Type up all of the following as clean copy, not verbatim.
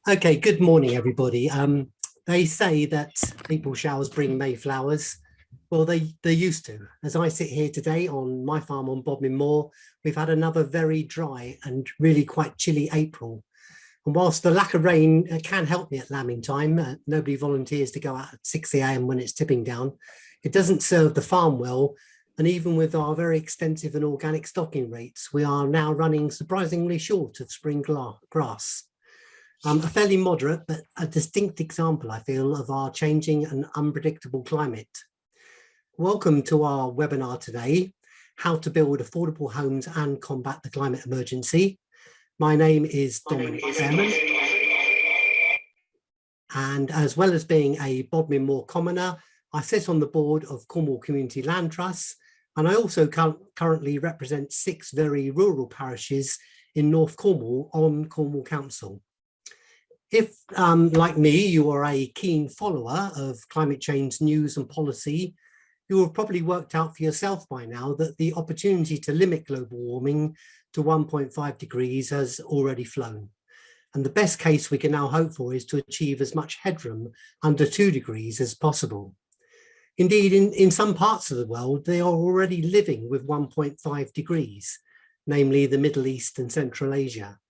Okay, good morning, everybody. They say that April showers bring May flowers. Well, they used to. As I sit here today on my farm on Bodmin Moor, we've had another very dry and really quite chilly April. And whilst the lack of rain can help me at lambing time, nobody volunteers to go out at 6 a.m. when it's tipping down. It doesn't serve the farm well. And even with our very extensive and organic stocking rates, we are now running surprisingly short of spring grass. A fairly moderate, but a distinct example, I feel, of our changing and unpredictable climate. Welcome to our webinar today, How to Build Affordable Homes and Combat the Climate Emergency. My name is Dominic Fairman, and as well as being a Bodmin Moor commoner, I sit on the board of Cornwall Community Land Trusts, and I also currently represent 6 very rural parishes in North Cornwall on Cornwall Council. If, like me, you are a keen follower of climate change news and policy, you will have probably worked out for yourself by now that the opportunity to limit global warming to 1.5 degrees has already flown. And the best case we can now hope for is to achieve as much headroom under 2 degrees as possible. Indeed, in some parts of the world, they are already living with 1.5 degrees, namely the Middle East and Central Asia.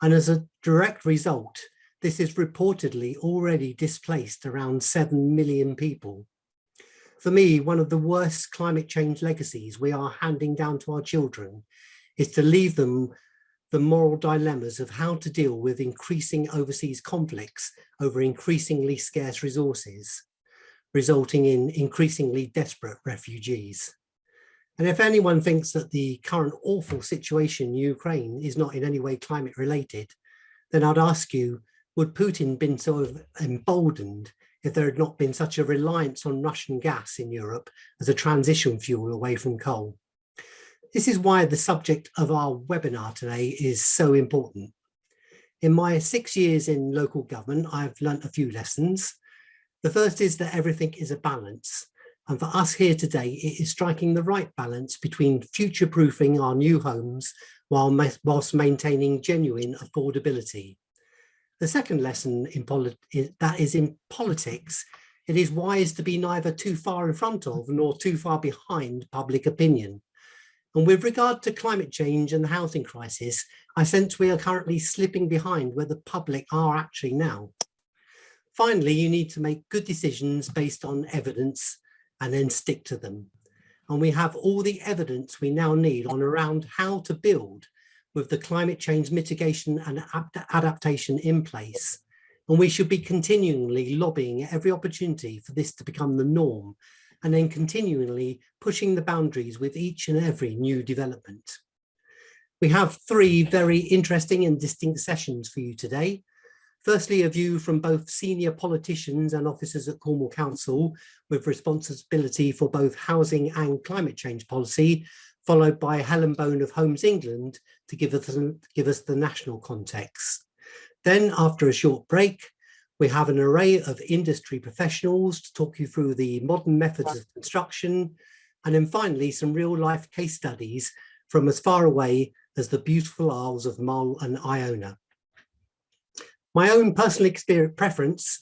And as a direct result, this has reportedly already displaced around 7 million people. For me, one of the worst climate change legacies we are handing down to our children is to leave them the moral dilemmas of how to deal with increasing overseas conflicts over increasingly scarce resources, resulting in increasingly desperate refugees. And if anyone thinks that the current awful situation in Ukraine is not in any way climate related, then I'd ask you, would Putin been so emboldened if there had not been such a reliance on Russian gas in Europe as a transition fuel away from coal? This is why the subject of our webinar today is so important. In my 6 years in local government, I've learnt a few lessons. The first is that everything is a balance. And for us here today, it is striking the right balance between future-proofing our new homes whilst maintaining genuine affordability. The second lesson in politics, it is wise to be neither too far in front of nor too far behind public opinion. And with regard to climate change and the housing crisis, I sense we are currently slipping behind where the public are actually now. Finally, you need to make good decisions based on evidence and then stick to them. And we have all the evidence we now need on around how to build with the climate change mitigation and adaptation in place. And we should be continually lobbying at every opportunity for this to become the norm, and then continually pushing the boundaries with each and every new development. We have 3 very interesting and distinct sessions for you today. Firstly, a view from both senior politicians and officers at Cornwall Council with responsibility for both housing and climate change policy, followed by Helen Bone of Homes England to give us the national context. Then, after a short break, we have an array of industry professionals to talk you through the modern methods of construction, and then finally some real-life case studies from as far away as the beautiful Isles of Mull and Iona. My own personal preference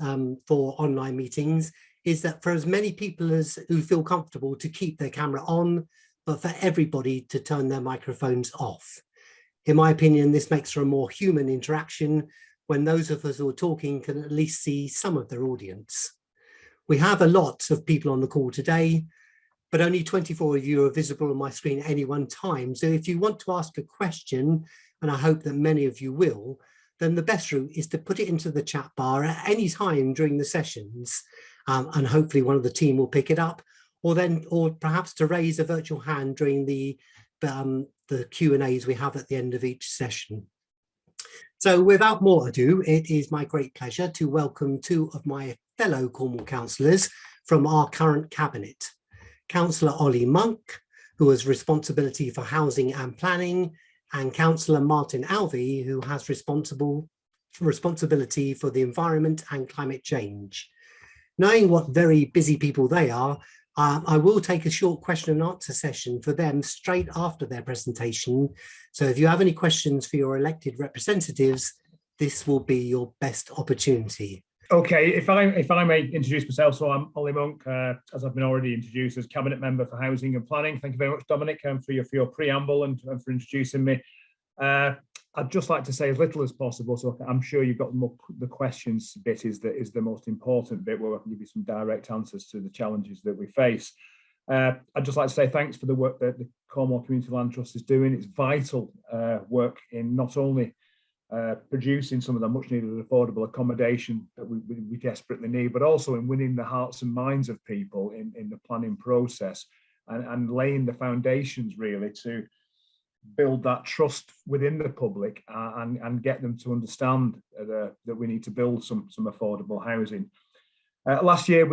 for online meetings is that for as many people who feel comfortable to keep their camera on, but for everybody to turn their microphones off. In my opinion, this makes for a more human interaction when those of us who are talking can at least see some of their audience. We have a lot of people on the call today, but only 24 of you are visible on my screen at any one time. So if you want to ask a question, and I hope that many of you will, then the best route is to put it into the chat bar at any time during the sessions, and hopefully one of the team will pick it up, or perhaps to raise a virtual hand during the Q&As we have at the end of each session. So without more ado, it is my great pleasure to welcome 2 of my fellow Cornwall councillors from our current cabinet. Councillor Ollie Monk, who has responsibility for housing and planning, and Councillor Martin Alvey, who has responsibility for the environment and climate change. Knowing what very busy people they are, I will take a short question and answer session for them straight after their presentation. So if you have any questions for your elected representatives, this will be your best opportunity. Okay, if I may introduce myself, so I'm Ollie Monk, as I've been already introduced as Cabinet Member for Housing and Planning. Thank you very much, Dominic, for your preamble and for introducing me. I'd just like to say as little as possible, so I'm sure you've got the questions bit is the most important bit, where I can give you some direct answers to the challenges that we face. I'd just like to say thanks for the work that the Cornwall Community Land Trust is doing. It's vital work in not only producing some of the much needed affordable accommodation that we desperately need, but also in winning the hearts and minds of people in the planning process and laying the foundations really to build that trust within the public and get them to understand that we need to build some affordable housing. Last year,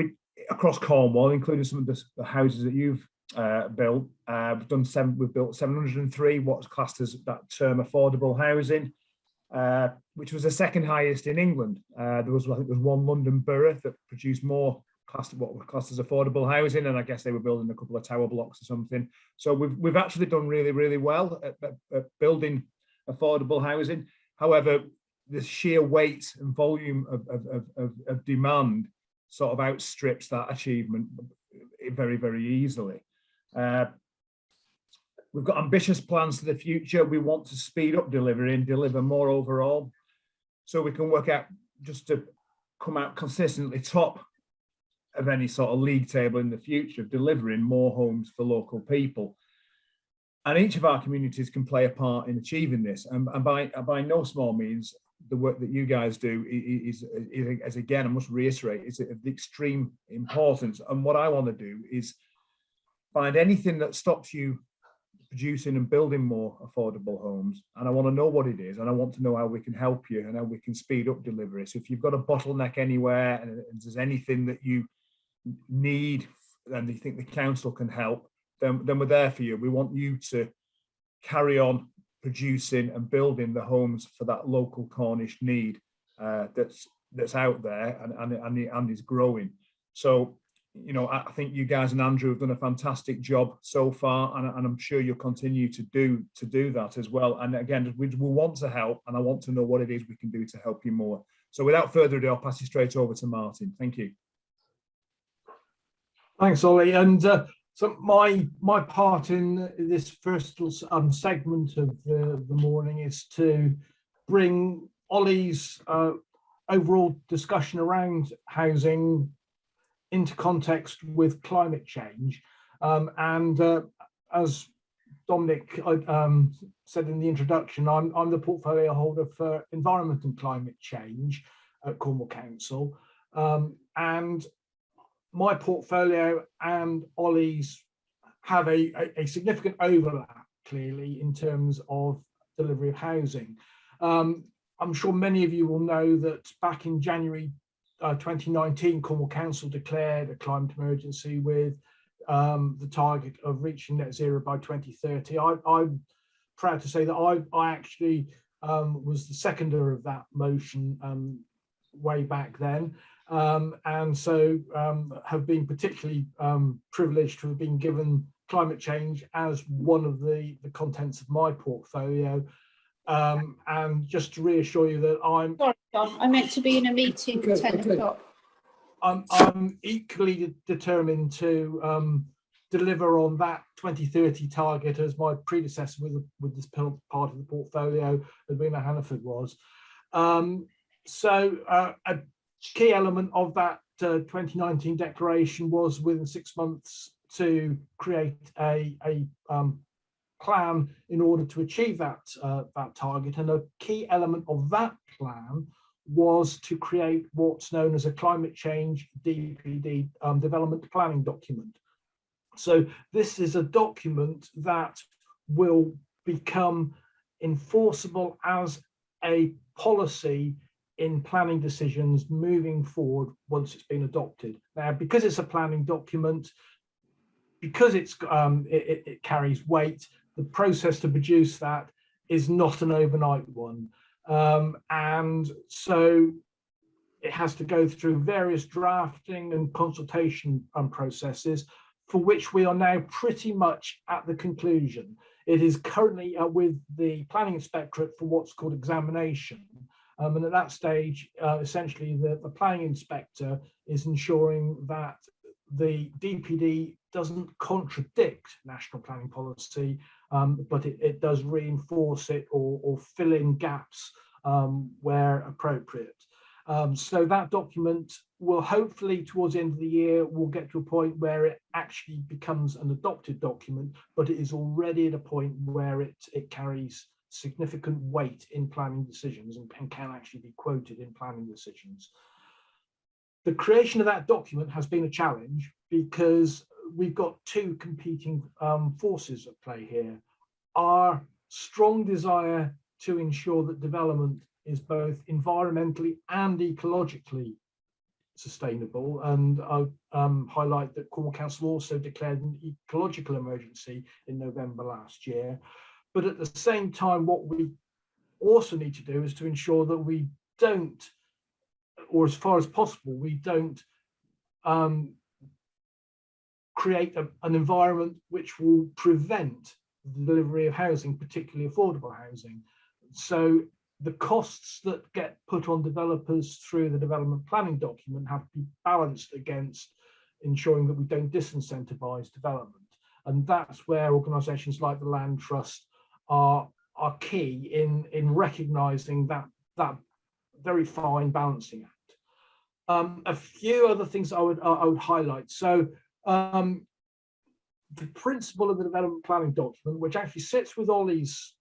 across Cornwall, including some of the houses that you've built, we've built 703 what's classed as that term affordable housing, which was the second highest in England. I think there was one London borough that produced more what were classed as affordable housing, and I guess they were building a couple of tower blocks or something. So we've actually done really, really well at building affordable housing. However, the sheer weight and volume of demand sort of outstrips that achievement very, very easily. We've got ambitious plans for the future. We want to speed up delivery and deliver more overall, so we can work out just to come out consistently top of any sort of league table in the future of delivering more homes for local people. And each of our communities can play a part in achieving this. And by no small means, the work that you guys do is again, I must reiterate, is of extreme importance. And what I want to do is find anything that stops you producing and building more affordable homes, and I want to know what it is, and I want to know how we can help you and how we can speed up delivery. So if you've got a bottleneck anywhere and there's anything that you need and you think the council can help, then we're there for you. We want you to carry on producing and building the homes for that local Cornish need that's out there and is growing. So, you know, I think you guys and Andrew have done a fantastic job so far, and I'm sure you'll continue to do that as well. And again, we want to help, and I want to know what it is we can do to help you more. So without further ado, I'll pass you straight over to Martin. Thank you. Thanks, Ollie. And so my part in this first segment of the morning is to bring Ollie's overall discussion around housing into context with climate change. As Dominic said in the introduction, I'm the portfolio holder for environment and climate change at Cornwall Council. And my portfolio and Ollie's have a significant overlap, clearly, in terms of delivery of housing. I'm sure many of you will know that back in January 2019, Cornwall Council declared a climate emergency with the target of reaching net zero by 2030. I'm proud to say that I actually was the seconder of that motion way back then. And so have been particularly privileged to have been given climate change as one of the contents of my portfolio. And just to reassure you that Sorry, John, I meant to be in a meeting at 10 o'clock. I'm equally determined to deliver on that 2030 target as my predecessor with this part of the portfolio, Edwina Hannaford, was. So a key element of that 2019 declaration was within 6 months to create a plan in order to achieve that target, and a key element of that plan was to create what's known as a climate change DPD development planning document. So this is a document that will become enforceable as a policy in planning decisions moving forward once it's been adopted. Now, because it's a planning document, because it carries weight, the process to produce that is not an overnight one. And so it has to go through various drafting and consultation processes, for which we are now pretty much at the conclusion. It is currently with the Planning Inspectorate for what's called examination. And at that stage, essentially, the planning inspector is ensuring that the DPD doesn't contradict national planning policy, but it does reinforce it or fill in gaps where appropriate. So that document will hopefully, towards the end of the year, will get to a point where it actually becomes an adopted document, but it is already at a point where it carries significant weight in planning decisions and can actually be quoted in planning decisions. The creation of that document has been a challenge because we've got two competing forces at play here. Our strong desire to ensure that development is both environmentally and ecologically sustainable, and I'll highlight that Cornwall Council also declared an ecological emergency in November last year. But at the same time, what we also need to do is to ensure that we don't, or as far as possible, we don't create an environment which will prevent the delivery of housing, particularly affordable housing. So the costs that get put on developers through the development planning document have to be balanced against ensuring that we don't disincentivize development. And that's where organisations like the Land Trust are key in recognising that very fine balancing act. A few other things I would highlight. So the principle of the development planning document, which actually sits with Ollie's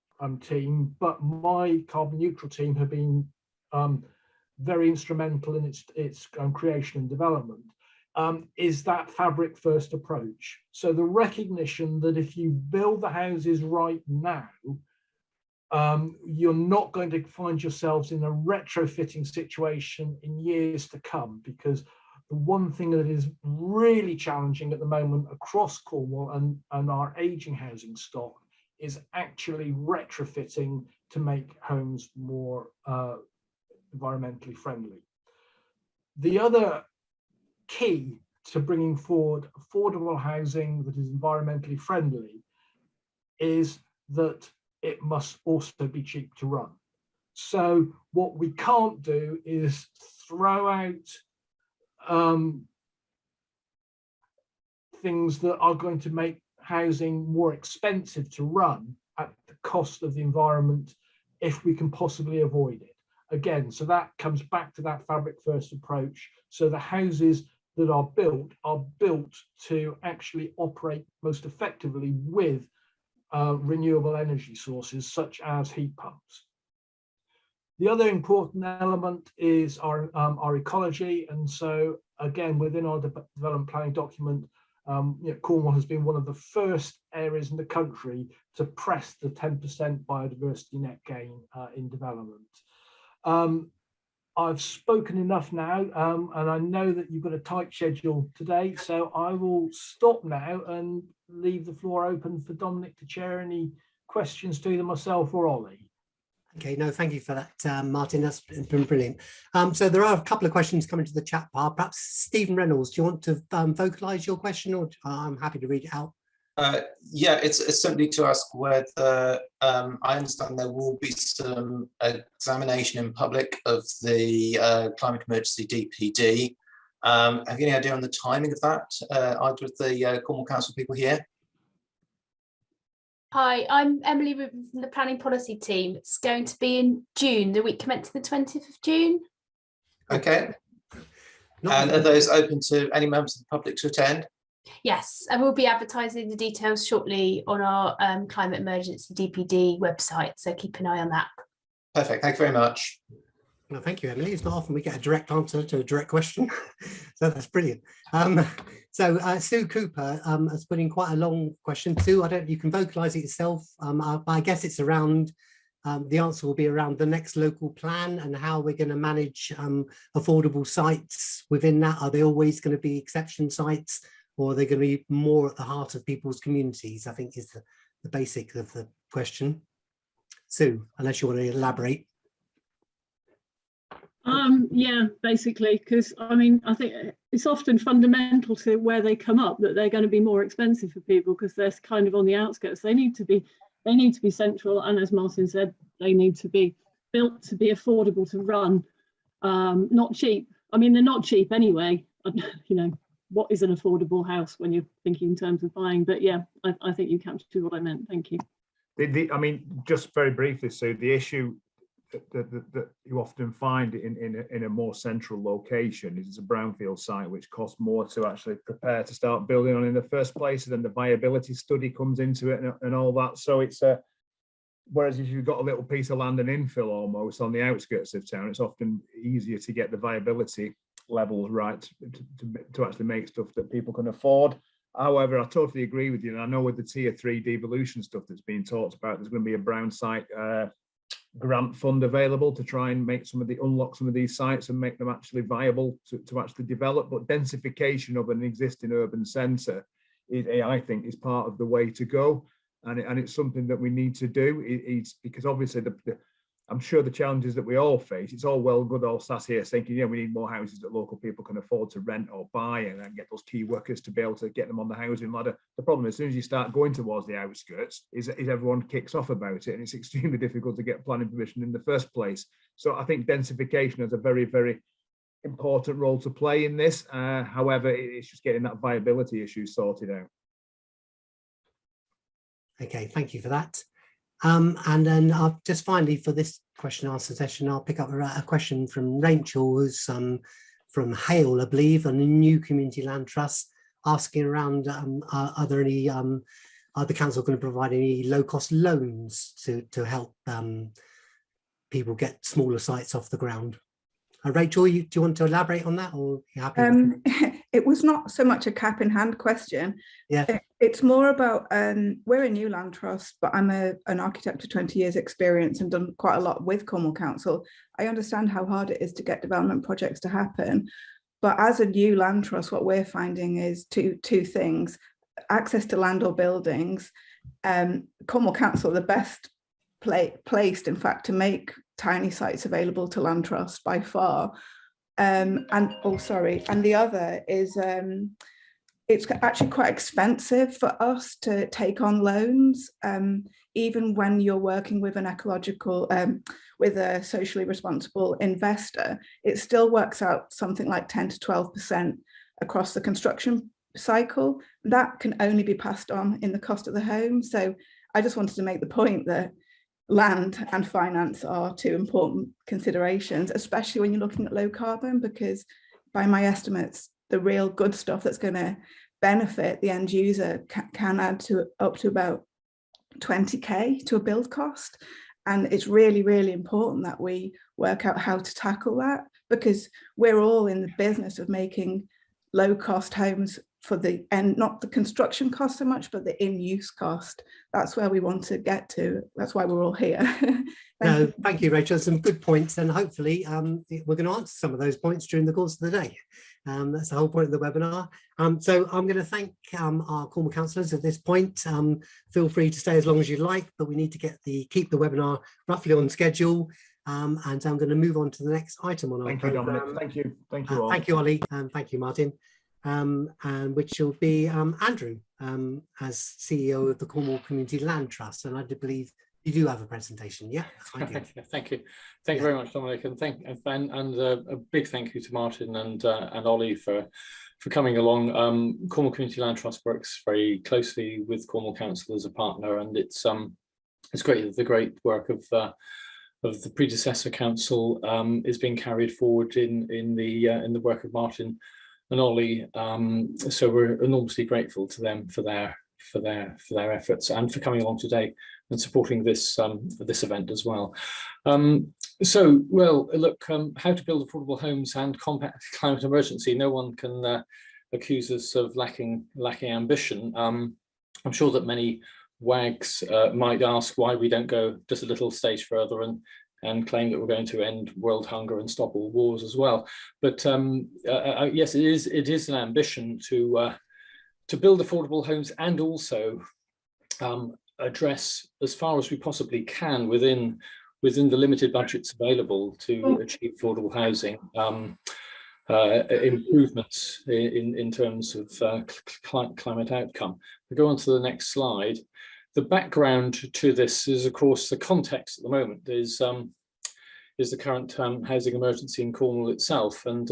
team, but my carbon neutral team have been very instrumental in its creation and development, is that fabric first approach. So the recognition that if you build the houses right now, you're not going to find yourselves in a retrofitting situation in years to come, because the one thing that is really challenging at the moment across Cornwall and our aging housing stock is actually retrofitting to make homes more environmentally friendly. The other key to bringing forward affordable housing that is environmentally friendly is that it must also be cheap to run. So what we can't do is throw out things that are going to make housing more expensive to run at the cost of the environment if we can possibly avoid it. Again, so that comes back to that fabric first approach. So the houses that are built to actually operate most effectively with renewable energy sources such as heat pumps. The other important element is our ecology, and so again within our development planning document, Cornwall has been one of the first areas in the country to press the 10% biodiversity net gain in development. I've spoken enough now, and I know that you've got a tight schedule today, so I will stop now and leave the floor open for Dominic to chair any questions to either myself or Ollie. Okay, no, thank you for that, Martin. That's been brilliant. So there are a couple of questions coming to the chat bar. Perhaps Stephen Reynolds, do you want to vocalise your question, or I'm happy to read it out? Yeah, it's simply to ask whether I understand there will be some examination in public of the climate emergency DPD. Have you any idea on the timing of that, either of the Cornwall Council people here? Hi, I'm Emily Rubin from the Planning Policy team. It's going to be in June, the week commencing the 20th of June. Okay. And are those open to any members of the public to attend? Yes, and we'll be advertising the details shortly on our climate emergency DPD website, so keep an eye on that. Perfect, thank you very much. Well, thank you, Emily. It's not often we get a direct answer to a direct question, so that's brilliant. Sue Cooper has put in quite a long question. Sue, you can vocalise it yourself. I guess it's around, the answer will be around the next local plan and how we're going to manage affordable sites within that. Are they always going to be exception sites, or are they going to be more at the heart of people's communities? I think is the basic of the question. Sue, unless you want to elaborate. Yeah, basically, because I mean, I think it's often fundamental to where they come up that they're going to be more expensive for people because they're kind of on the outskirts. They need to be central, and as Martin said, they need to be built to be affordable to run, not cheap. I mean, they're not cheap anyway. You know, what is an affordable house when you're thinking in terms of buying? But yeah, I think you captured what I meant. Thank you. I mean, just very briefly, so the issue that you often find in a more central location is it's a brownfield site which costs more to actually prepare to start building on in the first place, and then the viability study comes into it and all that. So it's a, whereas if you've got a little piece of land and infill almost on the outskirts of town, it's often easier to get the viability levels right to actually make stuff that people can afford. However, I totally agree with you, and I know with the tier 3 devolution stuff that's being talked about, there's going to be a brown site grant fund available to try and make unlock some of these sites and make them actually viable to actually develop. But densification of an existing urban centre, I think, is part of the way to go, and it's something that we need to do. It's because obviously I'm sure the challenges that we all face, it's all well good, all sat here thinking, yeah, we need more houses that local people can afford to rent or buy, and then get those key workers to be able to get them on the housing ladder. The problem is, as soon as you start going towards the outskirts, is everyone kicks off about it, and it's extremely difficult to get planning permission in the first place. So I think densification has a very, very important role to play in this. However, it's just getting that viability issue sorted out. Okay, thank you for that. And then I'll just finally, for this question and answer session, I'll pick up a question from Rachel, who's from Hale, I believe, and a new community land trust, asking around, are there any, are the council going to provide any low-cost loans to help people get smaller sites off the ground? Rachel, do you want to elaborate on that, or are you happy? It was not so much a cap in hand question. Yeah, it's more about we're a new land trust, but I'm an architect with 20 years experience and done quite a lot with Cornwall Council. I understand how hard it is to get development projects to happen, but as a new land trust, what we're finding is two things: access to land or buildings. Cornwall Council are the best placed, in fact, to make tiny sites available to land trusts by far. And the other is it's actually quite expensive for us to take on loans, even when you're working with an ecological, with a socially responsible investor. It still works out something like 10 to 12% across the construction cycle. That can only be passed on in the cost of the home. So I just wanted to make the point that land and finance are two important considerations, especially when you're looking at low carbon, because by my estimates, the real good stuff that's going to benefit the end user can add to up to about 20k to a build cost. And it's really, really important that we work out how to tackle that, because we're all in the business of making low cost homes for the end, not the construction cost so much, but the in-use cost. That's where we want to get to. That's why we're all here. Thank you, Rachel. Some good points, and hopefully we're going to answer some of those points during the course of the day. That's the whole point of the webinar. So I'm going to thank our Cornwall councillors at this point. Feel free to stay as long as you like, but we need to keep the webinar roughly on schedule. And I'm going to move on to the next item on our program. Thank you, Dominic. Thank you all. Thank you, Ollie, and thank you, Martin. And which will be Andrew, as CEO of the Cornwall Community Land Trust. And I do believe you do have a presentation. Yeah, I do. Thank you very much, Dominic, and a big thank you to Martin and Ollie for coming along. Cornwall Community Land Trust works very closely with Cornwall Council as a partner, and it's great that the great work of the predecessor council is being carried forward in the work of Martin and Ollie. So we're enormously grateful to them for their efforts and for coming along today and supporting this event as well. So, well, look, how to build affordable homes and combat climate emergency. No one can accuse us of lacking ambition. I'm sure that many wags might ask why we don't go just a little stage further and claim that we're going to end world hunger and stop all wars as well. But yes, it is an ambition to build affordable homes and also address as far as we possibly can within the limited budgets available to achieve affordable housing, improvements in terms of climate outcome. We go on to the next slide. The background to this is, of course, the context at the moment is is the current housing emergency in Cornwall itself. And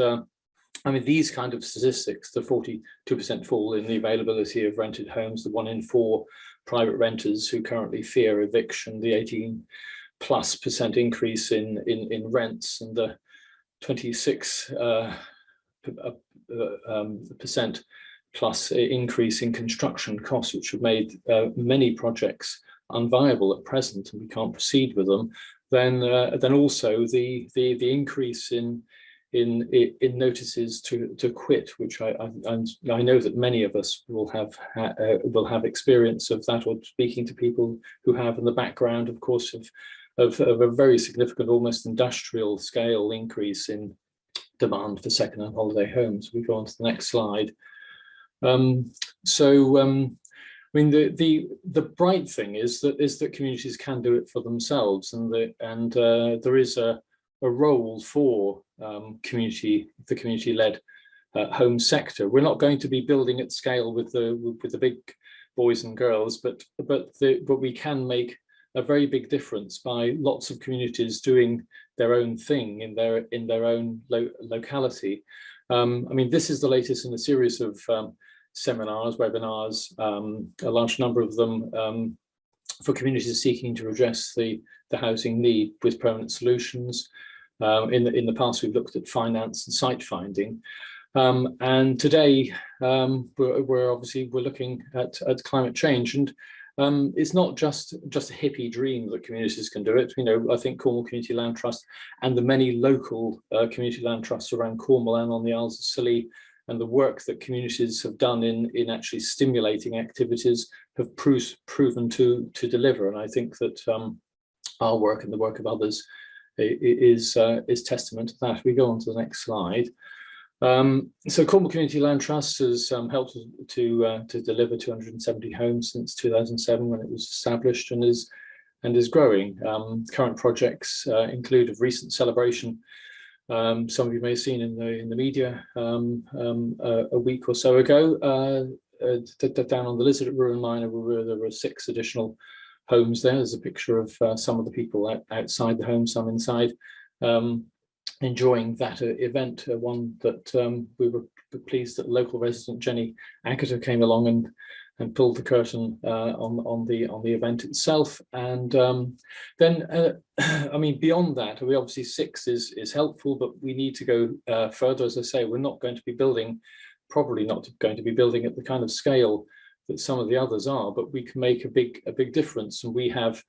I mean, these kind of statistics, the 42% fall in the availability of rented homes, the 1 in 4 private renters who currently fear eviction, the 18+% increase in rents, and the 26% plus increase in construction costs, which have made many projects unviable at present, and we can't proceed with them. Then also the increase in notices to quit, which I know that many of us will have experience of that, or speaking to people who have, in the background, of course, of a very significant, almost industrial scale increase in demand for second-hand holiday homes. We go on to the next slide. I mean, the bright thing is that communities can do it for themselves, and there is a role for the community-led home sector. We're not going to be building at scale with the big boys and girls, but we can make a very big difference by lots of communities doing their own thing in their own locality. I mean, this is the latest in a series of seminars, webinars, a large number of them for communities seeking to address the housing need with permanent solutions. In the past, we've looked at finance and site finding, and today we're looking at climate change, and it's not just a hippie dream that communities can do it. You know, I think Cornwall Community Land Trust and the many local community land trusts around Cornwall and on the Isles of Scilly, and the work that communities have done in actually stimulating activities, have proven to deliver. And I think that our work and the work of others is testament to that. We go on to the next slide. So Cornwall Community Land Trust has helped to deliver 270 homes since 2007, when it was established, and is growing. Current projects include a recent celebration. Some of you may have seen in the media a week or so ago, down on the Lizard at Ruin Minor, where there were 6 additional homes there. There's a picture of some of the people outside the home, some inside, enjoying that event. One that we were pleased that local resident Jenny Agutter came along and pulled the curtain on the event itself. And then, I mean, beyond that, we obviously 6 is helpful, but we need to go further. As I say, we're not going to be building, probably not going to be building at the kind of scale that some of the others are, but we can make a big difference. And we have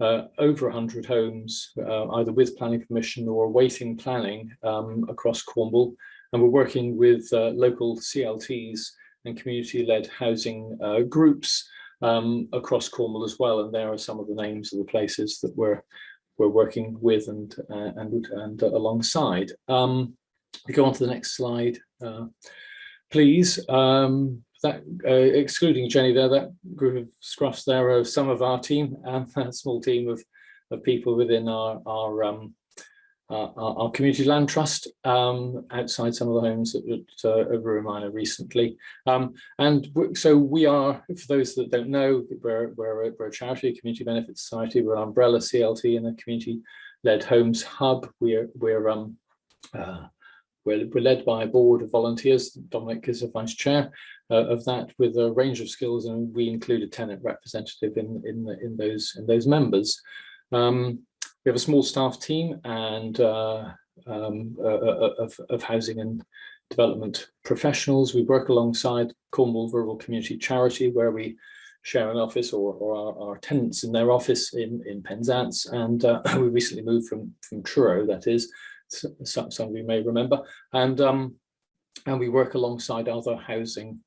over 100 homes, either with planning permission or awaiting planning across Cornwall, and we're working with local CLTs and community-led housing groups across Cornwall as well. And there are some of the names of the places that we're working with and alongside. We go on to the next slide, please. That excluding Jenny there, that group of scruffs there are some of our team, and a small team of people within our community land trust, outside some of the homes at Ruin Minor recently. And so we are, for those that don't know, we're a charity, a community benefit society. We're an umbrella CLT and a community-led homes hub. We're led by a board of volunteers. Dominic is a vice chair of that, with a range of skills, and we include a tenant representative in those members. We have a small staff team and of housing and development professionals. We work alongside Cornwall Rural Community Charity, where we share an office, or our tenants in their office in Penzance, and we recently moved from Truro, that is. Some of you may remember, and we work alongside other housing,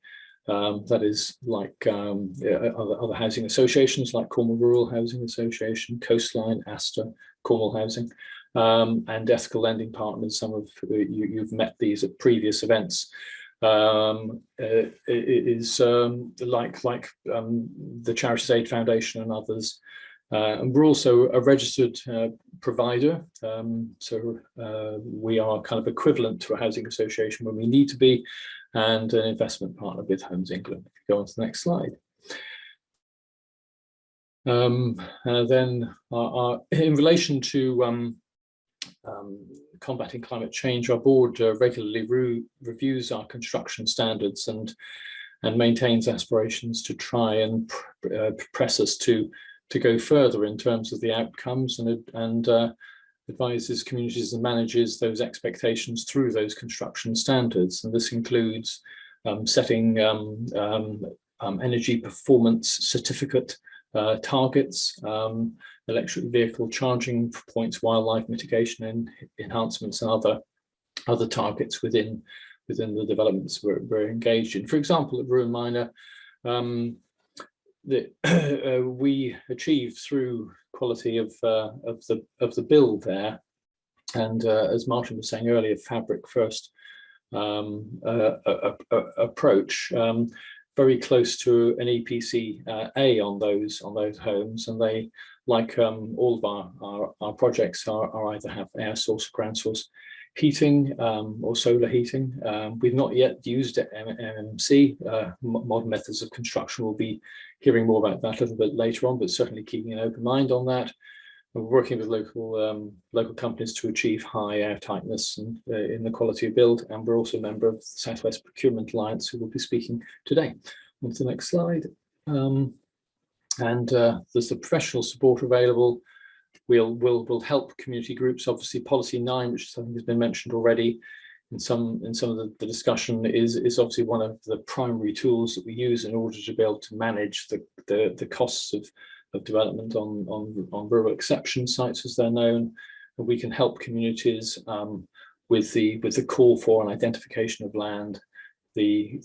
that is like other housing associations, like Cornwall Rural Housing Association, Coastline, Astor, Cornwall Housing, and ethical lending partners. Some of you've met these at previous events. It is like the Charities Aid Foundation and others. And we're also a registered provider, so we are kind of equivalent to a housing association when we need to be, and an investment partner with Homes England. If you go on to the next slide. Then in relation to combating climate change, our board regularly reviews our construction standards and maintains aspirations to try and press us to go further in terms of the outcomes, and advises communities and manages those expectations through those construction standards. And this includes setting energy performance certificate targets, electric vehicle charging points, wildlife mitigation and enhancements, and other targets within the developments we're engaged in. For example, at Ruin Minor, we achieved through quality of the build there, and as Martin was saying earlier, fabric first approach, very close to an EPC A on those homes, and they, like all of our projects, are either have air source or ground source heating or solar heating. We've not yet used MMC. Modern methods of construction. We'll be hearing more about that a little bit later on, but certainly keeping an open mind on that. We're working with local companies to achieve high air tightness and in the quality of build, and we're also a member of the Southwest Procurement Alliance, who will be speaking today. On to the next slide. There's the professional support available. We'll help community groups. Obviously, Policy 9, which I think has been mentioned already in some of the discussion, is obviously one of the primary tools that we use in order to be able to manage the costs of development on rural exception sites, as they're known. And we can help communities with the call for an identification of land, the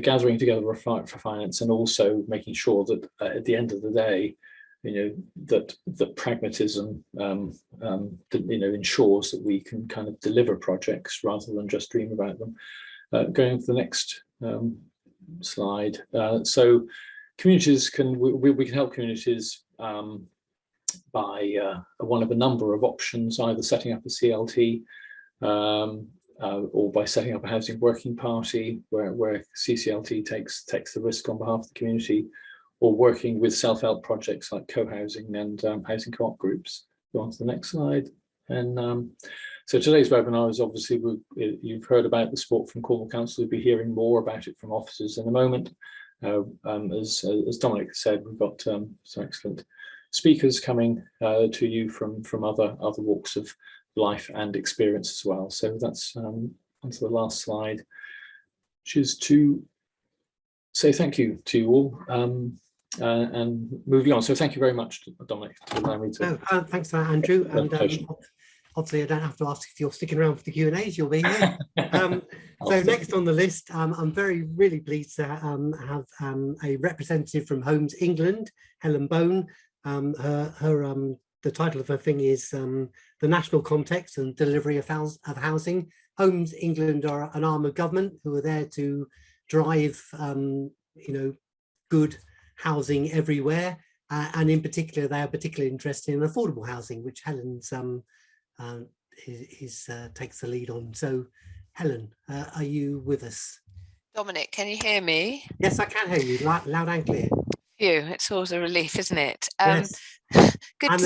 gathering together for finance, and also making sure that at the end of the day, that pragmatism ensures that we can kind of deliver projects rather than just dream about them. Going to the next slide. So communities we can help communities by one of a number of options, either setting up a CLT or by setting up a housing working party where CCLT takes the risk on behalf of the community, or working with self-help projects like co-housing and housing co-op groups. Go on to the next slide. And so today's webinar is obviously, you've heard about the support from Cornwall Council. We'll be hearing more about it from officers in a moment. As Dominic said, we've got some excellent speakers coming to you from other walks of life and experience as well. So that's onto the last slide, which is to say thank you to you all and moving on. So thank you very much, Dominic, for allowing me to. Thanks for that, Andrew. And obviously, I don't have to ask if you're sticking around for the Q&As. You'll be here. So next on the list, I'm really pleased to have a representative from Homes England, Helen Bone. The title of her thing is the National Context and Delivery of Housing. Homes England are an arm of government who are there to drive, good housing everywhere, and in particular, they are particularly interested in affordable housing, which Helen's takes the lead on. So, Helen, are you with us? Dominic, can you hear me? Yes, I can hear you loud and clear. It's always a relief, isn't it? Yes. Good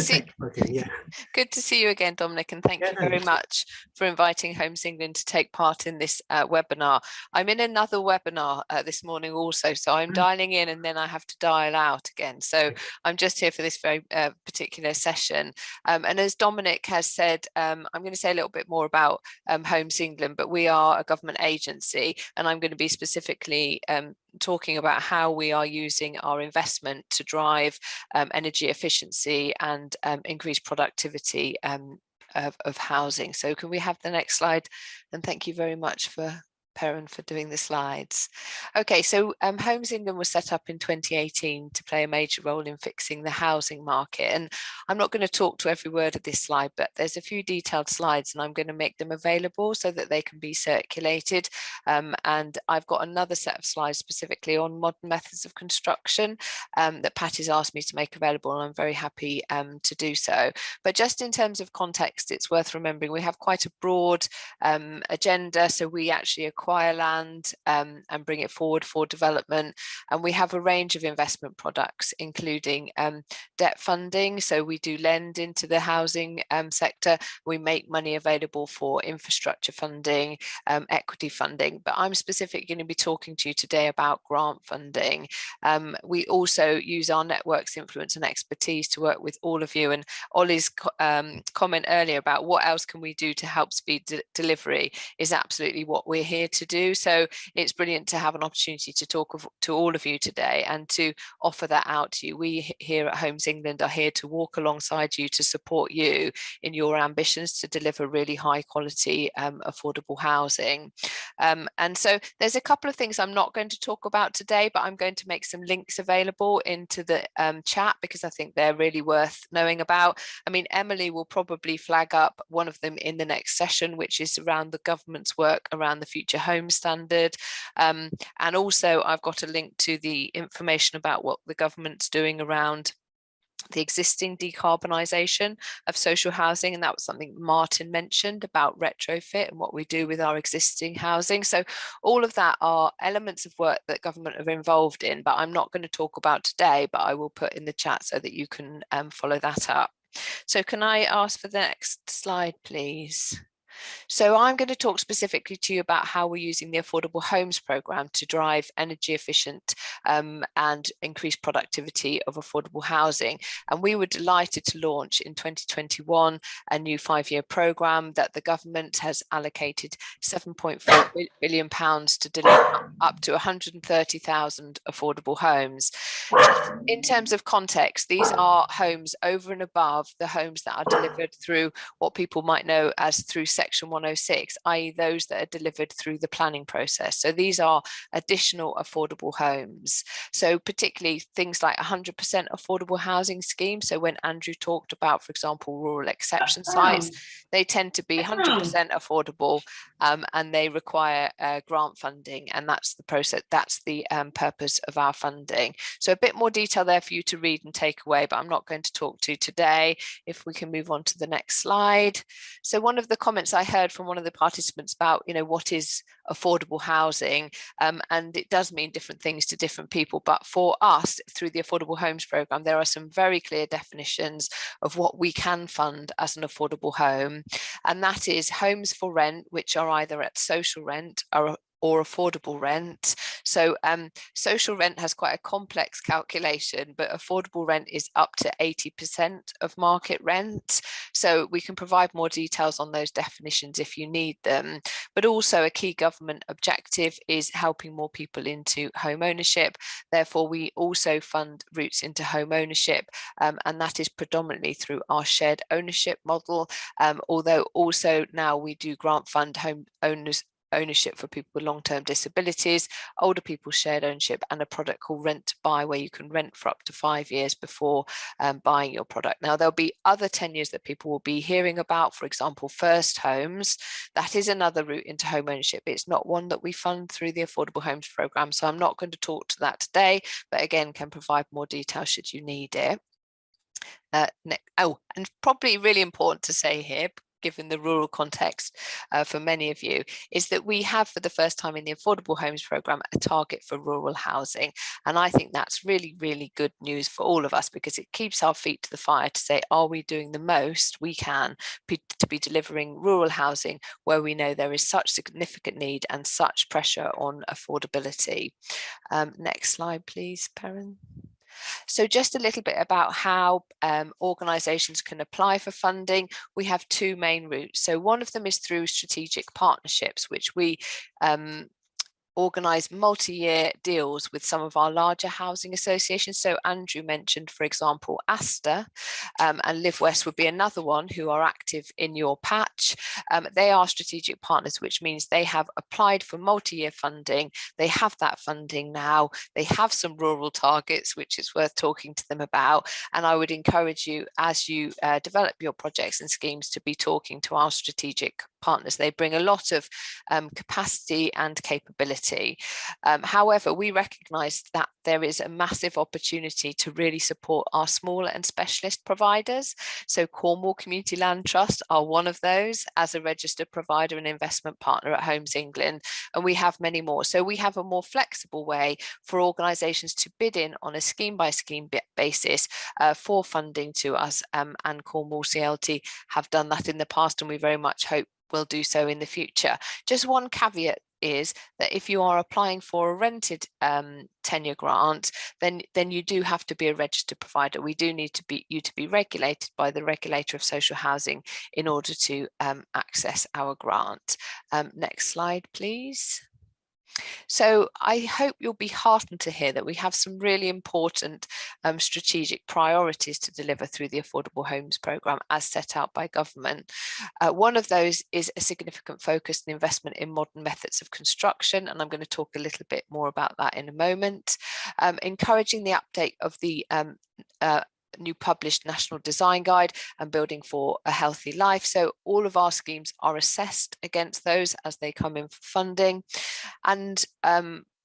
to see you again, Dominic, and thank you very much for inviting Homes England to take part in this webinar. I'm in another webinar this morning also, so I'm dialing in and then I have to dial out again. So I'm just here for this very particular session. And as Dominic has said, I'm going to say a little bit more about Homes England, but we are a government agency, and I'm going to be specifically talking about how we are using our investment to drive energy efficiency and increase productivity of housing. So can we have the next slide? And thank you very much for Perrin for doing the slides. Okay, so Homes England was set up in 2018 to play a major role in fixing the housing market. And I'm not going to talk to every word of this slide, but there's a few detailed slides and I'm going to make them available so that they can be circulated. And I've got another set of slides specifically on modern methods of construction that Patty's asked me to make available, and I'm very happy to do so. But just in terms of context, it's worth remembering we have quite a broad agenda. So we actually acquire land and bring it forward for development. And we have a range of investment products, including debt funding. So we do lend into the housing sector. We make money available for infrastructure funding, equity funding, but I'm specifically going to be talking to you today about grant funding. We also use our network's influence and expertise to work with all of you, and Ollie's comment earlier about what else can we do to help speed delivery is absolutely what we're here to do. So it's brilliant to have an opportunity to talk to all of you today and to offer that out to you. We here at Homes England are here to walk alongside you, to support you in your ambitions to deliver really high quality affordable housing. And so there's a couple of things I'm not going to talk about today, but I'm going to make some links available into the chat because I think they're really worth knowing about. I mean, Emily will probably flag up one of them in the next session, which is around the government's work around the Future Home Standard. And also I've got a link to the information about what the government's doing around the existing decarbonisation of social housing, and that was something Martin mentioned about retrofit and what we do with our existing housing. So all of that are elements of work that government are involved in, but I'm not going to talk about today, but I will put in the chat so that you can follow that up. So can I ask for the next slide, please? So I'm going to talk specifically to you about how we're using the Affordable Homes Programme to drive energy efficient and increase productivity of affordable housing. And we were delighted to launch in 2021 a new 5-year programme that the government has allocated £7.4 billion to deliver up to 130,000 affordable homes. In terms of context, these are homes over and above the homes that are delivered through what people might know as through Section 106, i.e. those that are delivered through the planning process. So these are additional affordable homes. So particularly things like 100% affordable housing schemes. So when Andrew talked about, for example, rural exception sites, they tend to be 100% affordable and they require grant funding. And that's the process, that's the purpose of our funding. So a bit more detail there for you to read and take away, but I'm not going to talk to today. If we can move on to the next slide. So one of the comments I heard from one of the participants about, you know, what is affordable housing, and it does mean different things to different people, but for us through the Affordable Homes Programme there are some very clear definitions of what we can fund as an affordable home, and that is homes for rent which are either at social rent or affordable rent. So social rent has quite a complex calculation, but affordable rent is up to 80% of market rent. So we can provide more details on those definitions if you need them. But also a key government objective is helping more people into home ownership. Therefore, we also fund routes into home ownership, and that is predominantly through our shared ownership model. Although also now we do grant fund home ownership for people with long-term disabilities, older people's shared ownership, and a product called Rent to Buy, where you can rent for up to 5 years before buying your product. Now, there'll be other tenures that people will be hearing about, for example, first homes. That is another route into home ownership. It's not one that we fund through the Affordable Homes Programme, so I'm not going to talk to that today, but again, can provide more detail should you need it. And probably really important to say here, given the rural context for many of you, is that we have for the first time in the Affordable Homes Programme a target for rural housing. And I think that's really, really good news for all of us, because it keeps our feet to the fire to say, are we doing the most we can to be delivering rural housing where we know there is such significant need and such pressure on affordability. Next slide, please, Perrin. So just a little bit about how organisations can apply for funding. We have two main routes. So one of them is through strategic partnerships, which we organise multi-year deals with some of our larger housing associations. So Andrew mentioned, for example, Astor, and Live West would be another one who are active in your patch. They are strategic partners, which means they have applied for multi-year funding. They have that funding now. They have some rural targets, which is worth talking to them about. And I would encourage you, as you develop your projects and schemes, to be talking to our strategic partners. They bring a lot of capacity and capability. However, we recognise that there is a massive opportunity to really support our smaller and specialist providers. So Cornwall Community Land Trust are one of those as a registered provider and investment partner at Homes England, and we have many more. So we have a more flexible way for organisations to bid in on a scheme by scheme basis for funding to us, and Cornwall CLT have done that in the past, and we very much hope will do so in the future. Just one caveat is that if you are applying for a rented tenure grant, then you do have to be a registered provider. We do need you to be regulated by the regulator of social housing in order to access our grant. Next slide, please. So I hope you'll be heartened to hear that we have some really important strategic priorities to deliver through the Affordable Homes Programme as set out by government. One of those is a significant focus and investment in modern methods of construction, and I'm going to talk a little bit more about that in a moment. Encouraging the update of the new published National Design Guide and Building for a Healthy Life. So all of our schemes are assessed against those as they come in for funding. And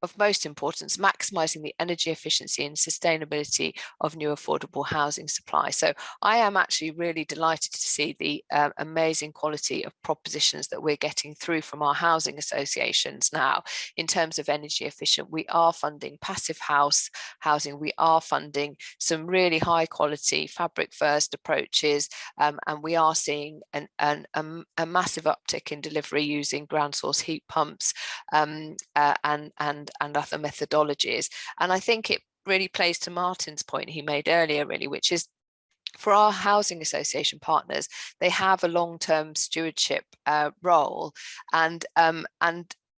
of most importance, maximising the energy efficiency and sustainability of new affordable housing supply. So I am actually really delighted to see the amazing quality of propositions that we're getting through from our housing associations now in terms of energy efficient. We are funding passive housing, we are funding some really high quality fabric first approaches, and we are seeing a massive uptick in delivery using ground source heat pumps and other methodologies. And I think it really plays to Martin's point he made earlier, really, which is for our housing association partners, they have a long-term stewardship role, and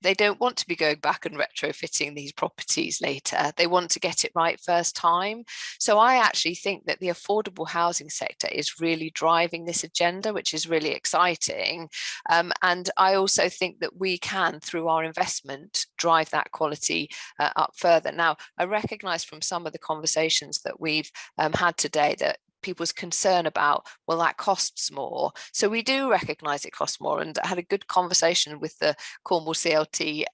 they don't want to be going back and retrofitting these properties later. They want to get it right first time. So I actually think that the affordable housing sector is really driving this agenda, which is really exciting. And I also think that we can, through our investment, drive that quality up further. Now, I recognise from some of the conversations that we've had today that people's concern about, well, that costs more. So we do recognise it costs more, and I had a good conversation with the Cornwall CLT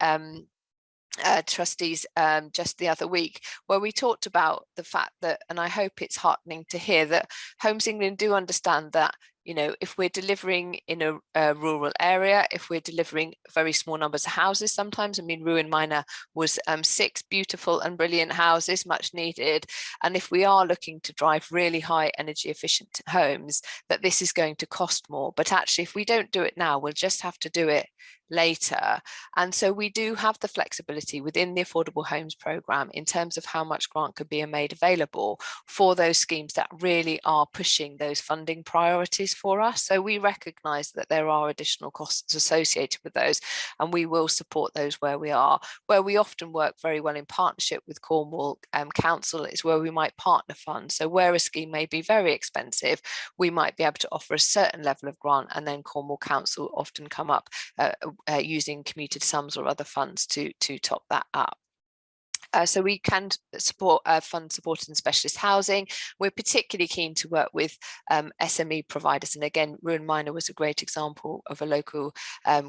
trustees just the other week, where we talked about the fact that, and I hope it's heartening to hear that Homes England do understand that, you know, if we're delivering in a rural area, if we're delivering very small numbers of houses, sometimes, I mean, Ruin Minor was 6 beautiful and brilliant houses, much needed. And if we are looking to drive really high energy efficient homes, that this is going to cost more. But actually, if we don't do it now, we'll just have to do it later. And so we do have the flexibility within the Affordable Homes Programme in terms of how much grant could be made available for those schemes that really are pushing those funding priorities for us. So we recognise that there are additional costs associated with those, and we will support those where we are. Where we often work very well in partnership with Cornwall Council is where we might partner fund. So where a scheme may be very expensive, we might be able to offer a certain level of grant, and then Cornwall Council often come up using commuted sums or other funds to top that up. So we can support fund support and specialist housing. We're particularly keen to work with SME providers, and again, Ruin Minor was a great example of a local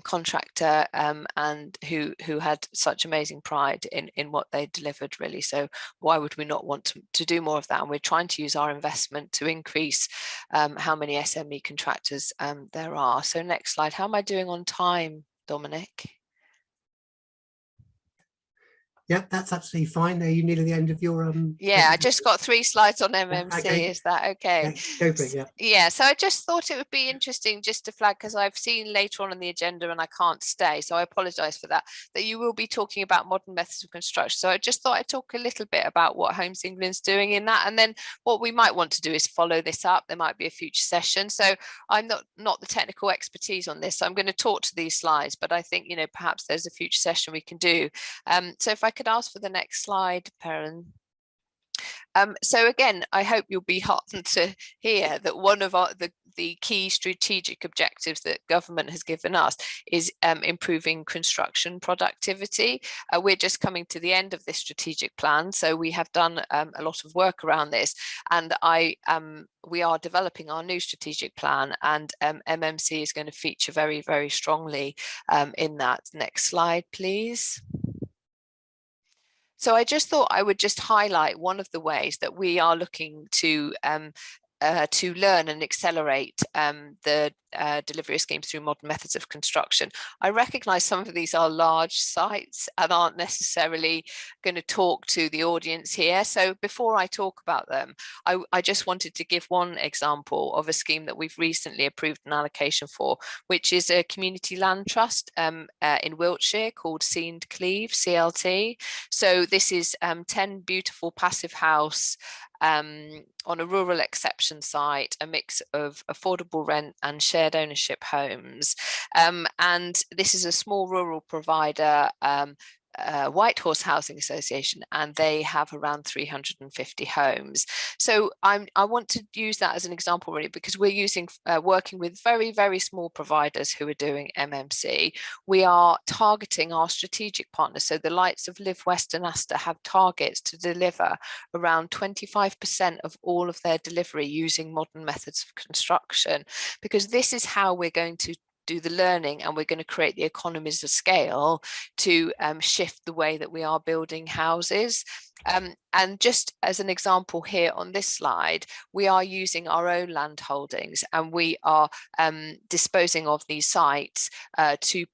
contractor and who had such amazing pride in what they delivered, really. So why would we not want to do more of that? And we're trying to use our investment to increase how many SME contractors there are. So next slide. How am I doing on time, Dominic? Yeah, that's absolutely fine. Are you nearly the end of your yeah, I just got 3 slides on MMC. Yeah, okay. Is that okay? Yeah, go for it, yeah, so I just thought it would be interesting just to flag, because I've seen later on in the agenda and I can't stay, so I apologise for that you will be talking about modern methods of construction. So I just thought I'd talk a little bit about what Homes England's doing in that, and then what we might want to do is follow this up. There might be a future session. So I'm not the technical expertise on this, so I'm going to talk to these slides, but I think, you know, perhaps there's a future session we can do. So if I could ask for the next slide, Perrin. So again, I hope you'll be heartened to hear that one of the key strategic objectives that government has given us is improving construction productivity. We're just coming to the end of this strategic plan, so we have done a lot of work around this, and we are developing our new strategic plan, and MMC is going to feature very, very strongly in that. Next slide, please. So I just thought I would just highlight one of the ways that we are looking to learn and accelerate the delivery of schemes through modern methods of construction. I recognise some of these are large sites and aren't necessarily going to talk to the audience here. So before I talk about them, I just wanted to give one example of a scheme that we've recently approved an allocation for, which is a community land trust in Wiltshire called Seed Cleave, CLT. So this is 10 beautiful passive house on a rural exception site, a mix of affordable rent and shared ownership homes. And this is a small rural provider, Whitehorse Housing Association, and they have around 350 homes. So I want to use that as an example really, because we're working with very, very small providers who are doing MMC. We are targeting our strategic partners. So the likes of Live West and Astor have targets to deliver around 25% of all of their delivery using modern methods of construction, because this is how we're going to do the learning, and we're going to create the economies of scale to shift the way that we are building houses. And just as an example here on this slide, we are using our own land holdings, and we are disposing of these sites to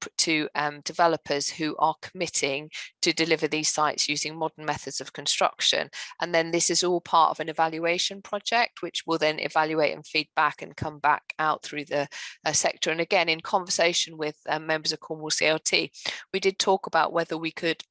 developers who are committing to deliver these sites using modern methods of construction. And then this is all part of an evaluation project, which will then evaluate and feed back and come back out through the sector. And again, in conversation with members of Cornwall CLT, we did talk about whether we could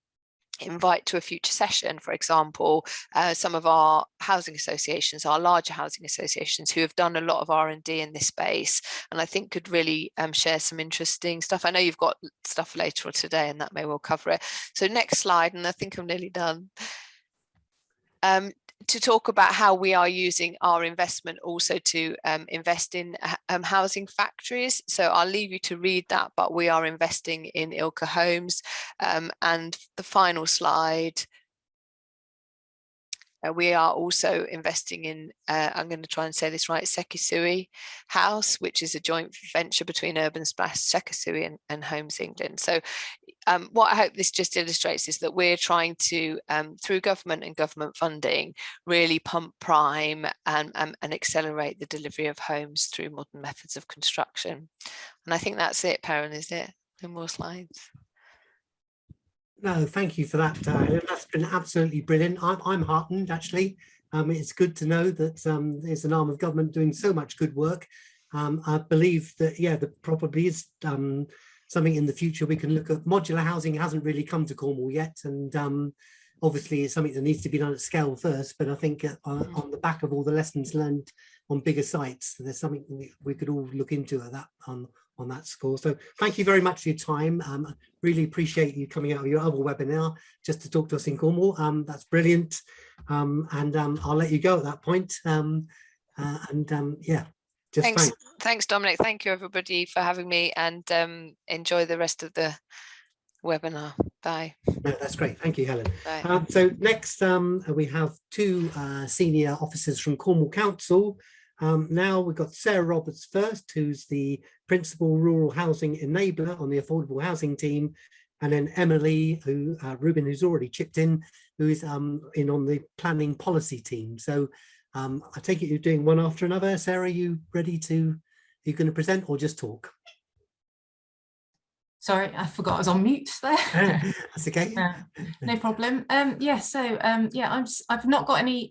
invite to a future session, for example, some of our housing associations, our larger housing associations who have done a lot of R&D in this space, and I think could really share some interesting stuff. I know you've got stuff later on today and that may well cover it. So next slide, and I think I'm nearly done. To talk about how we are using our investment also to invest in housing factories. So I'll leave you to read that, but we are investing in Ilka Homes. And the final slide, we are also investing in, I'm going to try and say this right, Sekisui House, which is a joint venture between Urban Splash, Sekisui and Homes England. So what I hope this just illustrates is that we're trying to, through government and government funding, really pump prime and accelerate the delivery of homes through modern methods of construction. And I think that's it, Perrin, is it? No more slides. No, thank you for that. That's been absolutely brilliant. I'm heartened, actually. It's good to know that there's an arm of government doing so much good work. I believe that, yeah, there probably is something in the future we can look at. Modular housing hasn't really come to Cornwall yet, and obviously it's something that needs to be done at scale first, but I think on the back of all the lessons learned on bigger sites, there's something we could all look into at that on that score. So thank you very much for your time. Really appreciate you coming out of your other webinar just to talk to us in Cornwall. That's brilliant. And I'll let you go at that point. Yeah, just thanks. Thanks, Dominic. Thank you, everybody, for having me, and enjoy the rest of the webinar. Bye. No, that's great. Thank you, Helen. Bye. So next we have two senior officers from Cornwall Council. Now we've got Sarah Roberts first, who's the Principal Rural Housing Enabler on the Affordable Housing team, and then Emily, Ruben, who's already chipped in, who is in on the Planning Policy team. So I take it you're doing one after another. Sarah, are you ready to, are you going to present or just talk? Sorry, I forgot I was on mute there. That's okay. No problem. Yeah, so yeah, I've not got any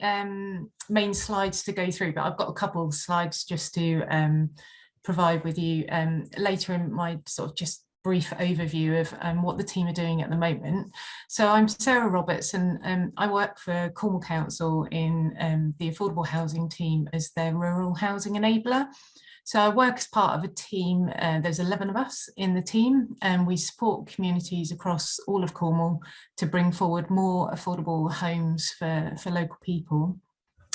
main slides to go through, but I've got a couple of slides just to provide with you later in my sort of just brief overview of what the team are doing at the moment. So I'm Sarah Roberts, and I work for Cornwall Council in the Affordable Housing team as their Rural Housing Enabler. So I work as part of a team, there's 11 of us in the team, and we support communities across all of Cornwall to bring forward more affordable homes for local people.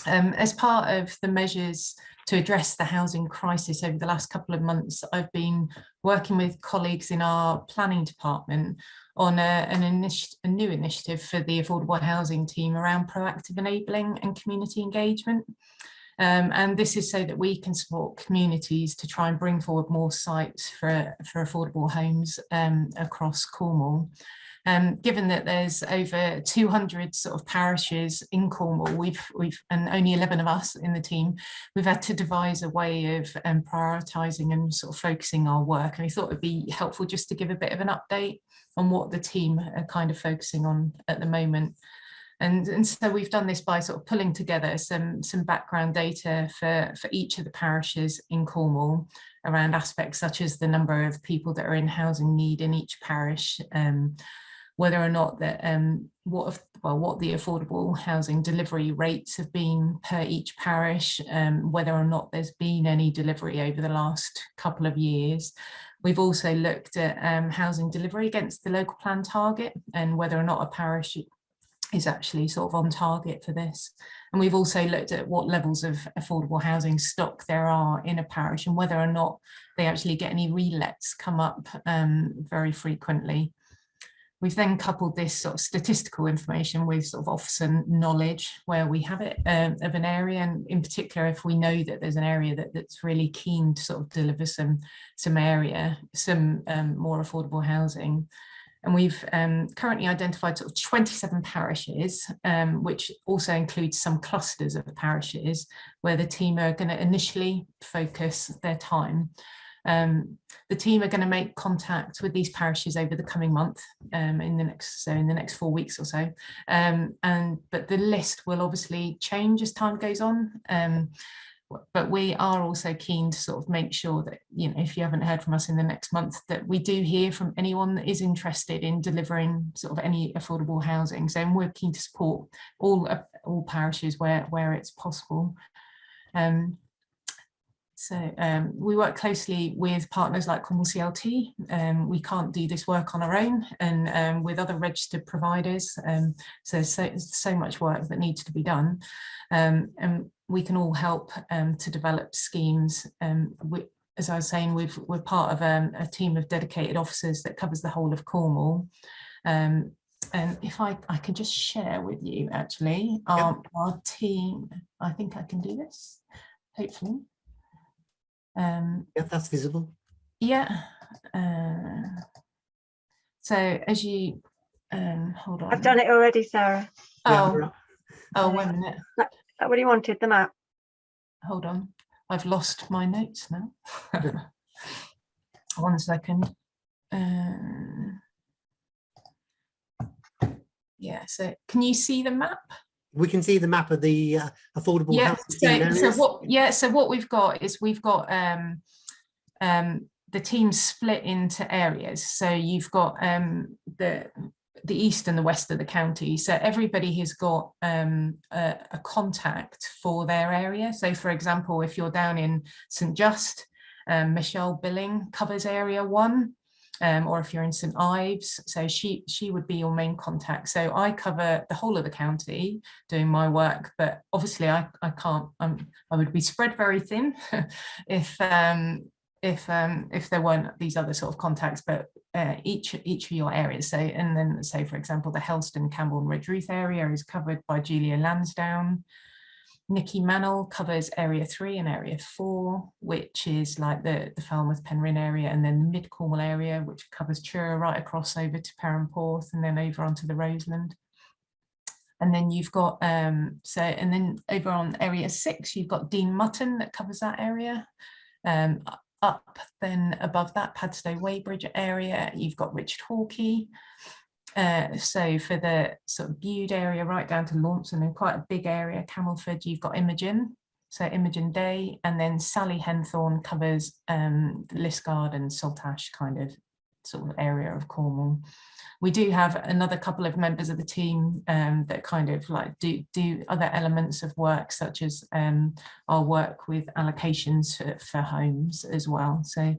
As part of the measures to address the housing crisis over the last couple of months, I've been working with colleagues in our planning department on a new initiative for the affordable housing team around proactive enabling and community engagement. And this is so that we can support communities to try and bring forward more sites for affordable homes across Cornwall. Given that there's over 200 sort of parishes in Cornwall, we've and only 11 of us in the team, we've had to devise a way of prioritising and sort of focusing our work. And we thought it'd be helpful just to give a bit of an update on what the team are kind of focusing on at the moment. And so we've done this by sort of pulling together some background data for each of the parishes in Cornwall around aspects such as the number of people that are in housing need in each parish, whether or not that what the affordable housing delivery rates have been per each parish, whether or not there's been any delivery over the last couple of years. We've also looked at housing delivery against the local plan target and whether or not a parish is actually sort of on target for this. And we've also looked at what levels of affordable housing stock there are in a parish and whether or not they actually get any relets come up very frequently. We've then coupled this sort of statistical information with sort of officer knowledge where we have it of an area, and in particular if we know that there's an area that's really keen to sort of deliver some more affordable housing. And we've currently identified sort of 27 parishes, which also includes some clusters of parishes where the team are going to initially focus their time. The team are going to make contact with these parishes over the coming month, in the next 4 weeks or so. But the list will obviously change as time goes on. But we are also keen to sort of make sure that, you know, if you haven't heard from us in the next month, that we do hear from anyone that is interested in delivering sort of any affordable housing. So we're keen to support all parishes where it's possible. We work closely with partners like Cornwall CLT. We can't do this work on our own, and with other registered providers. So much work that needs to be done. And we can all help to develop schemes. As I was saying, we're part of a team of dedicated officers that covers the whole of Cornwall. And if I can just share with you, actually, our team, I think I can do this, hopefully. That's visible. Yeah. So as you, hold on. I've done it already, Sarah. Oh, wait a minute. What do you wanted, the map? Hold on, I've lost my notes now. 1 second. Yeah, so can you see the map? We can see the map of the affordable housing areas. So what we've got is we've got the team split into areas. So you've got the east and the west of the county. So everybody has got a contact for their area. So for example, if you're down in St Just, Michelle Billing covers area 1. Or if you're in St Ives, so she would be your main contact. So I cover the whole of the county doing my work, but obviously I can't. I would be spread very thin if there weren't these other sort of contacts. But each of your areas. So and then say for example the Helston, Campbell and Redruth area is covered by Julia Lansdowne. Nikki Mannell covers area 3 and area 4, which is like the Falmouth Penryn area, and then the Mid Cornwall area, which covers Truro right across over to Perranporth and then over onto the Roseland. And then you've got and then over on area 6 you've got Dean Mutton that covers that area. Up then above that Padstow Weybridge area you've got Richard Hawkey. So for the sort of Bude area right down to Launceston and quite a big area, Camelford, you've got Imogen, so Imogen Day, and then Sally Henthorne covers the Liskeard and Saltash kind of sort of area of Cornwall. We do have another couple of members of the team that kind of like do other elements of work, such as our work with allocations for homes as well. So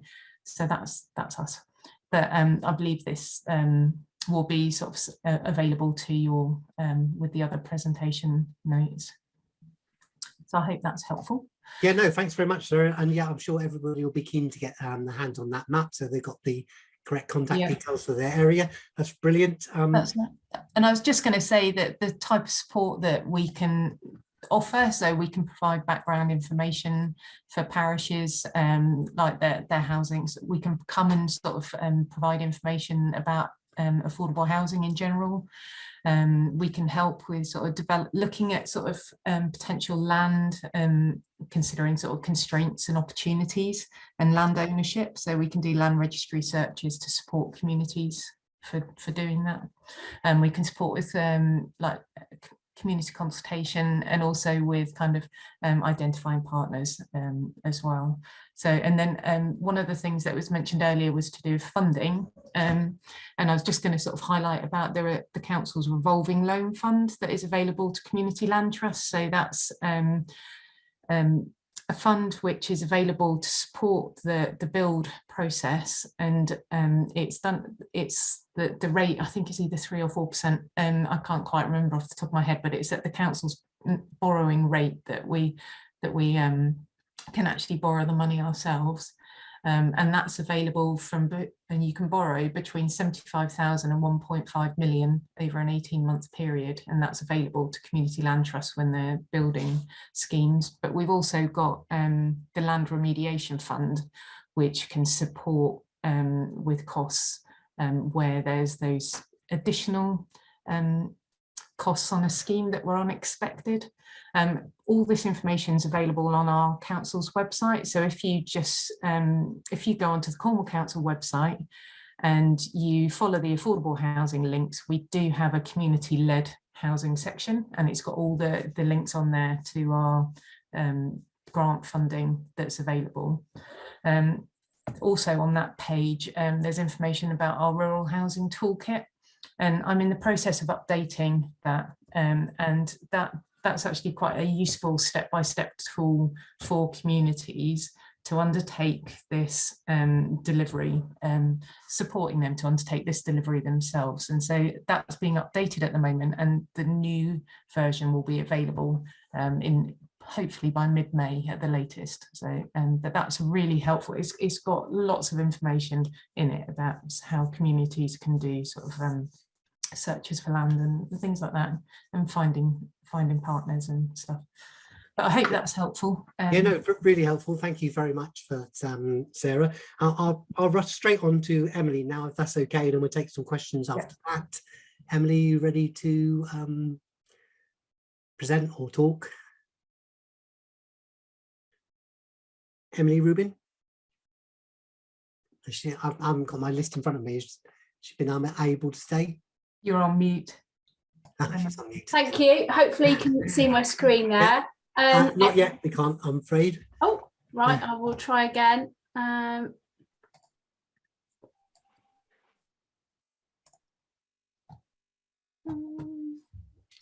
that's us. But I believe this will be sort of available to you all with the other presentation notes. So I hope that's helpful. Yeah, no, thanks very much, Sarah. And yeah, I'm sure everybody will be keen to get the hands on that map, so they've got the correct contact details for their area. That's brilliant. And I was just going to say that the type of support that we can offer, so we can provide background information for parishes, like their housings. We can come and sort of provide information about affordable housing in general. We can help with sort of looking at sort of potential land, considering sort of constraints and opportunities and land ownership. So we can do land registry searches to support communities for doing that. And we can support with like community consultation, and also with kind of identifying partners as well. So, and then one of the things that was mentioned earlier was to do with funding, and I was just going to sort of highlight about the council's revolving loan fund that is available to community land trusts. So that's a fund which is available to support the build process, and it's the rate, I think, is either 3 or 4%. I can't quite remember off the top of my head, but it's at the council's borrowing rate that we can actually borrow the money ourselves, and that's available and you can borrow between 75,000 and 1.5 million over an 18-month period, and that's available to community land trusts when they're building schemes. But we've also got the land remediation fund, which can support with costs where there's those additional costs on a scheme that were unexpected. All this information is available on our council's website. So if you just if you go onto the Cornwall Council website and you follow the affordable housing links, we do have a community-led housing section, and it's got all the links on there to our grant funding that's available. Also on that page, there's information about our rural housing toolkit, and I'm in the process of updating that, and that's actually quite a useful step-by-step tool for communities to undertake this delivery, supporting them to undertake this delivery themselves. And so that's being updated at the moment, and the new version will be available in hopefully by mid-May at the latest. So but that's really helpful. It's got lots of information in it about how communities can do sort of searches for land and things like that, and finding partners and stuff. But I hope that's helpful. Yeah, no, really helpful. Thank you very much for Sarah. I'll rush straight on to Emily now, if that's okay, and then we'll take some questions after that. Emily, you ready to present or talk? Emily Rubin? I haven't got my list in front of me. She's been unable to stay. You're on mute. She's on mute. Thank you. Hopefully you can see my screen there. Not yet, we can't, I'm afraid. Oh, right, I will try again. So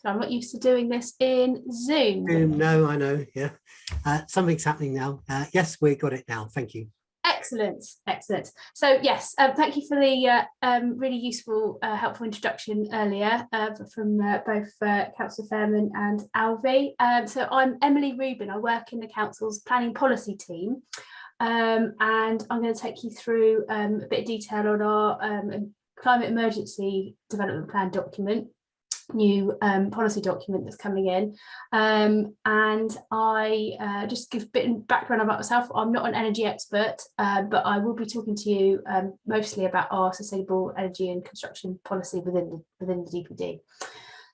I'm not used to doing this in Zoom. No, I know, yeah. Something's happening now. Yes, we got it now, thank you. Excellent, excellent. So yes, thank you for the really useful, helpful introduction earlier from both Councillor Fairman and Alvy. So I'm Emily Rubin. I work in the council's planning policy team, and I'm going to take you through a bit of detail on our climate emergency development plan document, new policy document that's coming in, and I just give a bit of background about myself. I'm not an energy expert, but I will be talking to you mostly about our sustainable energy and construction policy within the DPD.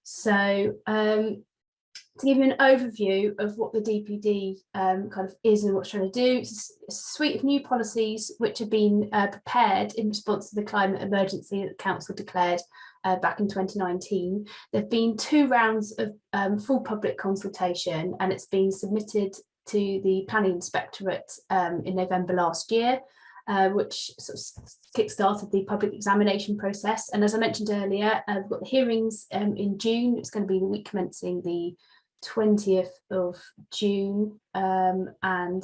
So to give you an overview of what the DPD kind of is and what it's trying to do, it's a suite of new policies which have been prepared in response to the climate emergency that the council declared back in 2019. There have been 2 rounds of full public consultation, and it's been submitted to the Planning Inspectorate in November last year, which sort of kick-started the public examination process. And as I mentioned earlier, we've got the hearings in June. It's going to be the week commencing the 20th of June, and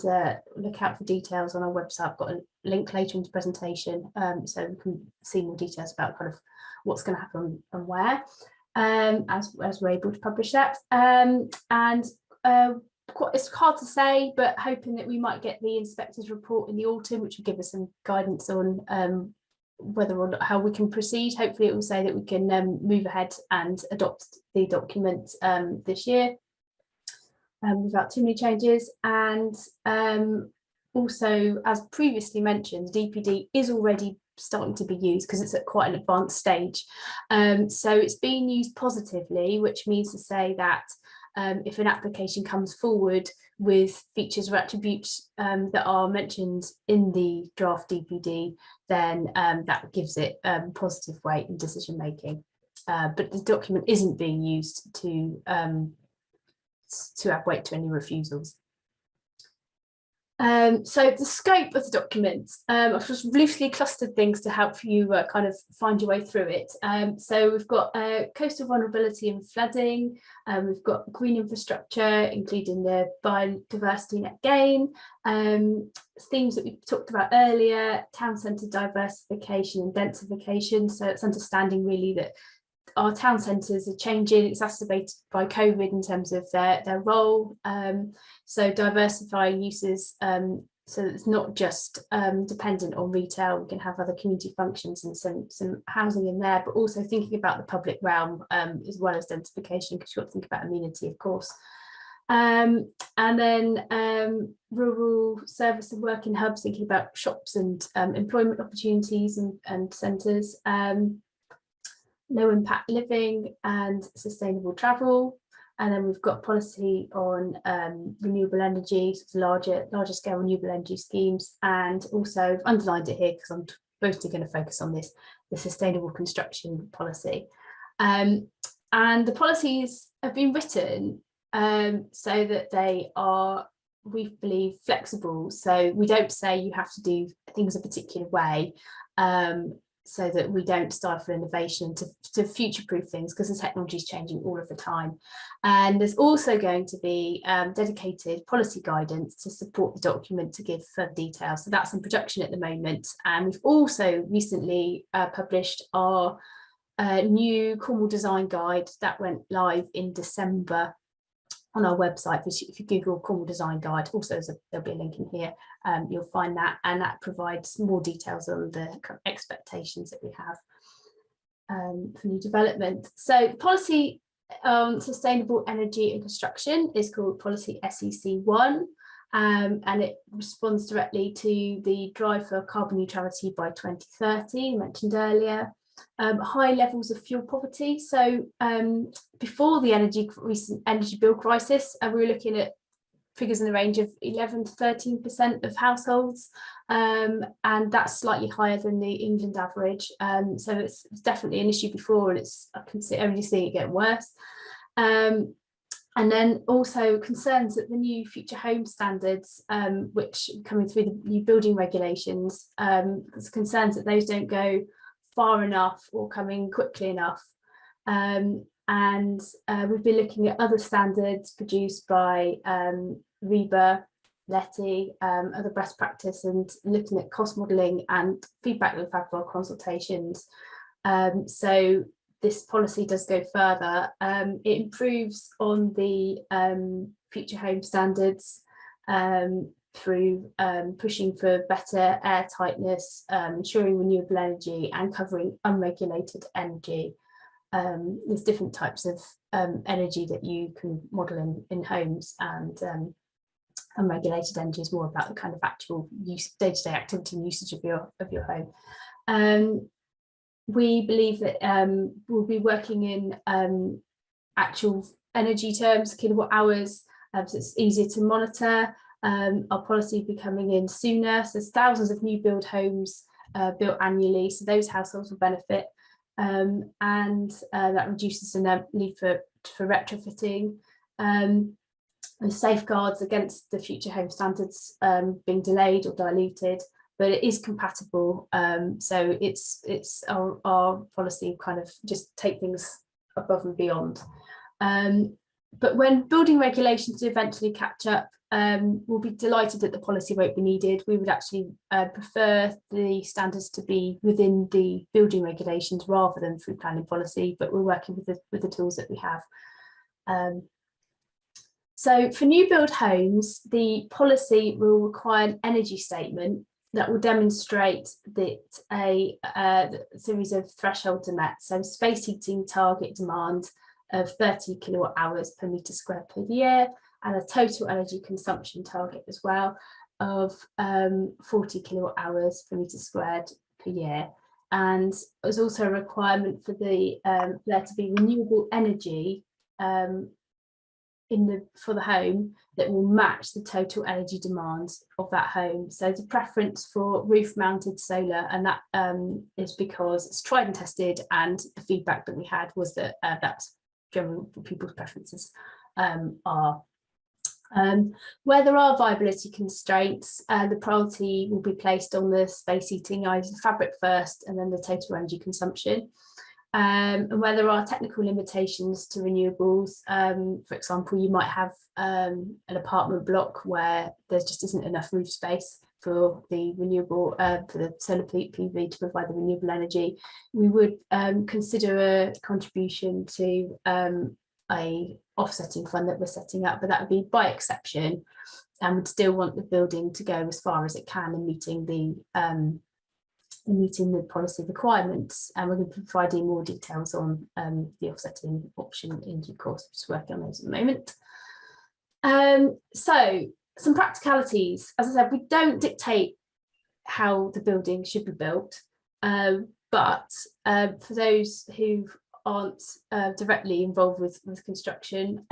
look out for details on our website. I've got a link later in the presentation, so you can see more details about kind of what's going to happen and where, as we're able to publish that. And it's hard to say, but hoping that we might get the inspector's report in the autumn, which will give us some guidance on whether or not how we can proceed. Hopefully it will say that we can move ahead and adopt the document this year without too many changes. And also, as previously mentioned, DPD is already starting to be used because it's at quite an advanced stage. So it's being used positively, which means to say that if an application comes forward with features or attributes that are mentioned in the draft DPD, then that gives it positive weight in decision making. But the document isn't being used to add weight to any refusals. So the scope of the document, I've just loosely clustered things to help you kind of find your way through it. So we've got coastal vulnerability and flooding, we've got green infrastructure, including the biodiversity net gain, themes that we talked about earlier, town centre diversification and densification. So it's understanding really that our town centres are changing, exacerbated by COVID in terms of their role. So diversifying uses so that it's not just dependent on retail. We can have other community functions and some housing in there, but also thinking about the public realm as well as densification, because you've got to think about amenity, of course. And then rural service and working hubs, thinking about shops and employment opportunities and centres. Low impact living and sustainable travel. And then we've got policy on renewable energy, so larger scale renewable energy schemes. And also I've underlined it here because I'm mostly going to focus on this, the sustainable construction policy. And the policies have been written so that they are, we believe, flexible. So we don't say you have to do things a particular way, so that we don't stifle innovation to future-proof things, because the technology is changing all of the time. And there's also going to be dedicated policy guidance to support the document to give further details. So that's in production at the moment. And we've also recently published our new Cornwall Design Guide that went live in December on our website. If you Google Cornwall Design Guide, also there'll be a link in here, you'll find that, and that provides more details on the expectations that we have for new development. So the policy on sustainable energy and construction is called Policy SEC1, and it responds directly to the drive for carbon neutrality by 2030 mentioned earlier. High levels of fuel poverty. So before the recent energy bill crisis, we were looking at figures in the range of 11 to 13% of households, and that's slightly higher than the England average. So it's definitely an issue before, and I can only see it getting worse. And then also concerns that the new future home standards, which coming through the new building regulations, there's concerns that those don't go far enough or coming quickly enough. And we've been looking at other standards produced by REBA, LETI, other best practice, and looking at cost modelling and feedback we've had for our consultations. So this policy does go further. It improves on the future home standards through pushing for better air tightness, ensuring renewable energy, and covering unregulated energy. There's different types of energy that you can model in homes, and unregulated energy is more about the kind of actual use, day-to-day activity and usage of your home. We believe that we'll be working in actual energy terms, kilowatt hours, so it's easier to monitor. Our policy will be coming in sooner, so there's thousands of new build homes built annually, so those households will benefit, and that reduces the need for retrofitting. And safeguards against the future home standards being delayed or diluted, but it is compatible. So it's our policy kind of just take things above and beyond. But when building regulations eventually catch up, we'll be delighted that the policy won't be needed. We would actually prefer the standards to be within the building regulations rather than through planning policy, but we're working with the tools that we have. So for new build homes, the policy will require an energy statement that will demonstrate that a series of thresholds are met. So space heating target demand of 30 kilowatt hours per metre square per year, and a total energy consumption target as well of 40 kilowatt hours per metre squared per year. And there's also a requirement for the there to be renewable energy for the home that will match the total energy demands of that home. So the preference for roof mounted solar, and that is because it's tried and tested, and the feedback that we had was that that's generally what people's preferences are. Where there are viability constraints, the priority will be placed on the space heating, either fabric first and then the total energy consumption. And where there are technical limitations to renewables, for example, you might have an apartment block where there just isn't enough roof space for the renewable, for the solar PV to provide the renewable energy, we would consider a contribution to a offsetting fund that we're setting up, but that would be by exception, and would still want the building to go as far as it can in meeting the policy requirements. And we're going to be providing more details on the offsetting option in due course. We're just working on those at the moment. So some practicalities. As I said, we don't dictate how the building should be built, but for those who aren't directly involved with construction,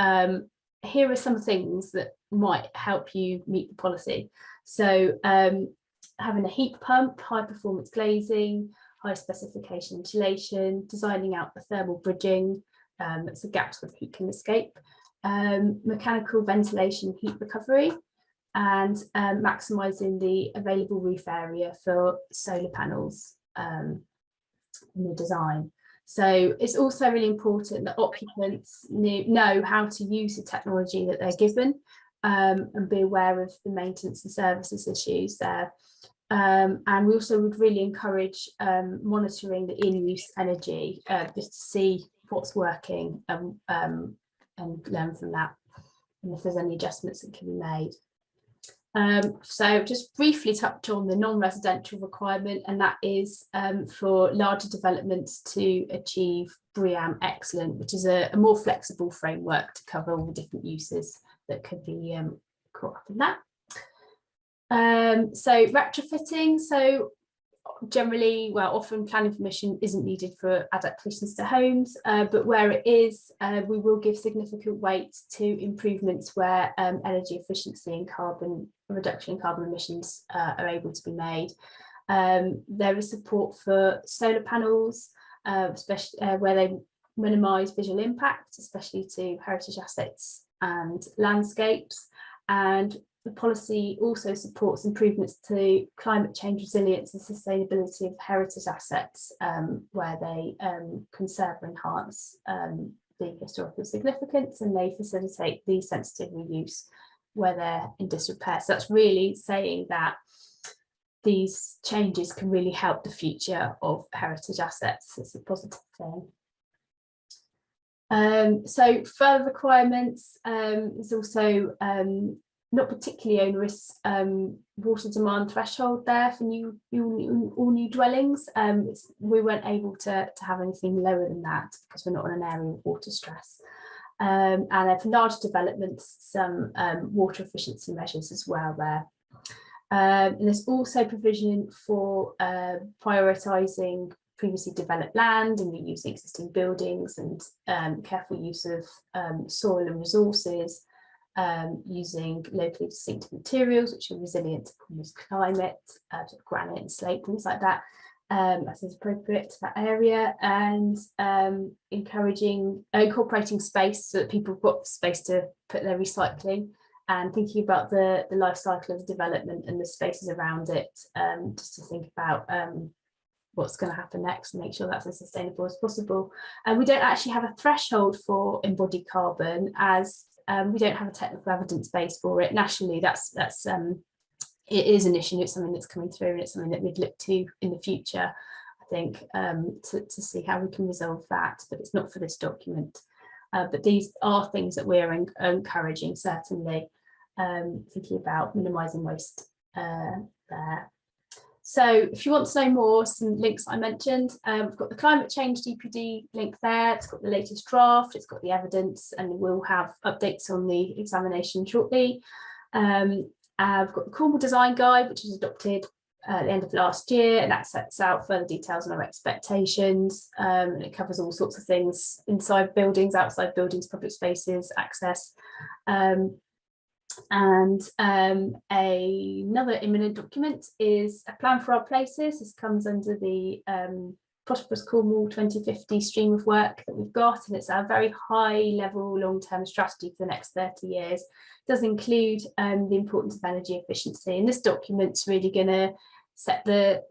here are some things that might help you meet the policy. So having a heat pump, high performance glazing, high specification insulation, designing out the thermal bridging, that's the gaps where the heat can escape, mechanical ventilation, heat recovery, and maximising the available roof area for solar panels in the design. So it's also really important that occupants know how to use the technology that they're given, and be aware of the maintenance and services issues there. And we also would really encourage monitoring the in-use energy, just to see what's working, and learn from that, and if there's any adjustments that can be made. So just briefly touch on the non-residential requirement, and that is for larger developments to achieve BREEAM Excellent, which is a more flexible framework to cover all the different uses that could be caught up in that. So retrofitting, so generally, well, often planning permission isn't needed for adaptations to homes, but where it is, we will give significant weight to improvements where energy efficiency and carbon reduction in carbon emissions are able to be made. There is support for solar panels, especially where they minimise visual impact, especially to heritage assets and landscapes. And the policy also supports improvements to climate change resilience and sustainability of heritage assets, where they conserve or enhance the historical significance, and they facilitate the sensitive reuse where they're in disrepair. So that's really saying that these changes can really help the future of heritage assets. It's a positive thing. So further requirements, is also not particularly onerous water demand threshold there for all new dwellings. We weren't able to have anything lower than that because we're not in an area of water stress. And then for large developments, some water efficiency measures as well there. And there's also provision for prioritising previously developed land and reusing existing buildings, and careful use of soil and resources, using locally distinctive materials which are resilient to almost climate, sort of granite and slate, things like that, as is appropriate to that area, and incorporating space so that people have got space to put their recycling, and thinking about the life cycle of the development and the spaces around it, just to think about what's going to happen next and make sure that's as sustainable as possible. And we don't actually have a threshold for embodied carbon, as we don't have a technical evidence base for it. Nationally, it is an issue, it's something that's coming through, and it's something that we'd look to in the future, I think, to see how we can resolve that, but it's not for this document. but these are things that we're encouraging, certainly, thinking about minimising waste there. So if you want to know more, some links I mentioned, we've got the climate change DPD link there, it's got the latest draft, it's got the evidence, and we'll have updates on the examination shortly. We've got the Cornwall Design Guide, which was adopted at the end of last year, and that sets out further details on our expectations. And it covers all sorts of things inside buildings, outside buildings, public spaces, access. Another imminent document is a plan for our places. This comes under the Prosperous Cornwall 2050 stream of work that we've got, and it's a very high level long-term strategy for the next 30 years. It does include the importance of energy efficiency, and this document's really going to sets the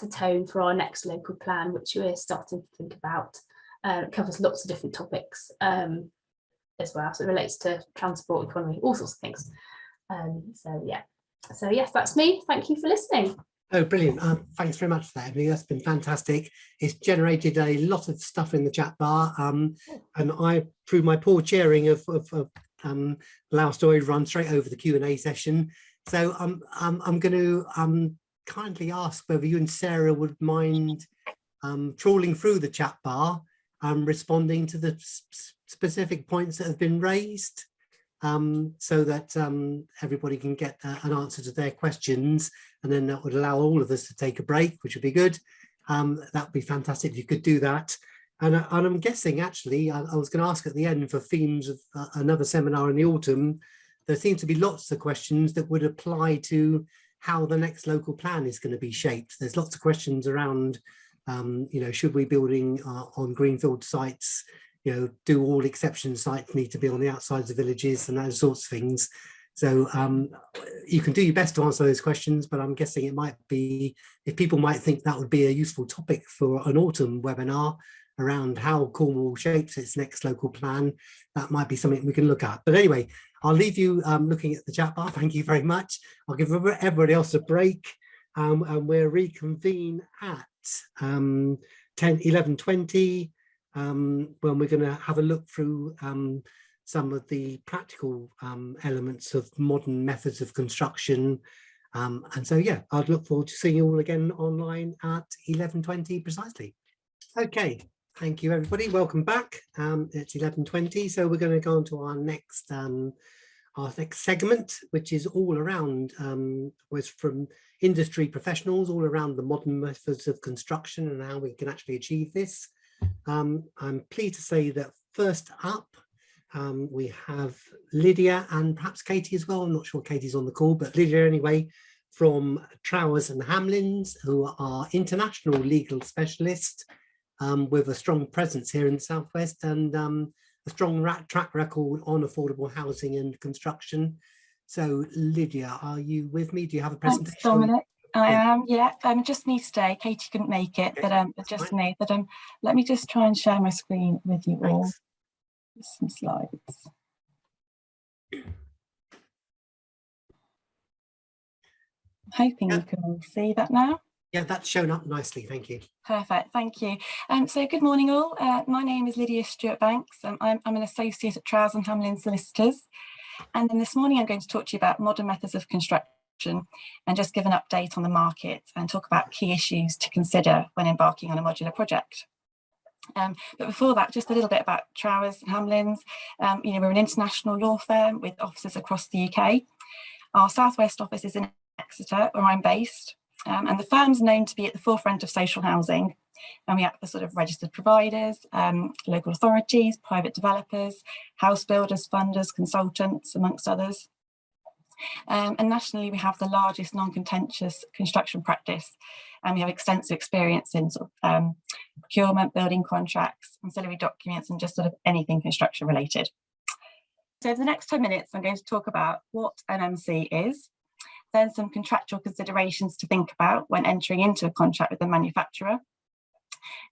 tone for our next local plan, which we're starting to think about. It covers lots of different topics as well, so it relates to transport, economy, all sorts of things. So yes, that's me. Thank you for listening. Oh, brilliant. Thanks very much for that, Emily. That's been fantastic. It's generated a lot of stuff in the chat bar, and I, through my poor chairing of allow Story, run straight over the Q&A session. So I'm going to kindly ask whether you and Sarah would mind trawling through the chat bar, responding to the specific points that have been raised, so that everybody can get an answer to their questions, and then that would allow all of us to take a break, which would be good. That would be fantastic if you could do that. And I'm guessing, actually, I was going to ask at the end for themes of another seminar in the autumn. There seems to be lots of questions that would apply to how the next local plan is going to be shaped. There's lots of questions around, should we building on greenfield sites, do all exception sites need to be on the outsides of villages and those sorts of things. So you can do your best to answer those questions, but I'm guessing it might be, if people might think that would be a useful topic for an autumn webinar around how Cornwall shapes its next local plan, that might be something we can look at. But anyway, I'll leave you looking at the chat bar. Thank you very much. I'll give everybody else a break, and we'll reconvene at 11:20, when we're going to have a look through some of the practical elements of modern methods of construction. And so, yeah, I'd look forward to seeing you all again online at 11:20 precisely. Okay, thank you, everybody. Welcome back. It's 11:20, so we're going to go on to our next segment, which is all around, was from industry professionals, all around the modern methods of construction and how we can actually achieve this. I'm pleased to say that first up, we have Lydia and perhaps Katie as well. I'm not sure Katie's on the call, but Lydia anyway, from Trowers and Hamlins, who are international legal specialists with a strong presence here in the Southwest and a strong track record on affordable housing and construction. So Lydia, are you with me? Do you have a presentation? Thanks, Dominic. I am, yeah. Just me today. Katie couldn't make it, okay, but just me. But let me just try and share my screen with you all. Some slides. Hoping you can all see that now. Yeah, that's shown up nicely. Thank you. Perfect. Thank you. So good morning, all. My name is Lydia Stewart-Banks. I'm an associate at Trowers and Hamlin Solicitors. And then this morning, I'm going to talk to you about modern methods of construction and just give an update on the market and talk about key issues to consider when embarking on a modular project. But before that, just a little bit about Trowers and Hamlins. We're an international law firm with offices across the UK. Our Southwest office is in Exeter, where I'm based. And the firm's known to be at the forefront of social housing, and we act for sort of registered providers, local authorities, private developers, house builders, funders, consultants, amongst others. And nationally, we have the largest non-contentious construction practice, and we have extensive experience in sort of procurement, building contracts, ancillary documents, and just sort of anything construction related. So for the next 10 minutes, I'm going to talk about what MMC is, then some contractual considerations to think about when entering into a contract with the manufacturer.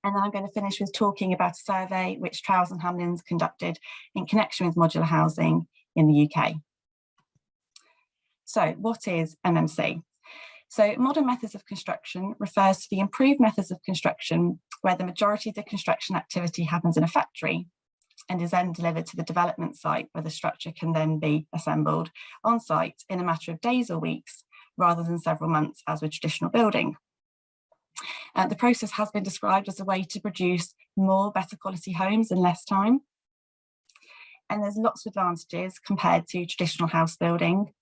And then I'm going to finish with talking about a survey which Trowers and Hamlins conducted in connection with modular housing in the UK. So what is MMC? So modern methods of construction refers to the improved methods of construction where the majority of the construction activity happens in a factory. and is then delivered to the development site where the structure can then be assembled on site in a matter of days or weeks rather than several months as with traditional building. The process has been described as a way to produce more better quality homes in less time. And there's lots of advantages compared to traditional house building,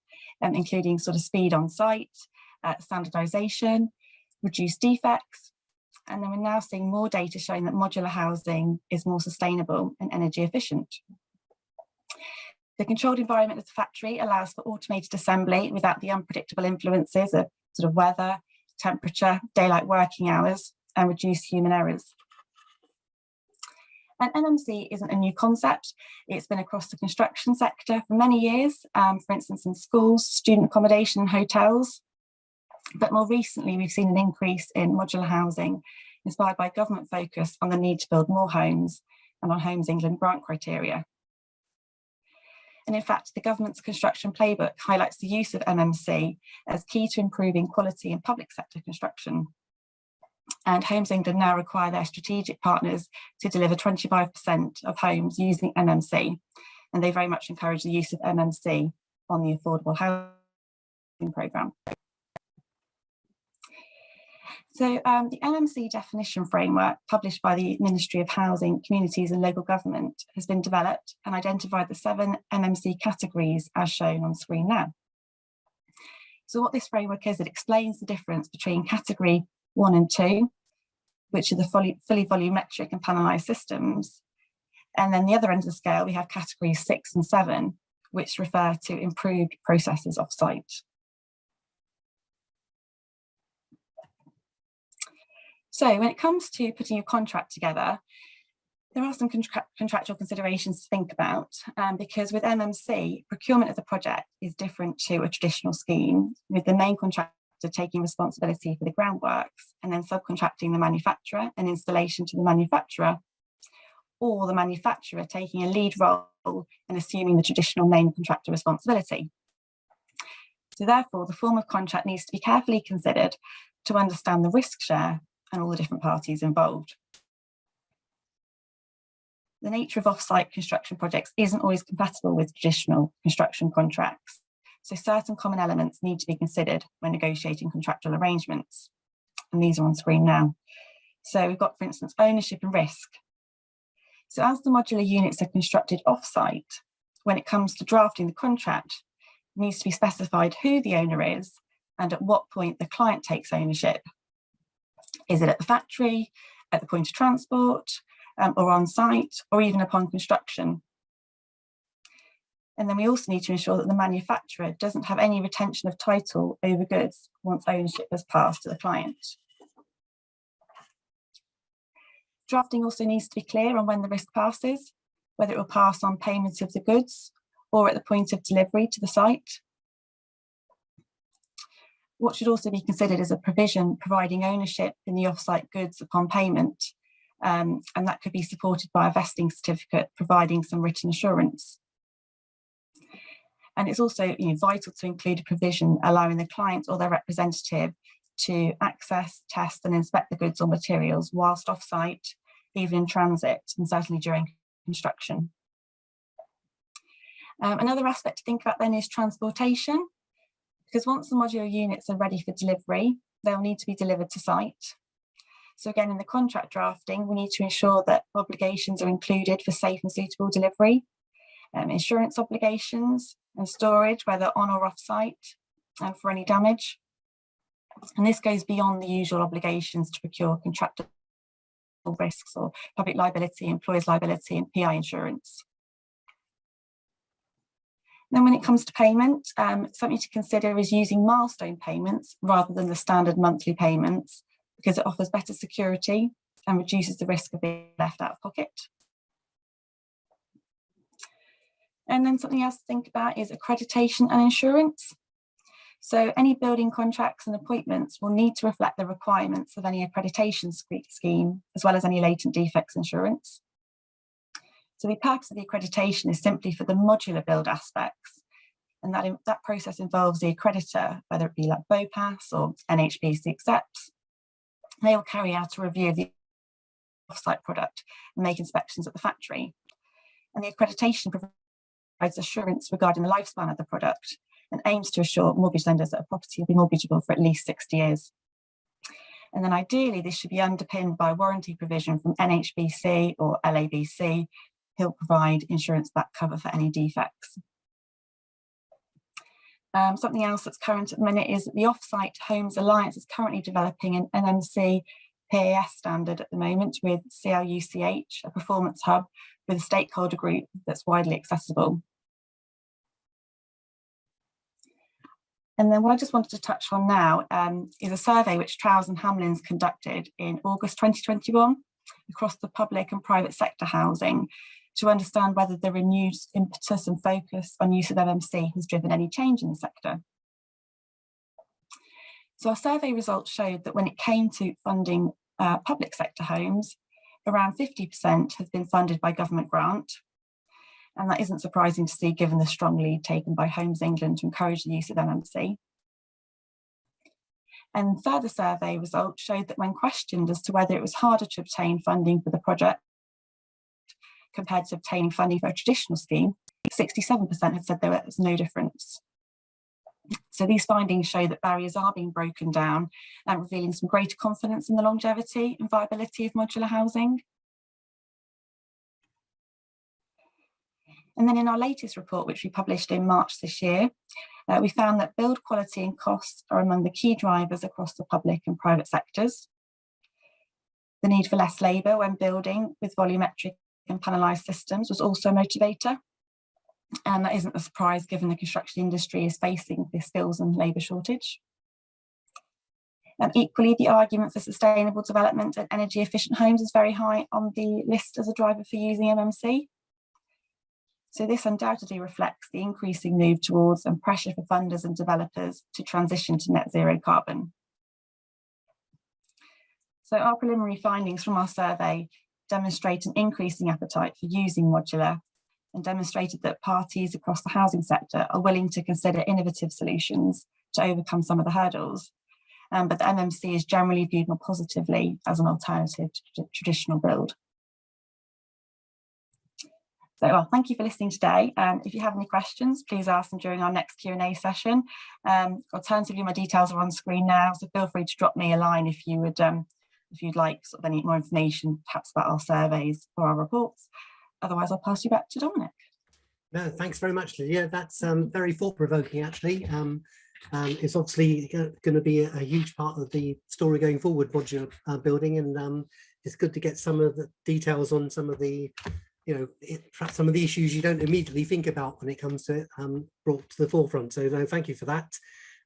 including sort of speed on site, standardisation, reduced defects. And then we're now seeing more data showing that modular housing is more sustainable and energy efficient. The controlled environment of the factory allows for automated assembly without the unpredictable influences of sort of weather, temperature, daylight working hours, and reduced human errors. And NMC isn't a new concept. It's been across the construction sector for many years, for instance, in schools, student accommodation, and hotels. But more recently, we've seen an increase in modular housing, inspired by government focus on the need to build more homes and on Homes England grant criteria. And in fact, the government's construction playbook highlights the use of MMC as key to improving quality in public sector construction. And Homes England now require their strategic partners to deliver 25% of homes using MMC. And they very much encourage the use of MMC on the affordable housing programme. So the MMC definition framework published by the Ministry of Housing, Communities and Local Government has been developed and identified the 7 MMC categories as shown on screen now. So what this framework is, it explains the difference between category 1 and 2, which are the fully volumetric and panelised systems. And then the other end of the scale, we have categories 6 and 7, which refer to improved processes off-site. So when it comes to putting your contract together, there are some contractual considerations to think about, because with MMC, procurement of the project is different to a traditional scheme, with the main contractor taking responsibility for the groundworks and then subcontracting the manufacturer and installation to the manufacturer, or the manufacturer taking a lead role and assuming the traditional main contractor responsibility. So therefore, the form of contract needs to be carefully considered to understand the risk share and all the different parties involved. The nature of off-site construction projects isn't always compatible with traditional construction contracts, so certain common elements need to be considered when negotiating contractual arrangements, and these are on screen now. So we've got, for instance, ownership and risk. So as the modular units are constructed off-site, when it comes to drafting the contract, it needs to be specified who the owner is and at what point the client takes ownership. Is it at the factory, at the point of transport, or on site, or even upon construction? And then we also need to ensure that the manufacturer doesn't have any retention of title over goods once ownership has passed to the client. Drafting also needs to be clear on when the risk passes, whether it will pass on payment of the goods or at the point of delivery to the site. What should also be considered is a provision providing ownership in the off-site goods upon payment, and that could be supported by a vesting certificate providing some written assurance. And it's also vital to include a provision allowing the client or their representative to access, test and inspect the goods or materials whilst off-site, even in transit, and certainly during construction. Another aspect to think about then is transportation, because once the modular units are ready for delivery, they'll need to be delivered to site. So again, in the contract drafting, we need to ensure that obligations are included for safe and suitable delivery, insurance obligations and storage, whether on or off site, and for any damage. And this goes beyond the usual obligations to procure contractual risks or public liability, employer's liability and PI insurance. Then when it comes to payment, something to consider is using milestone payments rather than the standard monthly payments, because it offers better security and reduces the risk of being left out of pocket. And then something else to think about is accreditation and insurance. So any building contracts and appointments will need to reflect the requirements of any accreditation scheme, as well as any latent defects insurance. So the purpose of the accreditation is simply for the modular build aspects, and that process involves the accreditor, whether it be like BOPAS or NHBC accepts. They will carry out a review of the off-site product and make inspections at the factory. And the accreditation provides assurance regarding the lifespan of the product and aims to assure mortgage lenders that a property will be mortgageable for at least 60 years. And then ideally, this should be underpinned by warranty provision from NHBC or LABC, who'll provide insurance-backed cover for any defects. Something else that's current at the minute is that the Offsite Homes Alliance is currently developing an NMC PAS standard at the moment with CLUCH, a performance hub with a stakeholder group that's widely accessible. And then what I just wanted to touch on now is a survey which Trowse and Hamlins conducted in August 2021 across the public and private sector housing to understand whether the renewed impetus and focus on use of MMC has driven any change in the sector. So our survey results showed that when it came to funding public sector homes, around 50% has been funded by government grant. And that isn't surprising to see given the strong lead taken by Homes England to encourage the use of MMC. And further survey results showed that when questioned as to whether it was harder to obtain funding for the project compared to obtaining funding for a traditional scheme, 67% had said there was no difference. So these findings show that barriers are being broken down and revealing some greater confidence in the longevity and viability of modular housing. And then in our latest report, which we published in March this year, we found that build quality and costs are among the key drivers across the public and private sectors. The need for less labour when building with volumetric and panelised systems was also a motivator. And that isn't a surprise given the construction industry is facing the skills and labour shortage. And equally, the argument for sustainable development and energy efficient homes is very high on the list as a driver for using MMC. So this undoubtedly reflects the increasing move towards and pressure for funders and developers to transition to net zero carbon. So our preliminary findings from our survey demonstrate an increasing appetite for using modular and demonstrated that parties across the housing sector are willing to consider innovative solutions to overcome some of the hurdles. But the MMC is generally viewed more positively as an alternative to traditional build. So, well, thank you for listening today. If you have any questions, please ask them during our next Q&A session. Alternatively, my details are on screen now, so feel free to drop me a line if you would, if you'd like sort of any more information, perhaps about our surveys or our reports. Otherwise, I'll pass you back to Dominic. No, thanks very much, Lydia. That's very thought-provoking, actually. It's obviously going to be a huge part of the story going forward, modular building, and it's good to get some of the details on some of the, perhaps some of the issues you don't immediately think about when it comes to it, brought to the forefront. So no, thank you for that.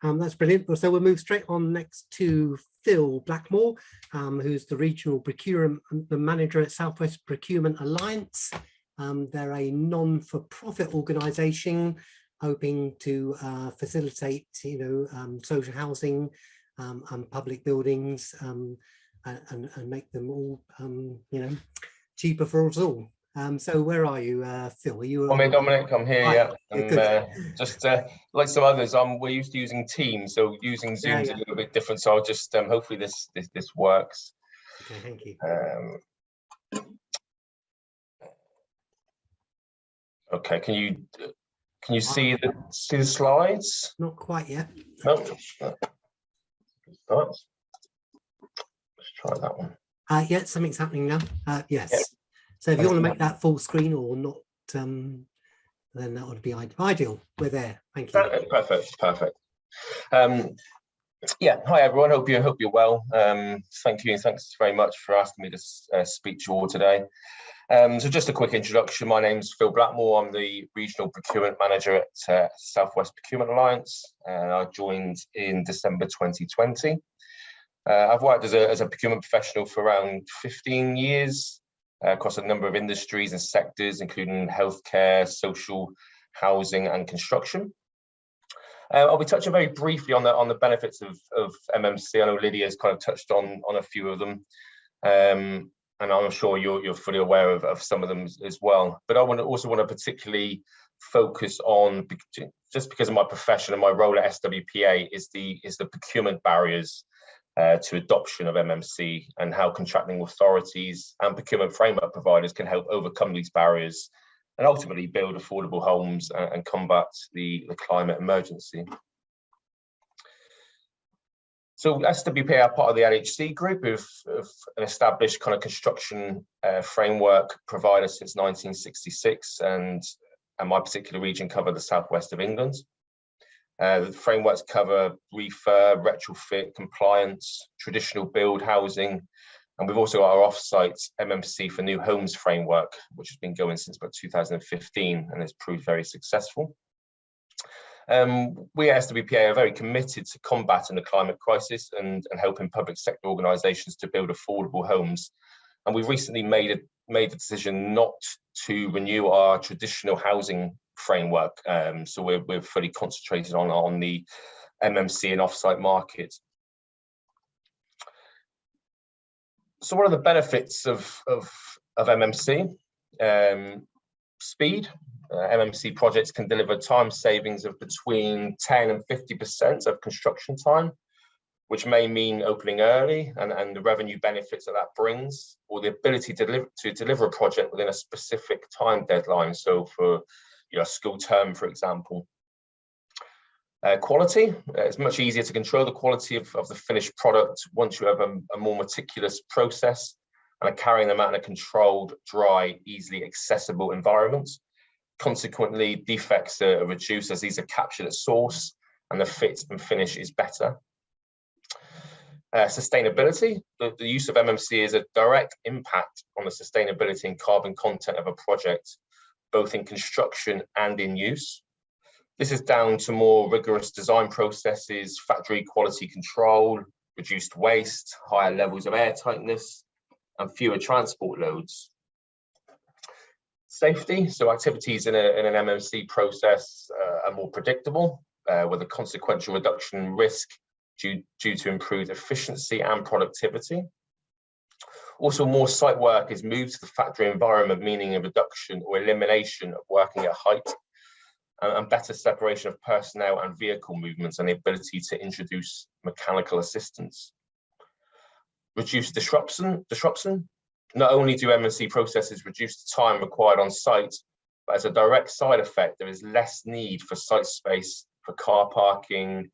That's brilliant. So we'll move straight on next to Phil Blackmore, who's the Regional Procurement Manager at Southwest Procurement Alliance. They're a non-for-profit organisation hoping to facilitate, social housing and public buildings and make them all, cheaper for us all. So where are you, Phil? Are you? I'm here, Dominic. I'm here. Yeah. Just like some others, we're used to using Teams, so using Zoom's a little bit different. So I'll just hopefully this works. Okay, thank you. Okay, can you see the slides? Not quite yet. No. Let's try that one. Yeah, something's happening now. Yes. Yeah. So if you want to make that full screen or not, then that would be ideal. We're there. Thank you. Perfect. Yeah. Hi everyone. Hope you're well. Thank you, and thanks very much for asking me to speak to you all today. So just a quick introduction. My name's Phil Blackmore. I'm the Regional Procurement Manager at Southwest Procurement Alliance. I joined in December 2020. I've worked as a procurement professional for around 15 years across a number of industries and sectors, including healthcare, social housing, and construction. I'll be touching very briefly on the benefits of MMC. I know Lydia's kind of touched on a few of them. And I'm sure you're fully aware of some of them as well. But I also want to particularly focus on, just because of my profession and my role at SWPA, is the procurement barriers to adoption of MMC and how contracting authorities and procurement framework providers can help overcome these barriers and ultimately build affordable homes and combat the climate emergency. So SWPA are part of the LHC group, who've an established kind of construction framework provider since 1966, and my particular region covered the southwest of England. The frameworks cover refurb, retrofit, compliance, traditional build housing, and we've also got our off-site MMC for new homes framework, which has been going since about 2015 and has proved very successful. We at SWPA are very committed to combating the climate crisis and helping public sector organisations to build affordable homes. And we've recently made the decision not to renew our traditional housing framework. So we're fully concentrated on the MMC and offsite market. So what are the benefits of MMC? Speed. MMC projects can deliver time savings of between 10 and 50% of construction time, which may mean opening early and the revenue benefits that brings, or the ability to deliver a project within a specific time deadline. So for a school term, for example. Quality, it's much easier to control the quality of the finished product once you have a more meticulous process and are carrying them out in a controlled, dry, easily accessible environment. Consequently, defects are reduced as these are captured at source and the fit and finish is better. Sustainability, the use of MMC is a direct impact on the sustainability and carbon content of a project, both in construction and in use. This is down to more rigorous design processes, factory quality control, reduced waste, higher levels of air tightness, and fewer transport loads. Safety, so activities in an MMC process are more predictable, with a consequential reduction in risk due to improved efficiency and productivity. Also, more site work is moved to the factory environment, meaning a reduction or elimination of working at height, and better separation of personnel and vehicle movements, and the ability to introduce mechanical assistance. Reduce disruption. Not only do MMC processes reduce the time required on site, but as a direct side effect, there is less need for site space for car parking,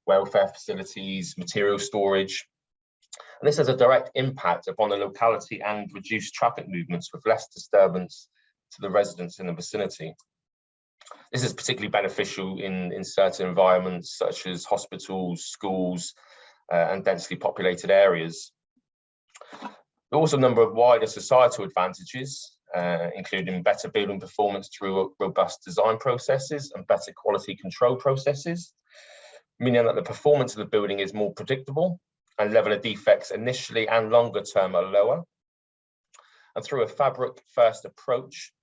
welfare facilities, material storage. And this has a direct impact upon the locality and reduced traffic movements with less disturbance to the residents in the vicinity. This is particularly beneficial in certain environments such as hospitals, schools, and densely populated areas. There are also a number of wider societal advantages, including better building performance through robust design processes and better quality control processes, meaning that the performance of the building is more predictable and level of defects initially and longer term are lower. And through a fabric first approach,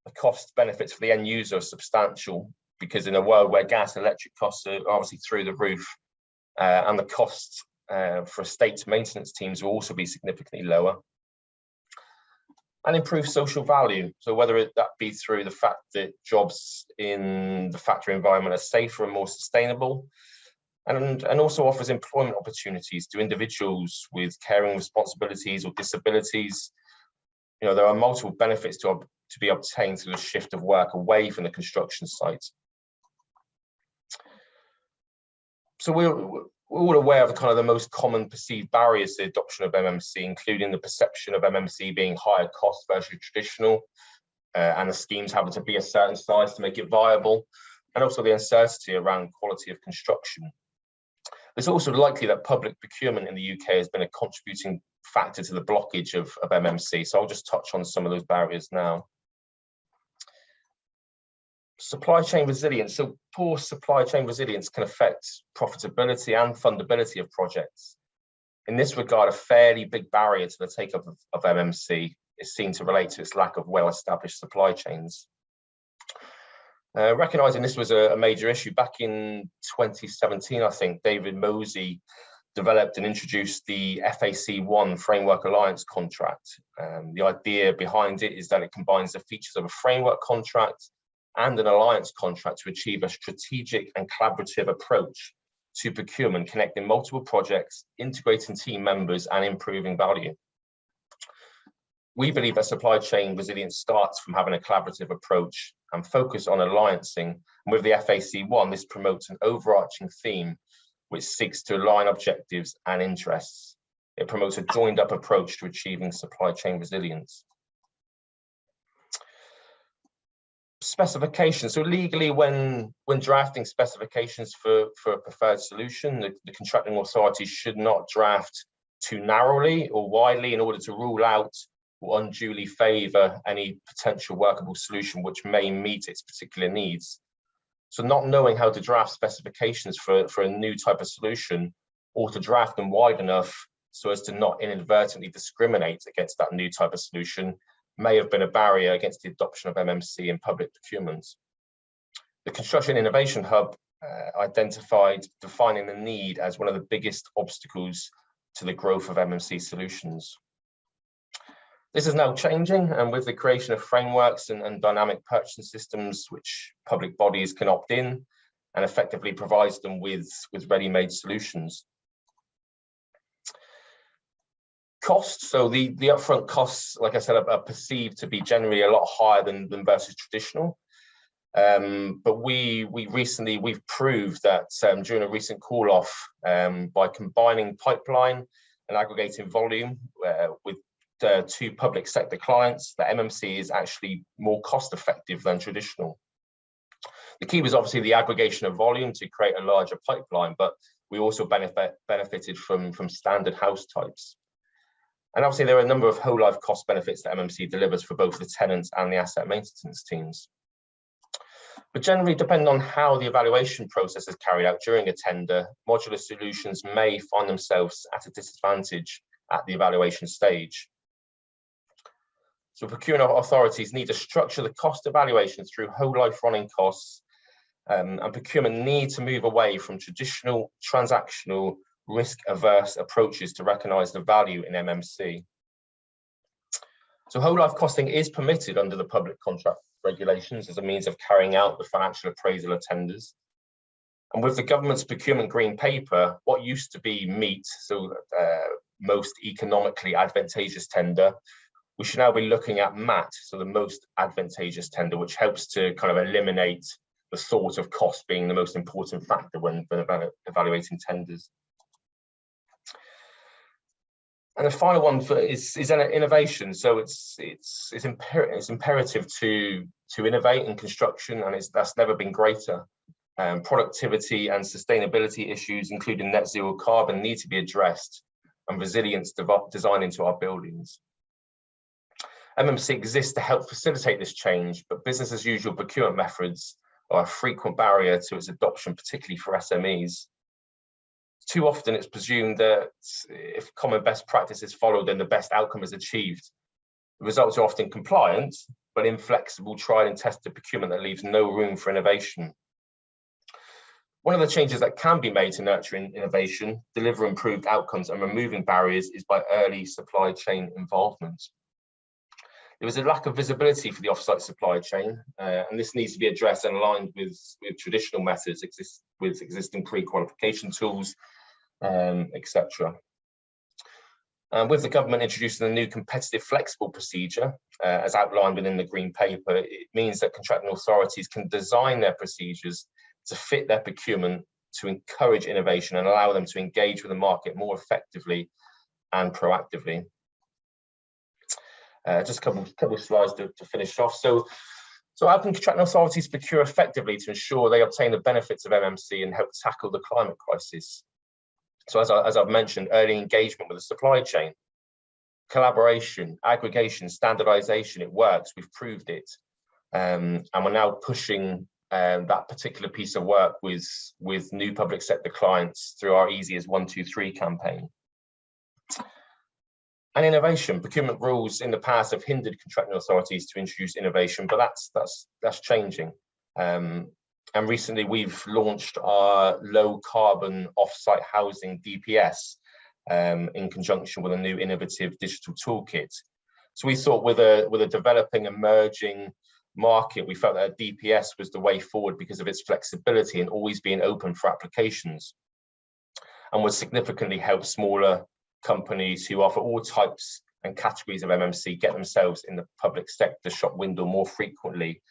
the cost benefits for the end user are substantial, because in a world where gas and electric costs are obviously through the roof, and the costs for estate maintenance teams will also be significantly lower. And improve social value. So whether that be through the fact that jobs in the factory environment are safer and more sustainable, and also offers employment opportunities to individuals with caring responsibilities or disabilities. You know, there are multiple benefits to be obtained through the shift of work away from the construction site. So we're all aware of the most common perceived barriers to the adoption of MMC, including the perception of MMC being higher cost versus traditional, and the schemes having to be a certain size to make it viable, and also the uncertainty around quality of construction. It's also likely that public procurement in the UK has been a contributing factor to the blockage of MMC, so I'll just touch on some of those barriers now. Supply chain resilience. So poor supply chain resilience can affect profitability and fundability of projects. In this regard, a fairly big barrier to the take-up of MMC is seen to relate to its lack of well-established supply chains. Recognising this was a major issue, back in 2017, I think, David Mosey developed and introduced the FAC1 Framework Alliance contract. The idea behind it is that it combines the features of a framework contract and an alliance contract to achieve a strategic and collaborative approach to procurement, connecting multiple projects, integrating team members, and improving value. We believe that supply chain resilience starts from having a collaborative approach and focus on alliancing. And with the FAC1, this promotes an overarching theme which seeks to align objectives and interests. It promotes a joined up approach to achieving supply chain resilience. Specifications. So legally, when drafting specifications for a preferred solution, the contracting authority should not draft too narrowly or widely in order to rule out or unduly favour any potential workable solution which may meet its particular needs. So not knowing how to draft specifications for a new type of solution, or to draft them wide enough so as to not inadvertently discriminate against that new type of solution, may have been a barrier against the adoption of MMC in public procurement. The Construction Innovation Hub identified defining the need as one of the biggest obstacles to the growth of MMC solutions. This is now changing, and with the creation of frameworks and dynamic purchasing systems which public bodies can opt in and effectively provides them with ready-made solutions. Costs, so the upfront costs, like I said, are perceived to be generally a lot higher than versus traditional. But we've proved that during a recent call off, by combining pipeline and aggregating volume with two public sector clients, that MMC is actually more cost effective than traditional. The key was obviously the aggregation of volume to create a larger pipeline, but we also benefited from standard house types. And obviously there are a number of whole life cost benefits that MMC delivers for both the tenants and the asset maintenance teams. But generally, depending on how the evaluation process is carried out during a tender, modular solutions may find themselves at a disadvantage at the evaluation stage. So procurement authorities need to structure the cost evaluation through whole life running costs, and procurement need to move away from traditional transactional risk-averse approaches to recognise the value in MMC. So whole life costing is permitted under the public contract regulations as a means of carrying out the financial appraisal of tenders. And with the government's procurement green paper, what used to be MEET, so most economically advantageous tender, we should now be looking at MAT, so the most advantageous tender, which helps to kind of eliminate the thought of cost being the most important factor when evaluating tenders. And the final one is innovation. So it's imperative to innovate in construction, and that's never been greater. Productivity and sustainability issues, including net zero carbon, need to be addressed, and resilience design into our buildings. MMC exists to help facilitate this change, but business as usual procurement methods are a frequent barrier to its adoption, particularly for SMEs. Too often it's presumed that if common best practice is followed, then the best outcome is achieved. The results are often compliant, but inflexible, tried and tested procurement that leaves no room for innovation. One of the changes that can be made to nurturing innovation, deliver improved outcomes and removing barriers is by early supply chain involvement. There was a lack of visibility for the offsite supply chain, and this needs to be addressed and aligned with traditional methods, with existing pre-qualification tools, etc. With the government introducing a new competitive flexible procedure, as outlined within the green paper, it means that contracting authorities can design their procedures to fit their procurement, to encourage innovation and allow them to engage with the market more effectively and proactively. Just a couple of slides to finish off. So how can contracting authorities procure effectively to ensure they obtain the benefits of MMC and help tackle the climate crisis? So as I've mentioned, early engagement with the supply chain, collaboration, aggregation, standardization, it works, we've proved it. And we're now pushing that particular piece of work with new public sector clients through our Easy as 1, 2, 3 campaign. And innovation, procurement rules in the past have hindered contracting authorities to introduce innovation, but that's changing. And recently we've launched our low carbon offsite housing DPS in conjunction with a new innovative digital toolkit. So we thought with a developing, emerging market, we felt that DPS was the way forward because of its flexibility and always being open for applications, and would significantly help smaller companies who offer all types and categories of MMC get themselves in the public sector shop window more frequently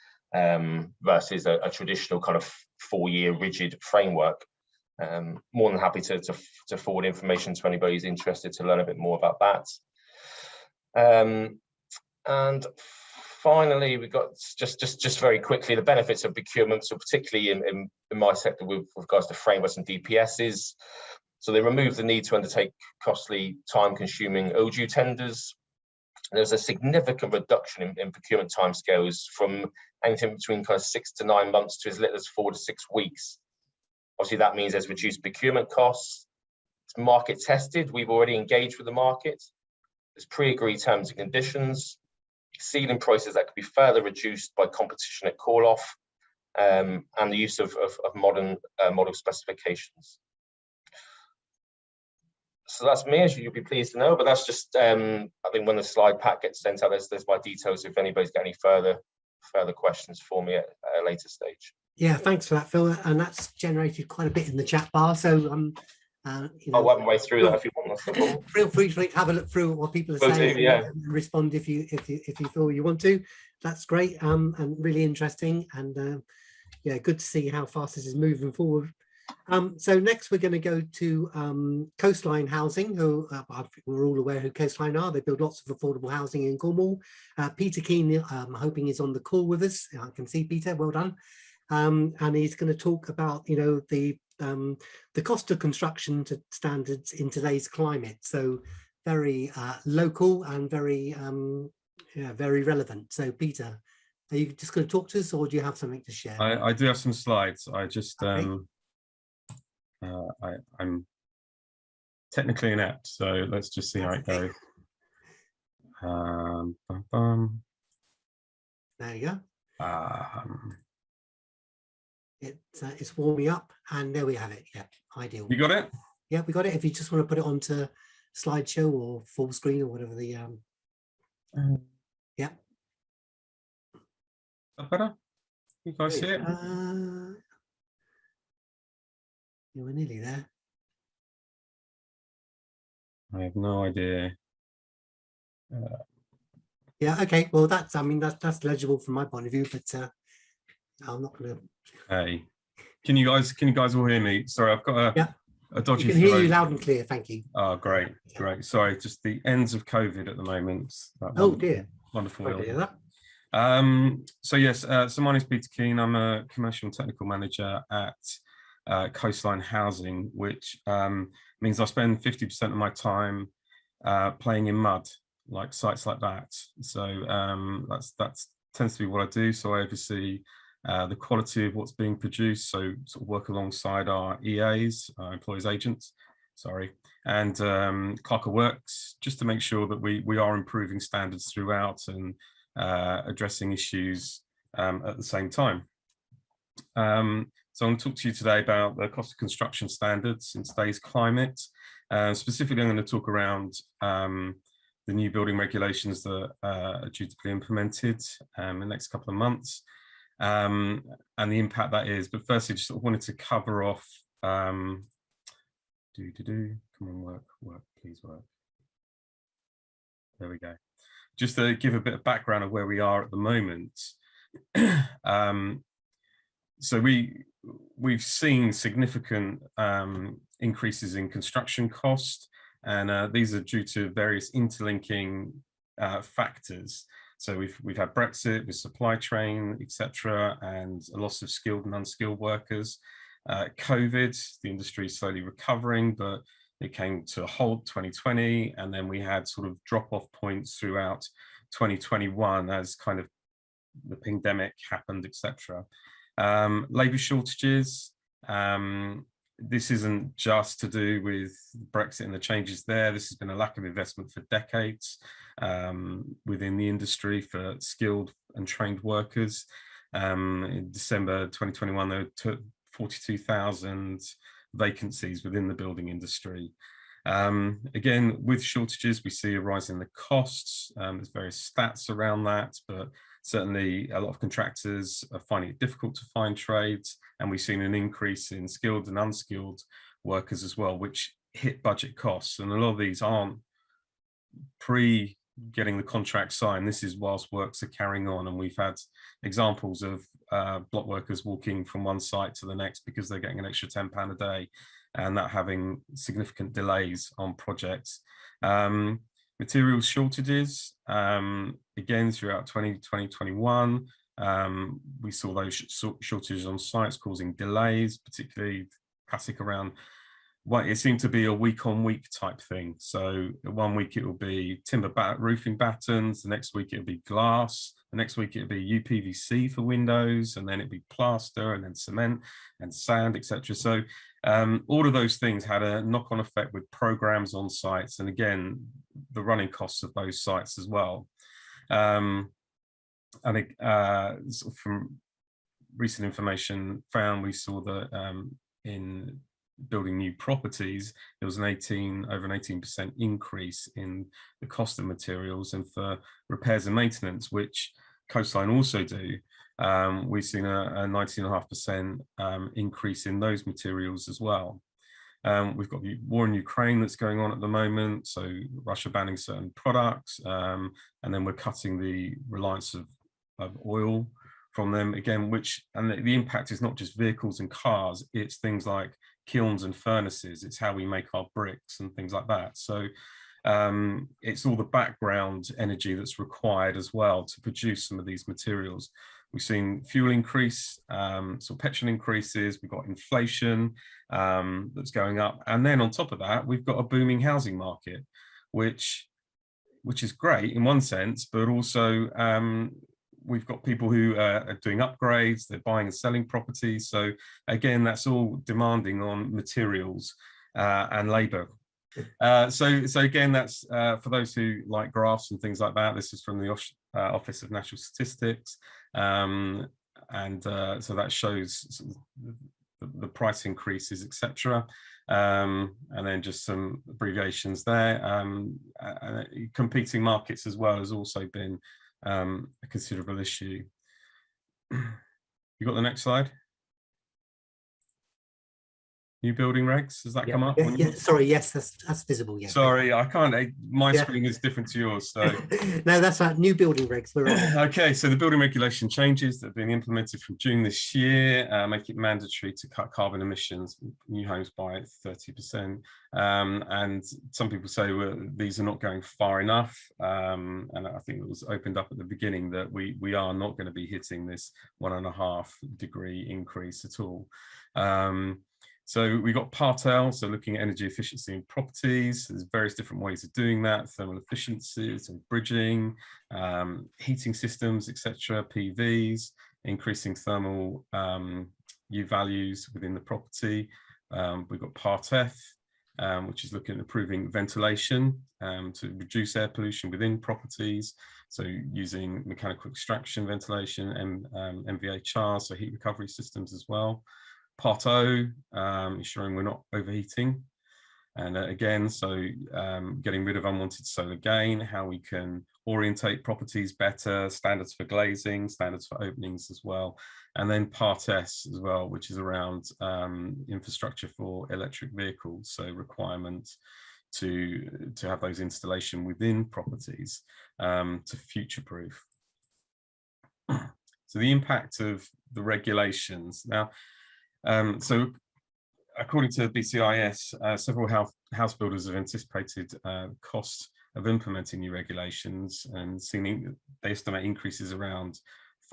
versus a traditional kind of 4-year rigid framework. More than happy to forward information to anybody who's interested to learn a bit more about that. And finally, we got just very quickly the benefits of procurement. So particularly in my sector with regards to frameworks and DPSs. So they remove the need to undertake costly, time-consuming ODU tenders. There's a significant reduction in procurement timescales from anything between kind of 6 to 9 months to as little as 4 to 6 weeks. Obviously, that means there's reduced procurement costs. It's market tested. We've already engaged with the market. There's pre-agreed terms and conditions, exceeding prices that could be further reduced by competition at call-off, and the use of modern model specifications. So that's me, as you'll be pleased to know, but that's just, I think when the slide pack gets sent out, there's my details if anybody's got any further questions for me at a later stage. Yeah, thanks for that, Phil. And that's generated quite a bit in the chat bar. So you know, I'll work my way through that if you want. Feel free to have a look through what people are saying, and respond if you feel you want to. That's great, and really interesting, and yeah, good to see how fast this is moving forward. So next we're going to go to Coastline Housing, who we're all aware who Coastline are. They build lots of affordable housing in Cornwall. Peter Keane, I'm hoping, is on the call with us. I can see Peter, well done. And he's going to talk about, you know, the cost of construction to standards in today's climate. So very local and very very relevant. So Peter, are you just going to talk to us, or do you have something to share? I do have some slides. I just okay. I'm technically inept, so let's just see how it goes. There you go. It's warming up, and there we have it. Yeah, ideal. You got it? Yeah, we got it. If you just want to put it onto slideshow or full screen or whatever the yeah. Is that better? You guys see it? You were nearly there. I have no idea. Yeah, okay. Well, that's, I mean, that's legible from my point of view, but I'm not going to. Hey, can you guys all hear me? Sorry, I've got a dodgy. I can hear you loud and clear. Thank you. Oh, great, great. Sorry, just the ends of COVID at the moment. Oh dear. Wonderful. Sorry to hear that. So yes, so my name is Peter Keane. I'm a commercial and technical manager at Coastline Housing, which means I spend 50% of my time playing in mud, like sites like that. So that's tends to be what I do. So I oversee the quality of what's being produced. So sort of work alongside our EAs, employees agents, sorry, and clerk of works, just to make sure that we are improving standards throughout and addressing issues at the same time. So I'm going to talk to you today about the cost of construction standards in today's climate. Specifically, I'm going to talk around the new building regulations that are due to be implemented in the next couple of months, and the impact that is. But firstly, just sort of wanted to cover off, come on, work, please work. There we go. Just to give a bit of background of where we are at the moment. So we've seen significant increases in construction cost, and these are due to various interlinking factors. So we've had Brexit with supply chain, etc., and a loss of skilled and unskilled workers. COVID, the industry is slowly recovering, but it came to a halt 2020, and then we had sort of drop-off points throughout 2021 as kind of the pandemic happened, etc. Labour shortages. This isn't just to do with Brexit and the changes there. This has been a lack of investment for decades within the industry for skilled and trained workers. In December 2021, there were 42,000 vacancies within the building industry. Again, with shortages, we see a rise in the costs. There's various stats around that, but certainly a lot of contractors are finding it difficult to find trades, and we've seen an increase in skilled and unskilled workers as well, which hit budget costs. And a lot of these aren't pre getting the contract signed, this is whilst works are carrying on, and we've had examples of block workers walking from one site to the next because they're getting an extra £10 a day, and that having significant delays on projects. Materials shortages, again, throughout 2021, we saw those shortages on sites causing delays, particularly classic around, well, it seemed to be a week-on-week type thing. So 1 week it will be timber roofing battens, the next week it'll be glass, the next week it'll be UPVC for windows, and then it'd be plaster, and then cement and sand, etc. So all of those things had a knock-on effect with programs on sites, and again, the running costs of those sites as well. And sort of from recent information found, we saw that in building new properties, there was over an 18% increase in the cost of materials, and for repairs and maintenance, which Coastline also do, we've seen a 19.5% increase in those materials as well. We've got the war in Ukraine that's going on at the moment, so Russia banning certain products, and then we're cutting the reliance of oil from them again, and the impact is not just vehicles and cars, it's things like kilns and furnaces, it's how we make our bricks and things like that. So it's all the background energy that's required as well to produce some of these materials. We've seen fuel increase, so petrol increases, we've got inflation that's going up, and then on top of that, we've got a booming housing market, which is great in one sense, but also we've got people who are doing upgrades, they're buying and selling properties. So again, that's all demanding on materials and labour. So again, that's for those who like graphs and things like that. This is from the Office of National Statistics. So that shows the price increases, etc. And then just some abbreviations there. Competing markets as well has also been a considerable issue. You got the next slide? New building regs, does that come up? Yeah, sorry, yes, that's visible. Yeah. Sorry, I can't, my screen is different to yours. So no, that's right, new building regs. We're on. Okay, so the building regulation changes that have been implemented from June this year make it mandatory to cut carbon emissions in new homes by 30%. And some people say, well, these are not going far enough. And I think it was opened up at the beginning that we are not going to be hitting this 1.5 degree increase at all. So we got Part L, so looking at energy efficiency in properties. There's various different ways of doing that: thermal efficiencies and bridging, heating systems, etc., PVs, increasing thermal U values within the property. We've got Part F, which is looking at improving ventilation to reduce air pollution within properties. So using mechanical extraction ventilation and MVHR, so heat recovery systems as well. Part O, ensuring we're not overheating. And again, so getting rid of unwanted solar gain, how we can orientate properties better, standards for glazing, standards for openings as well. And then Part S as well, which is around infrastructure for electric vehicles, so requirements to have those installation within properties to future-proof. So the impact of the regulations. Now, so according to BCIS, several house builders have anticipated costs of implementing new regulations and they estimate increases around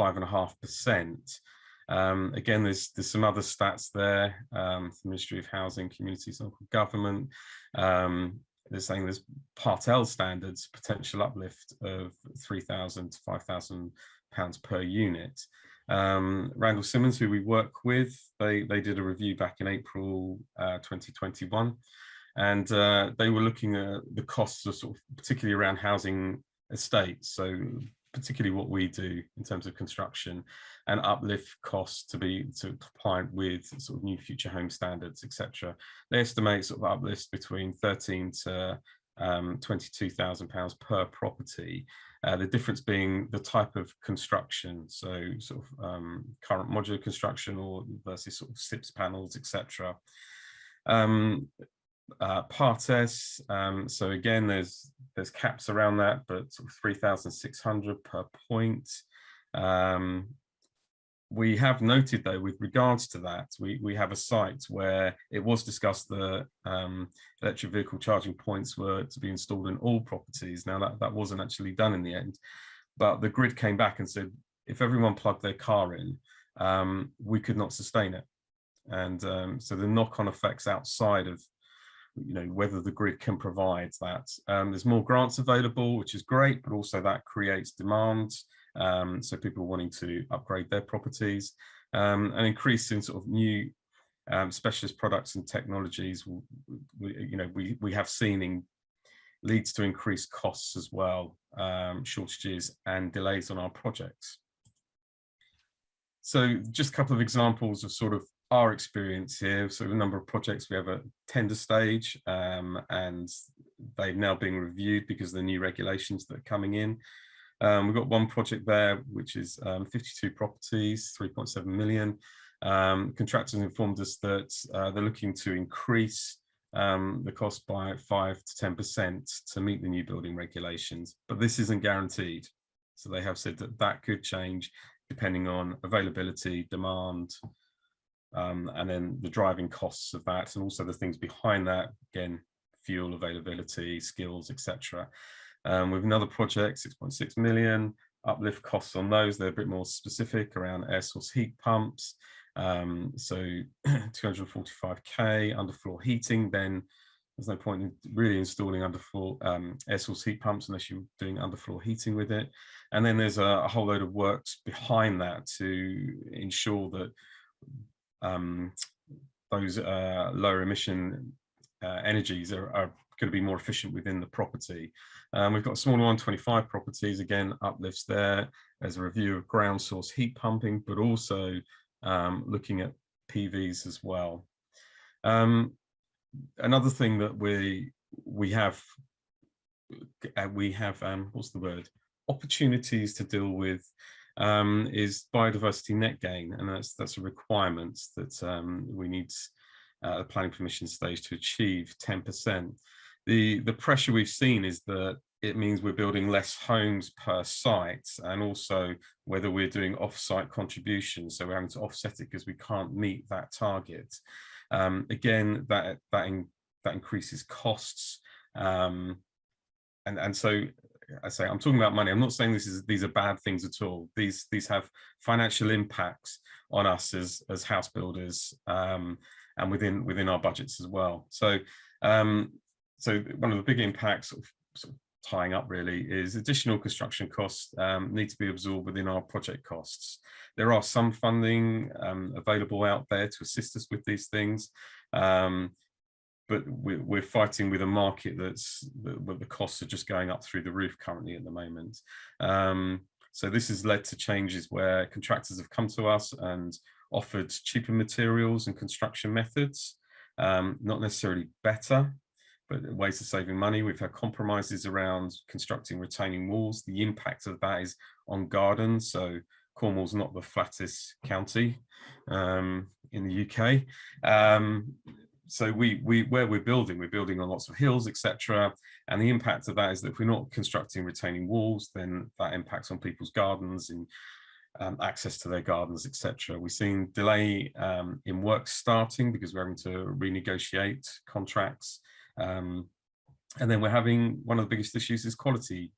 5.5%. Again, there's some other stats there, the Ministry of Housing, Communities and Local Government. They're saying there's Part L standards, potential uplift of £3,000 to £5,000 per unit. Randall Simmons, who we work with, they did a review back in April 2021, and they were looking at the costs of sort of particularly around housing estates, so particularly what we do in terms of construction, and uplift costs to be compliant with sort of new future home standards, etc. They estimate sort of uplifts between £13,000 to £22,000 per property. The difference being the type of construction, so sort of current modular construction or versus sort of SIPS panels, etc. Partes, so again, there's caps around that, but sort of 3,600 per point. We have noted, though, with regards to that, we have a site where it was discussed that electric vehicle charging points were to be installed in all properties. Now, that wasn't actually done in the end, but the grid came back and said, if everyone plugged their car in, we could not sustain it. And so the knock-on effects outside of, you know, whether the grid can provide that. There's more grants available, which is great, but also that creates demand. So people wanting to upgrade their properties, and increase in sort of new specialist products and technologies. We have seen leads to increased costs as well, shortages and delays on our projects. So just a couple of examples of sort of our experience here. So a number of projects we have at tender stage, and they've now been reviewed because of the new regulations that are coming in. We've got one project there, which is 52 properties, 3.7 million. Contractors informed us that they're looking to increase the cost by 5 to 10% to meet the new building regulations, but this isn't guaranteed. So they have said that that could change depending on availability, demand, and then the driving costs of that, and also the things behind that, again, fuel availability, skills, etc. With another project, 6.6 million, uplift costs on those, they're a bit more specific around air source heat pumps. So 245k, underfloor heating, then there's no point in really installing underfloor air source heat pumps unless you're doing underfloor heating with it. And then there's a whole load of works behind that to ensure that those lower emission energies are going to be more efficient within the property. We've got a smaller one, 25 properties, again, uplifts there as a review of ground source heat pumping, but also looking at PVs as well. Another thing that we have what's the word, opportunities to deal with is biodiversity net gain, and that's a requirement that we need the planning permission stage to achieve 10%. The pressure we've seen is that it means we're building less homes per site, and also whether we're doing off-site contributions, so we're having to offset it because we can't meet that target. Again, that increases costs, and so I say I'm talking about money. I'm not saying these are bad things at all. These have financial impacts on us as house builders, and within our budgets as well. So so one of the big impacts, sort of tying up really, is additional construction costs need to be absorbed within our project costs. There are some funding available out there to assist us with these things, but we're fighting with a market where the costs are just going up through the roof currently at the moment. So this has led to changes where contractors have come to us and offered cheaper materials and construction methods, not necessarily better, but ways of saving money. We've had compromises around constructing retaining walls. The impact of that is on gardens. So Cornwall's not the flattest county in the UK. So where we're building on lots of hills, etc. And the impact of that is that if we're not constructing retaining walls, then that impacts on people's gardens and access to their gardens, etc. We've seen delay in work starting because we're having to renegotiate contracts. And then we're having, one of the biggest issues is quality.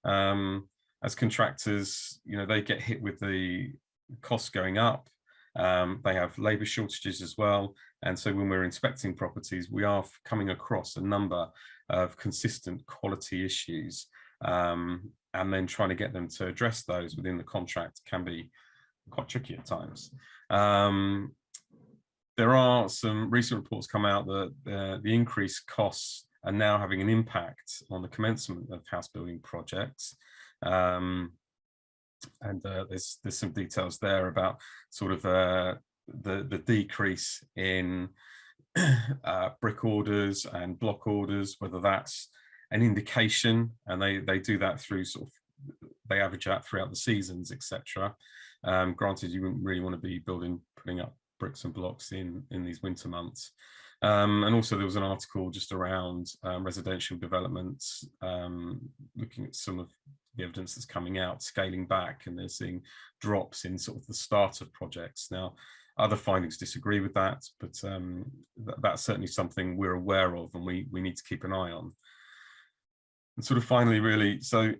As contractors, they get hit with the costs going up. They have labour shortages as well. And so when we're inspecting properties, we are coming across a number of consistent quality issues. And then trying to get them to address those within the contract can be quite tricky at times. There are some recent reports come out that the increased costs are now having an impact on the commencement of house building projects. And there's some details there about sort of the decrease in brick orders and block orders, whether that's an indication, and they do that through they average out throughout the seasons, etc. Granted, you wouldn't really want to be putting up bricks and blocks in these winter months. And also there was an article just around residential developments, looking at some of the evidence that's coming out, scaling back, and they're seeing drops in sort of the start of projects. Now, other findings disagree with that, but that's certainly something we're aware of and we need to keep an eye on. And sort of finally, really, so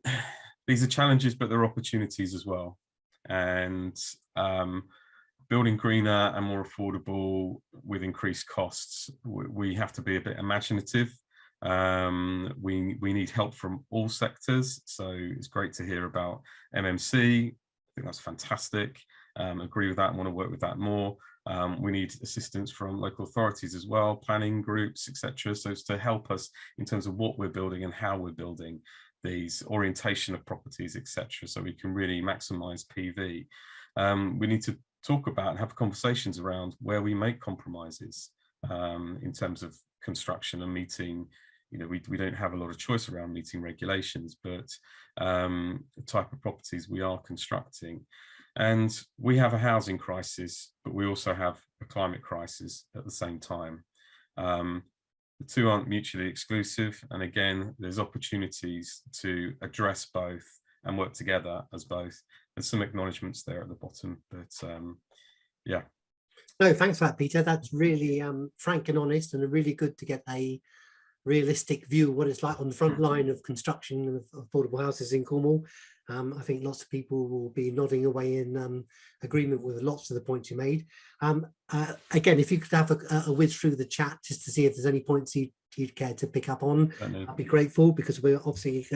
these are challenges, but there are opportunities as well. And building greener and more affordable with increased costs, we have to be a bit imaginative. We need help from all sectors. So it's great to hear about MMC. I think that's fantastic. Agree with that and want to work with that more. We need assistance from local authorities as well, planning groups, etc. So it's to help us in terms of what we're building and how we're building these, orientation of properties, etc. So we can really maximize PV. We need to talk about and have conversations around where we make compromises in terms of construction and meeting. You know, we don't have a lot of choice around meeting regulations, but the type of properties we are constructing. And we have a housing crisis, but we also have a climate crisis at the same time. The two aren't mutually exclusive. And again, there's opportunities to address both and work together as both. There's some acknowledgements there at the bottom, but yeah. No, thanks for that, Peter. That's really frank and honest, and really good to get a realistic view of what it's like on the front line of construction of affordable houses in Cornwall. I think lots of people will be nodding away in agreement with lots of the points you made. Again, if you could have a whiz through the chat just to see if there's any points you'd care to pick up on, I'd be grateful, because we're obviously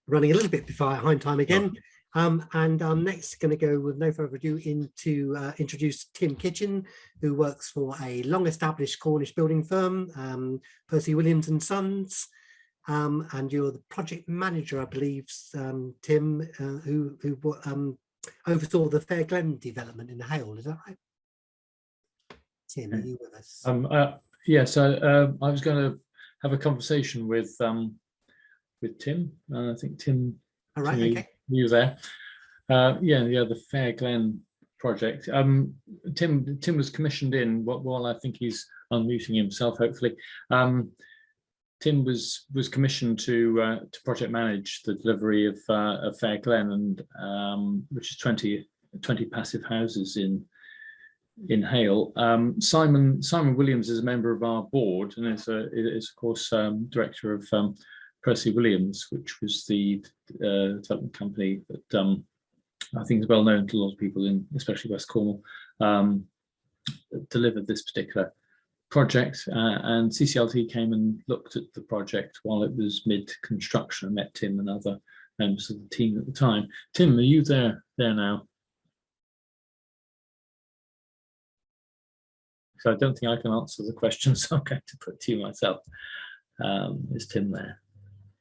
running a little bit behind time again. And I'm next going to go, with no further ado, into introduce Tim Kitchen, who works for a long-established Cornish building firm, Percy Williams and Sons. And you're the project manager, I believe, Tim, who oversaw the Fair Glen development in Hale. Is that right? Tim, are you with us? Yes, I was going to have a conversation with Tim. I think Tim. All right. Tim, okay. You there? Yeah, the Fair Glen project. Tim was commissioned in while I think he's unmuting himself, hopefully. Tim was commissioned to project manage the delivery of Fair Glen, and which is 20 passive houses in Hale. Simon Williams is a member of our board, and is of course director of Percy Williams, which was the development company that I think is well known to a lot of people in especially West Cornwall, delivered this particular project, and CCLT came and looked at the project while it was mid-construction. I met Tim and other members of the team at the time. Tim, are you there now? So I don't think I can answer the question, so I'm going to put it to you myself. Is Tim there?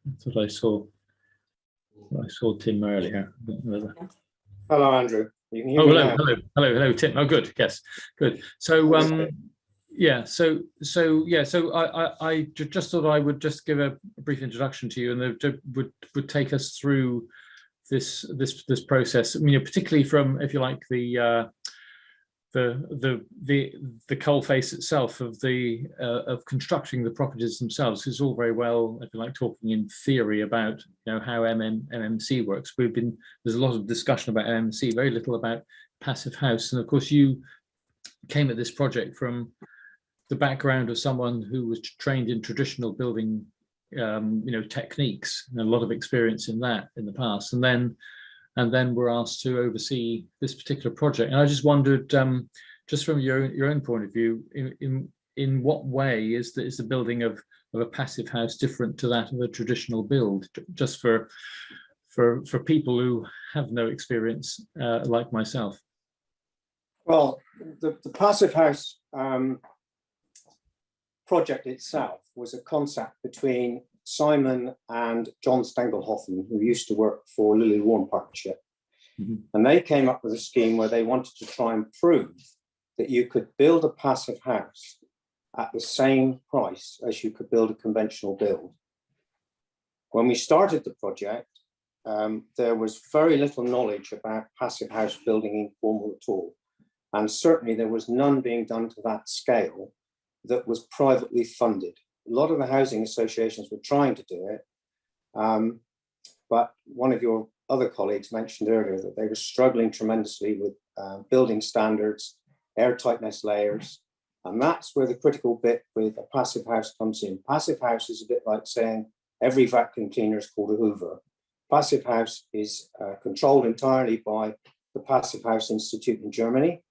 That's what I saw. I saw Tim earlier. Hello, Andrew. You can hear me now. Hello, Tim. Oh, good. Yes, good. So, I just thought I would just give a brief introduction to you, and would take us through this process. I mean, particularly from, if you like, the coalface itself of constructing the properties themselves. It's all very well, if you like, talking in theory about how MMC works. There's a lot of discussion about MMC, very little about passive house, and of course you came at this project from the background of someone who was trained in traditional building techniques, and a lot of experience in that in the past, and then were asked to oversee this particular project. And I just wondered, just from your own point of view, in what way is the building of a passive house different to that of a traditional build, just for people who have no experience like myself? Well, the passive house project itself was a concept between Simon and John Stengelhoffen, who used to work for Lily Warren Partnership. Mm-hmm. And they came up with a scheme where they wanted to try and prove that you could build a passive house at the same price as you could build a conventional build. When we started the project, there was very little knowledge about passive house building in Cornwall at all. And certainly there was none being done to that scale that was privately funded. A lot of the housing associations were trying to do it, but one of your other colleagues mentioned earlier that they were struggling tremendously with building standards, airtightness layers, and that's where the critical bit with a passive house comes in. Passive house is a bit like saying every vacuum cleaner is called a Hoover. Passive house is controlled entirely by the Passive House Institute in Germany,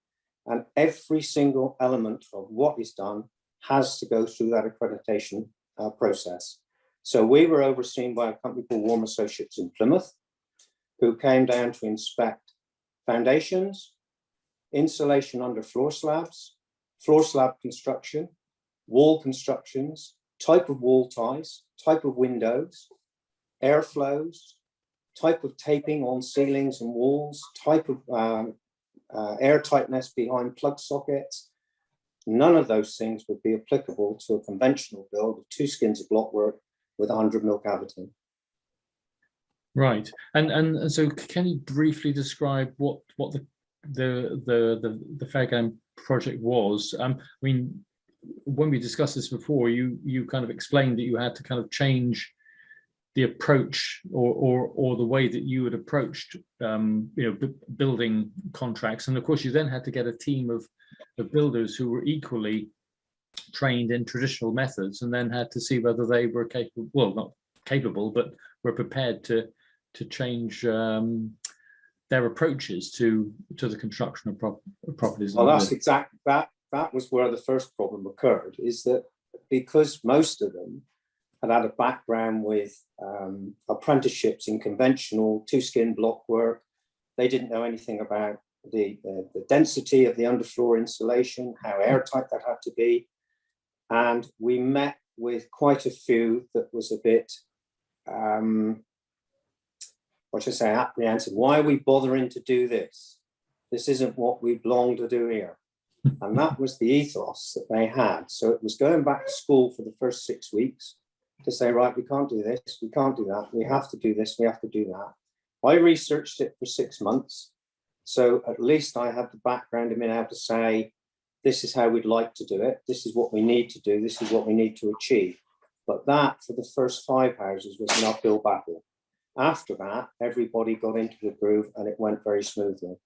and every single element of what is done has to go through that accreditation process. So we were overseen by a company called Warm Associates in Plymouth, who came down to inspect foundations, insulation under floor slabs, floor slab construction, wall constructions, type of wall ties, type of windows, airflows, type of taping on ceilings and walls, type of airtightness behind plug sockets. None of those things would be applicable to a conventional build of 2 skins of blockwork with 100 mil cavity. Right, and so can you briefly describe what the Fair Game project was? I mean, when we discussed this before, you kind of explained that you had to kind of change the approach or the way that you had approached building contracts, and of course you then had to get a team of builders who were equally trained in traditional methods, and then had to see whether they were capable, well, not capable, but were prepared to change their approaches to the construction of properties. Well, that's exactly that was where the first problem occurred, is that because most of them had a background with apprenticeships in conventional 2-skin block work, they didn't know anything about the density of the underfloor insulation, how airtight that had to be. And we met with quite a few that was a bit, apprehensive. Why are we bothering to do this? This isn't what we belong to do here. And that was the ethos that they had. So it was going back to school for the first 6 weeks to say, right, we can't do this, we can't do that, we have to do this, we have to do that. I researched it for 6 months. So at least I had the background in being able to say, this is how we'd like to do it, this is what we need to do, this is what we need to achieve. But that, for the first 5 houses, was an uphill battle. After that, everybody got into the groove and it went very smoothly.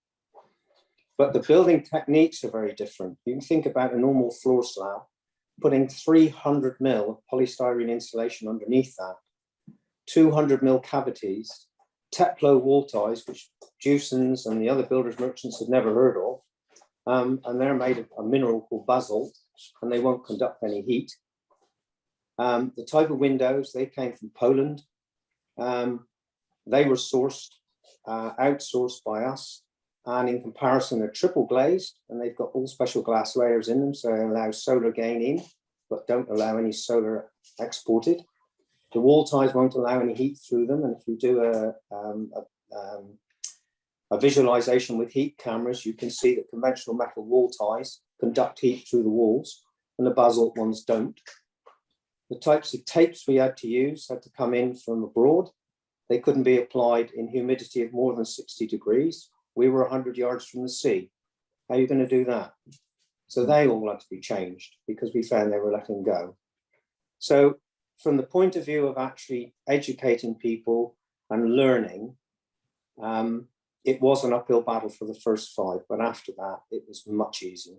But the building techniques are very different. You can think about a normal floor slab, putting 300 mil polystyrene insulation underneath that, 200 mil cavities, Teplo wall ties, which Jewsons and the other builders merchants had never heard of. And they're made of a mineral called basalt, and they won't conduct any heat. The type of windows, they came from Poland. They were sourced, outsourced by us. And in comparison, they're triple glazed, and they've got all special glass layers in them, so they allow solar gain in, but don't allow any solar exported. The wall ties won't allow any heat through them, and if you do a visualization with heat cameras, you can see that conventional metal wall ties conduct heat through the walls, and the basalt ones don't. The types of tapes we had to use had to come in from abroad. They couldn't be applied in humidity of more than 60 degrees. We were 100 yards from the sea. How are you going to do that? So they all had to be changed because we found they were letting go. So from the point of view of actually educating people and learning, it was an uphill battle for the first 5, but after that, it was much easier.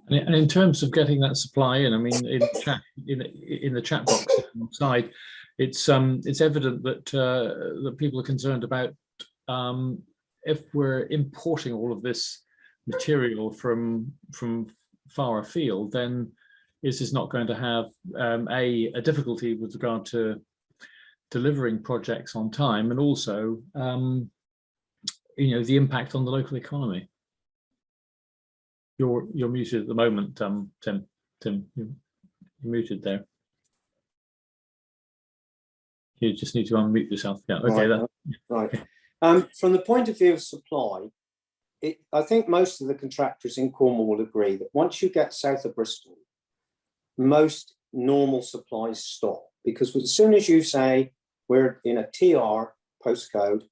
And in terms of getting that supply in, I mean, in the chat box side, it's evident that that people are concerned about if we're importing all of this material from far afield, then is this not going to have a difficulty with regard to delivering projects on time, and also the impact on the local economy? You're muted at the moment, Tim. You're muted there. You just need to unmute yourself. Yeah. Okay. Right. From the point of view of supply, I think most of the contractors in Cornwall will agree that once you get south of Bristol, most normal supplies stop, because as soon as you say we're in a TR postcode,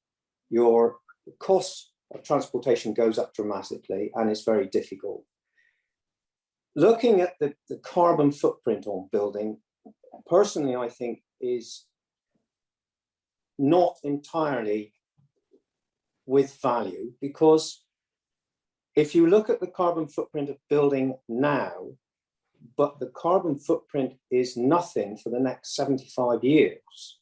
your cost of transportation goes up dramatically and it's very difficult. looking at the carbon footprint on building, personally, I think is not entirely with value, because if you look at the carbon footprint of building now, but the carbon footprint is nothing for the next 75 years.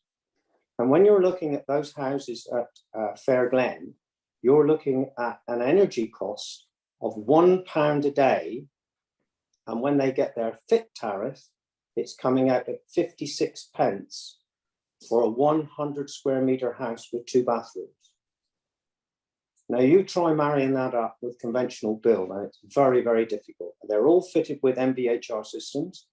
And when you're looking at those houses at Fair Glen, you're looking at an energy cost of £1 a day. And when they get their fit tariff, it's coming out at 56 pence for a 100 square metre house with 2 bathrooms. Now you try marrying that up with conventional build, and it's very, very difficult. They're all fitted with MVHR systems.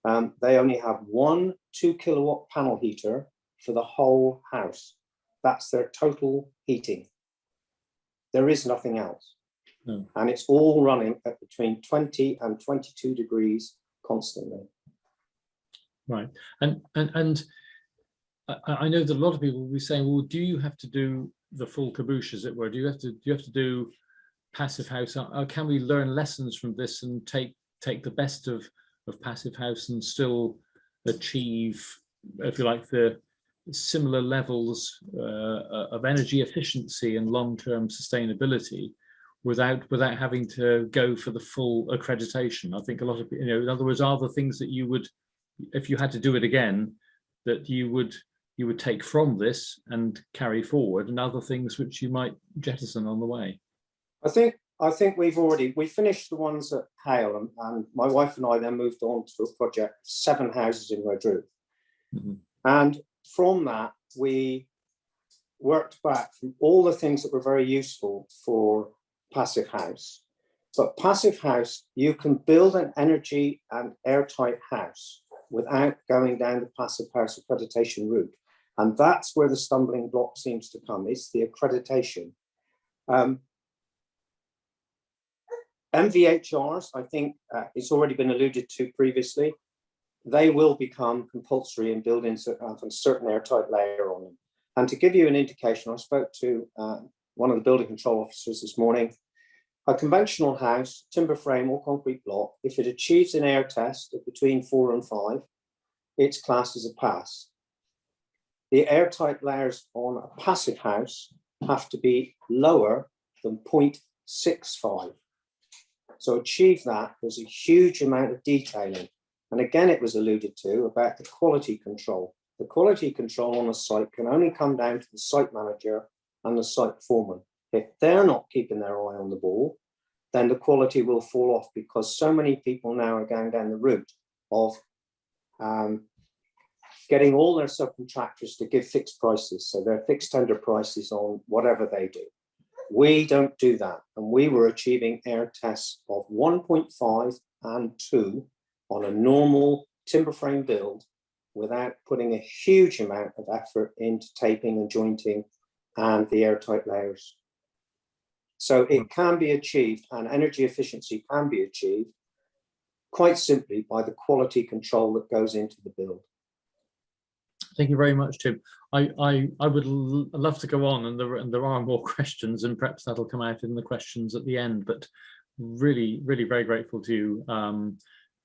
They only have one 2 kilowatt panel heater for the whole house. That's their total heating. There is nothing else. No. And it's all running at between 20 and 22 degrees constantly. Right. And I know that a lot of people will be saying, well, do you have to do the full caboose, as it were? Do you have to do passive house? Can we learn lessons from this and take the best of passive house and still achieve, if you like, the similar levels of energy efficiency and long-term sustainability without having to go for the full accreditation? I think a lot of, in other words, are the things that you would, if you had to do it again, that you would take from this and carry forward, and other things which you might jettison on the way? I think we finished the ones at Hale, and my wife and I then moved on to a project, 7 houses in Redruth. Mm-hmm. And from that, we worked back from all the things that were very useful for passive house. But passive house, you can build an energy and airtight house without going down the passive house accreditation route. And that's where the stumbling block seems to come. It's the accreditation. MVHRs, I think it's already been alluded to previously. They will become compulsory in buildings that have a certain airtight layer on them. And to give you an indication, I spoke to one of the building control officers this morning. A conventional house, timber frame or concrete block, if it achieves an air test of between 4 and 5, it's classed as a pass. The airtight layers on a passive house have to be lower than 0.65. So achieve that, there's a huge amount of detailing. And again, it was alluded to about the quality control. The quality control on a site can only come down to the site manager and the site foreman. If they're not keeping their eye on the ball, then the quality will fall off, because so many people now are going down the route of getting all their subcontractors to give fixed prices. So they're fixed tender prices on whatever they do. We don't do that. And we were achieving air tests of 1.5 and 2 on a normal timber frame build without putting a huge amount of effort into taping and jointing and the airtight layers. So it can be achieved, and energy efficiency can be achieved quite simply by the quality control that goes into the build. Thank you very much, Tim. I would love to go on, and there are more questions, and perhaps that'll come out in the questions at the end. But really very grateful to you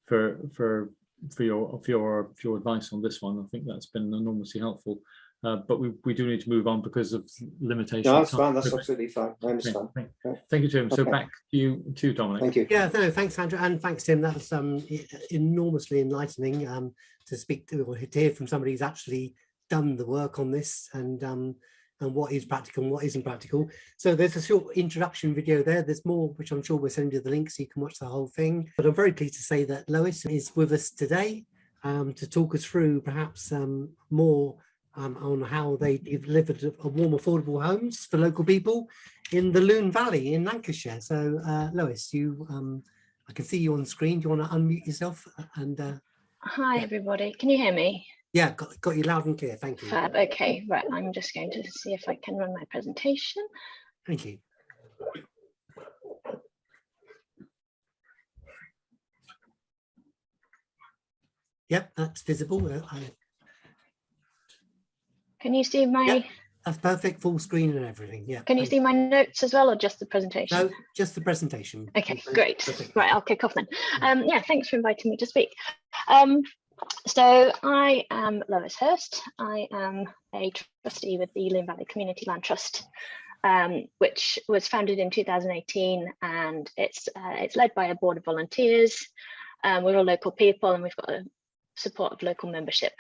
for your advice on this one. I think that's been enormously helpful. But we do need to move on because of limitations. No, that's fine. That's absolutely fine. I understand. Thank you, Tim. So back to you, Dominic. Thank you. Yeah, no, thanks, Andrew, and thanks, Tim. That was enormously enlightening to speak to or to hear from somebody who's actually done the work on this, and what is practical and what isn't practical. So there's a short introduction video there. There's more, which I'm sure we'll send you the link so you can watch the whole thing. But I'm very pleased to say that Lois is with us today to talk us through perhaps more on how they delivered a warm, affordable homes for local people in the Lune Valley in Lancashire. So, Lois, I can see you on screen. Do you want to unmute yourself? And hi, everybody. Can you hear me? Yeah, got you loud and clear. Thank you. Fab. Okay, right. I'm just going to see if I can run my presentation. Thank you. Yep, that's visible. Can you see my? That's perfect, full screen and everything. Yeah. Can you see my notes as well, or just the presentation? No, just the presentation. Okay, great. Perfect. Right, I'll kick off then. Yeah, thanks for inviting me to speak. So I am Lois Hurst. I am a trustee with the Lune Valley Community Land Trust, which was founded in 2018, and it's led by a board of volunteers. We're all local people, and we've got a support of local membership.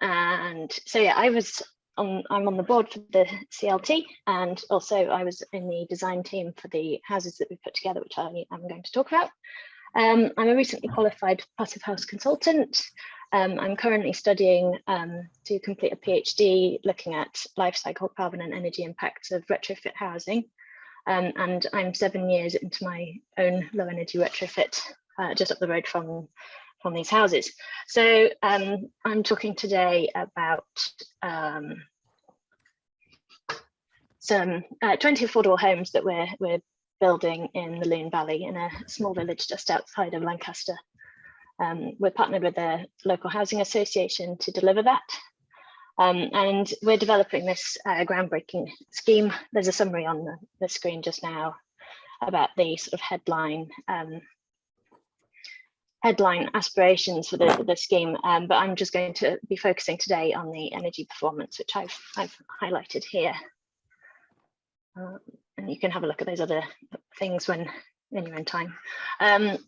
And so yeah, I'm on the board for the CLT, and also I was in the design team for the houses that we put together, which I'm going to talk about. I'm a recently qualified passive house consultant. I'm currently studying to complete a PhD looking at life cycle carbon and energy impacts of retrofit housing. And I'm 7 years into my own low energy retrofit just up the road from these houses. So I'm talking today about some 20 affordable homes that we're building in the Lune Valley in a small village just outside of Lancaster. We're partnered with a local housing association to deliver that. And we're developing this groundbreaking scheme. There's a summary on the screen just now about the sort of headline aspirations for the scheme, but I'm just going to be focusing today on the energy performance, which I've highlighted here. And you can have a look at those other things when you're in time.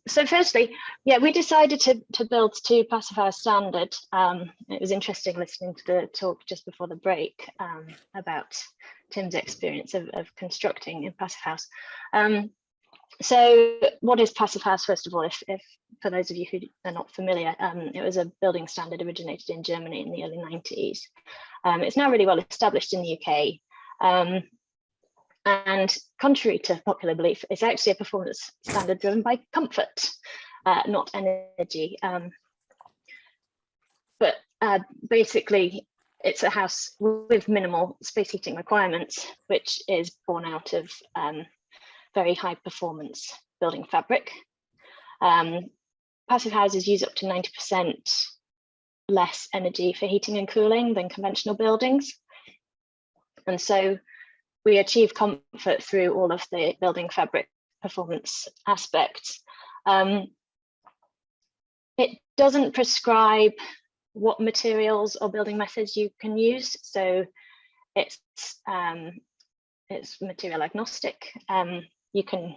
So firstly, yeah, we decided to build to Passive House standard. It was interesting listening to the talk just before the break about Tim's experience of constructing in Passive House. So what is Passive House, first of all, if for those of you who are not familiar, it was a building standard originated in Germany in the early 90s. It's now really well established in the UK. And contrary to popular belief, it's actually a performance standard driven by comfort, not energy. But basically, it's a house with minimal space heating requirements, which is born out of very high performance building fabric. Passive houses use up to 90% less energy for heating and cooling than conventional buildings. And so we achieve comfort through all of the building fabric performance aspects. It doesn't prescribe what materials or building methods you can use. So it's material agnostic. You can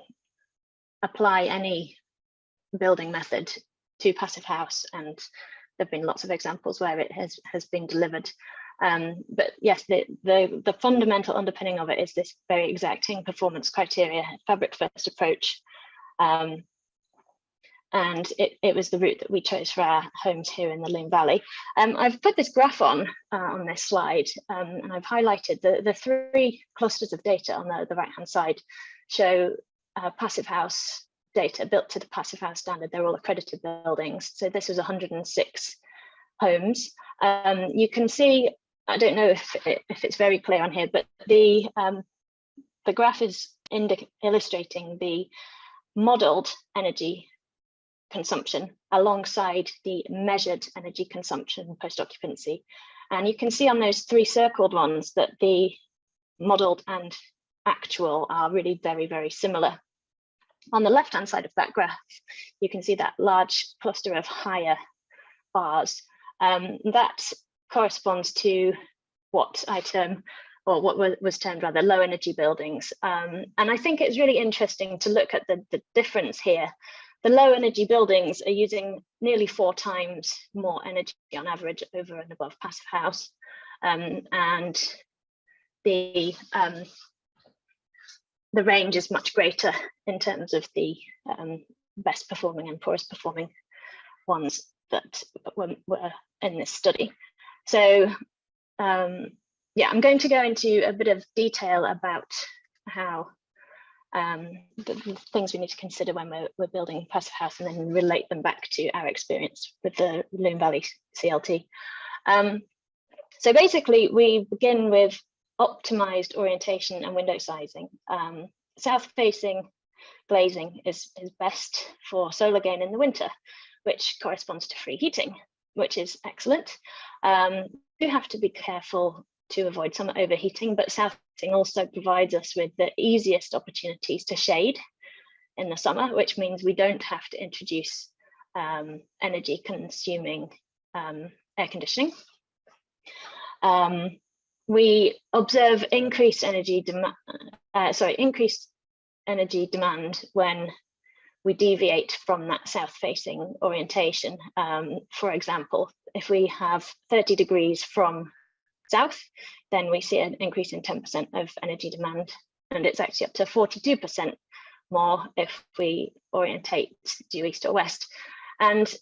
apply any building method to Passive House, and there have been lots of examples where it has been delivered. But yes, the fundamental underpinning of it is this very exacting performance criteria, fabric first approach. And it was the route that we chose for our homes here in the Lune Valley. I've put this graph on this slide, and I've highlighted the three clusters of data on the right-hand side show Passive House data built to the Passive House standard. They're all accredited buildings. So this was 106 homes. You can see, I don't know if it's very clear on here, but the graph is illustrating the modeled energy consumption alongside the measured energy consumption post-occupancy. And you can see on those three circled ones that the modeled and actual are really very, very similar. On the left-hand side of that graph, you can see that large cluster of higher bars. That corresponds to what I term, or what was termed rather, low energy buildings. And I think it's really interesting to look at the difference here. The low energy buildings are using nearly 4 times more energy on average over and above Passive House. And the range is much greater in terms of the best performing and poorest performing ones that were in this study. So yeah, I'm going to go into a bit of detail about how the things we need to consider when we're building Passive House, and then relate them back to our experience with the Lune Valley CLT. So basically, we begin with optimized orientation and window sizing. South-facing glazing is best for solar gain in the winter, which corresponds to free heating, which is excellent. do have to be careful to avoid summer overheating, but south facing also provides us with the easiest opportunities to shade in the summer, which means we don't have to introduce energy consuming air conditioning. We observe increased energy demand when we deviate from that south-facing orientation. For example, if we have 30 degrees from south, then we see an increase in 10% of energy demand, and it's actually up to 42% more if we orientate due east or west. And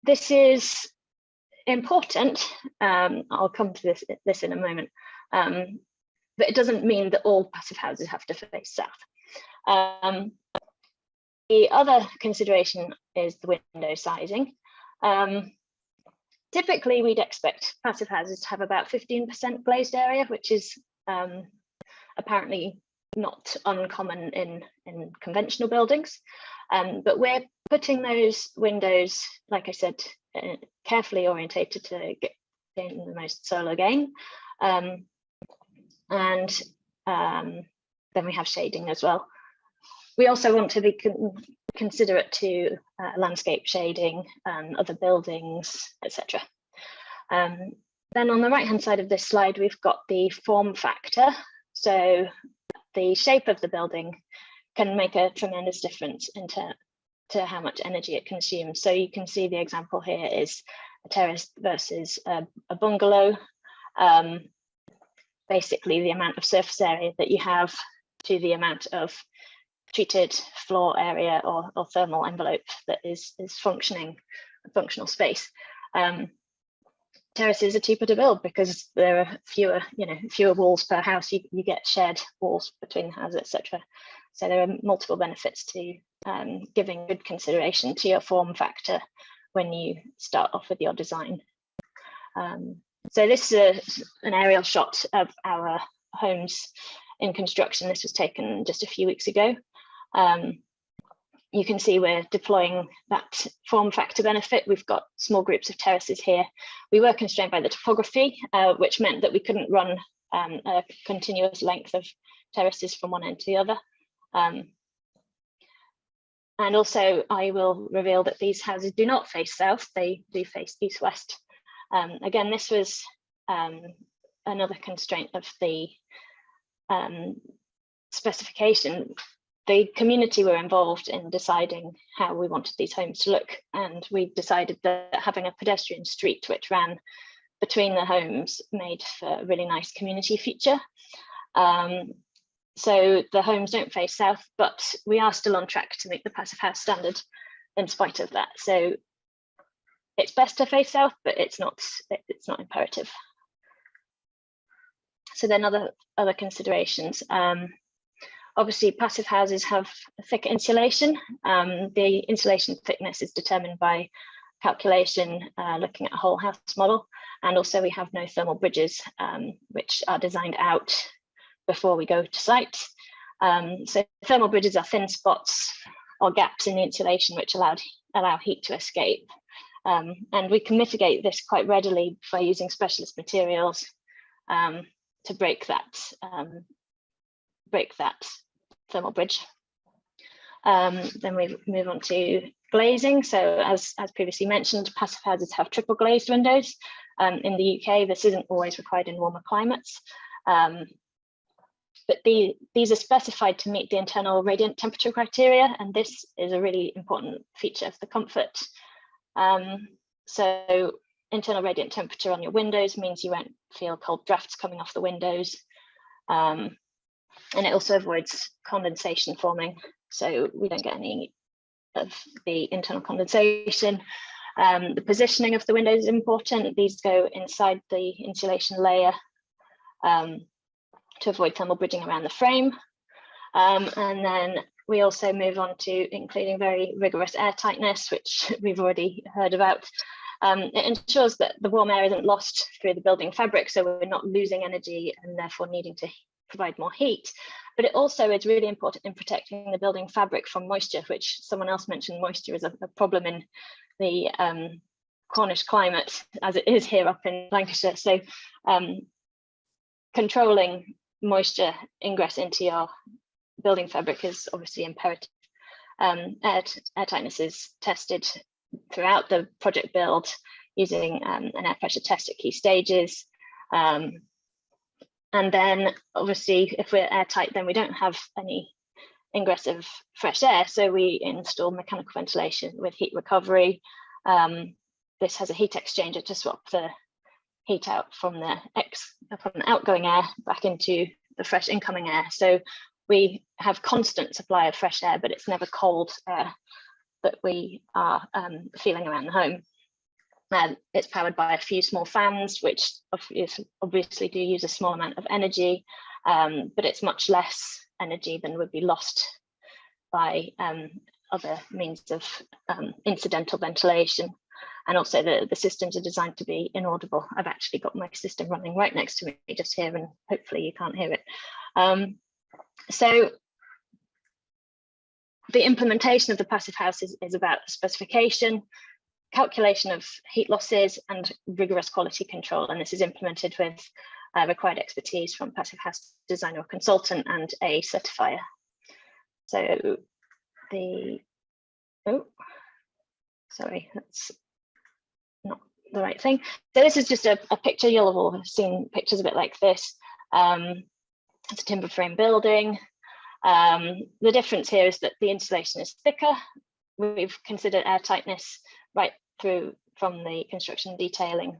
this is important. I'll come to this in a moment, but it doesn't mean that all passive houses have to face south. The other consideration is the window sizing. Typically, we'd expect passive houses to have about 15% glazed area, which is apparently not uncommon in conventional buildings. But we're putting those windows, like I said, carefully orientated to gain the most solar gain. And then we have shading as well. We also want to be considerate to landscape shading and other buildings, etc. Then on the right-hand side of this slide, we've got the form factor. So the shape of the building can make a tremendous difference to how much energy it consumes. So you can see the example here is a terrace versus a bungalow. Basically, the amount of surface area that you have to the amount of treated floor area or thermal envelope that is functional space. Terraces are cheaper to build because there are fewer walls per house. You get shared walls between the houses, etc. So there are multiple benefits to giving good consideration to your form factor when you start off with your design. So this is an aerial shot of our homes in construction. This was taken just a few weeks ago. You can see we're deploying that form factor benefit. We've got small groups of terraces here. We were constrained by the topography, which meant that we couldn't run a continuous length of terraces from one end to the other. And also, I will reveal that these houses do not face south, they do face east-west. Again, this was another constraint of the specification. The community were involved in deciding how we wanted these homes to look, and we decided that having a pedestrian street which ran between the homes made for a really nice community feature. So the homes don't face south, but we are still on track to meet the passive house standard in spite of that. So it's best to face south, but it's not imperative. So then other considerations. Obviously, passive houses have thick insulation. The insulation thickness is determined by calculation looking at a whole house model. And also we have no thermal bridges, which are designed out before we go to site. So thermal bridges are thin spots or gaps in the insulation which allow heat to escape. And we can mitigate this quite readily by using specialist materials to break that thermal bridge. Then we move on to glazing. So as previously mentioned, passive houses have triple glazed windows. In the UK, this isn't always required in warmer climates. But these are specified to meet the internal radiant temperature criteria, and this is a really important feature of the comfort. So internal radiant temperature on your windows means you won't feel cold drafts coming off the windows. And it also avoids condensation forming, so we don't get any of the internal condensation. The positioning of the windows is important. These go inside the insulation layer to avoid thermal bridging around the frame. And then we also move on to including very rigorous air tightness, which we've already heard about. It ensures that the warm air isn't lost through the building fabric, so we're not losing energy and therefore needing to provide more heat. But it also is really important in protecting the building fabric from moisture, which someone else mentioned. Moisture is a problem in the Cornish climate as it is here up in Lancashire. So controlling moisture ingress into your building fabric is obviously imperative. Airtightness is tested throughout the project build using an air pressure test at key stages. And then obviously if we're airtight, then we don't have any ingress of fresh air. So we install mechanical ventilation with heat recovery. This has a heat exchanger to swap the heat out from the outgoing air back into the fresh incoming air. So we have constant supply of fresh air, but it's never cold air that we are feeling around the home. It's powered by a few small fans, which obviously do use a small amount of energy, but it's much less energy than would be lost by other means of incidental ventilation. And also the systems are designed to be inaudible. I've actually got my system running right next to me just here, and hopefully you can't hear it. So the implementation of the passive house is about specification, calculation of heat losses, and rigorous quality control. And this is implemented with required expertise from passive house designer or consultant and a certifier. So sorry, that's not the right thing. So this is just a picture. You'll have all seen pictures a bit like this. It's a timber frame building. The difference here is that the insulation is thicker. We've considered airtightness right through from the construction detailing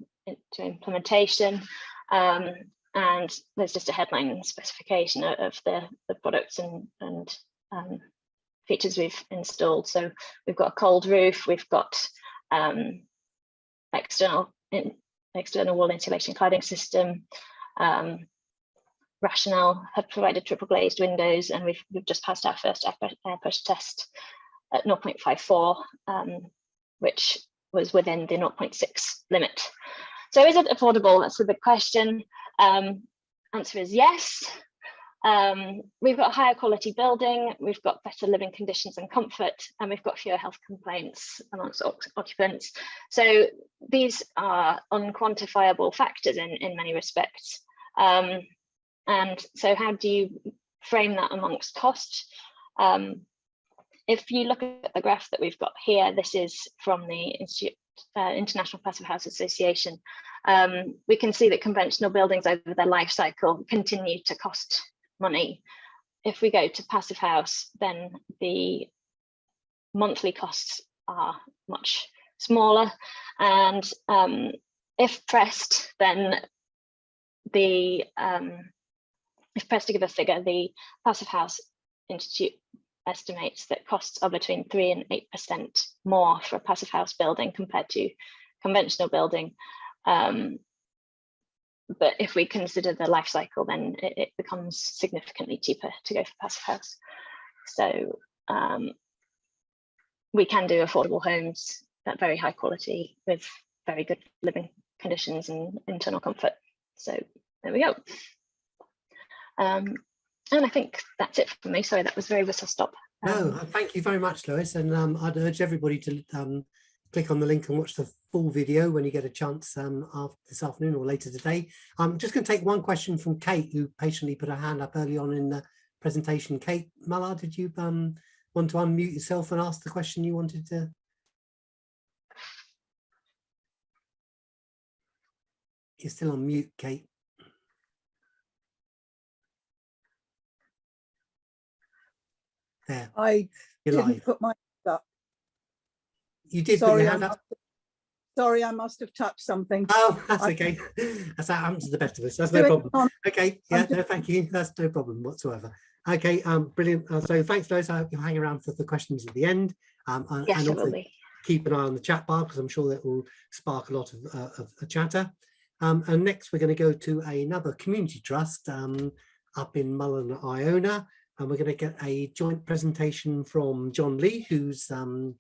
to implementation. And there's just a headline specification of the products and features we've installed. So we've got a cold roof, we've got external wall insulation cladding system. Rationale have provided triple glazed windows, and we've just passed our first air pressure test at 0.54, which was within the 0.6 limit. So is it affordable? That's the big question. Answer is yes. We've got a higher quality building, we've got better living conditions and comfort, and we've got fewer health complaints amongst occupants. So these are unquantifiable factors in many respects. And so how do you frame that amongst cost? If you look at the graph that we've got here, this is from the International Passive House Association. We can see that conventional buildings over their life cycle continue to cost money. If we go to passive house, then the monthly costs are much smaller. And if pressed, then if pressed to give a figure, the Passive House Institute estimates that costs are between 3 and 8% more for a passive house building compared to conventional building. But if we consider the life cycle, then it becomes significantly cheaper to go for passive house. So we can do affordable homes at very high quality with very good living conditions and internal comfort. So there we go. And I think that's it for me. Sorry, that was very whistle stop. No, thank you very much, Lois. And I'd urge everybody to click on the link and watch the full video when you get a chance this afternoon or later today. I'm just going to take one question from Kate, who patiently put her hand up early on in the presentation. Kate Muller, did you want to unmute yourself and ask the question you wanted to? You're still on mute, Kate. There. I didn't live. put my hand up. You did Sorry, put your hand up? Sorry, I must have touched something. Oh, that's okay. That's how happens to the best of us. That's no problem. Okay, yeah, no, thank you. That's no problem whatsoever. Okay, brilliant. So thanks, Lois. I hope you'll hang around for the questions at the end. Yes, and also keep an eye on the chat bar, because I'm sure that will spark a lot of chatter. And next, we're going to go to another community trust up in Mullen, Iona. And we're going to get a joint presentation from John Lee, who's an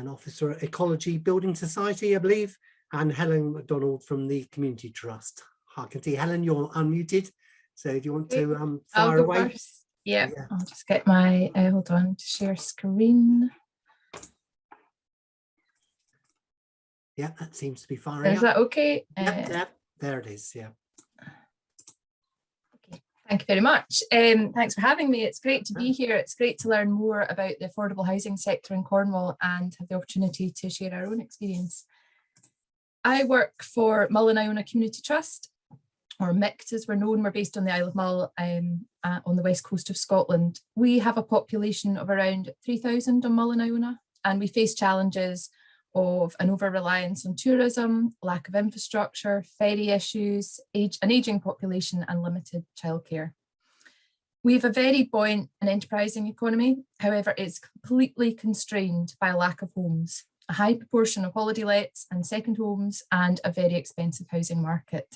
officer at Ecology Building Society, I believe, and Helen McDonald from the Community Trust. I can see, Helen, you're unmuted. So do you want to fire away? Yeah, I'll just get my, hold on, to share screen. Yeah, that seems to be firing Is up. that okay? Yep, there it is, yeah. Okay, thank you very much. Thanks for having me. It's great to be here. It's great to learn more about the affordable housing sector in Cornwall and have the opportunity to share our own experience. I work for Mull and Iona Community Trust, or MICT as we're known. We're based on the Isle of Mull on the west coast of Scotland. We have a population of around 3,000 on Mull and Iona, and we face challenges of an over-reliance on tourism, lack of infrastructure, ferry issues, an ageing population and limited childcare. We have a very buoyant and enterprising economy. However, it's completely constrained by a lack of homes, a high proportion of holiday lets and second homes, and a very expensive housing market.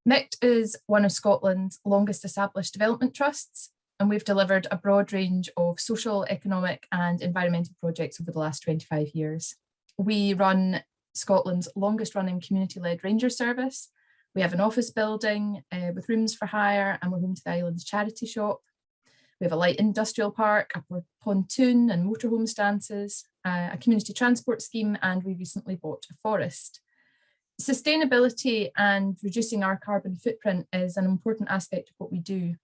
MICT is one of Scotland's longest established development trusts, and we've delivered a broad range of social, economic and environmental projects over the last 25 years. We run Scotland's longest running community-led ranger service. We have an office building with rooms for hire, and we're home to the island's charity shop. We have a light industrial park, a pontoon and motorhome stances, a community transport scheme, and we recently bought a forest. Sustainability and reducing our carbon footprint is an important aspect of what we do.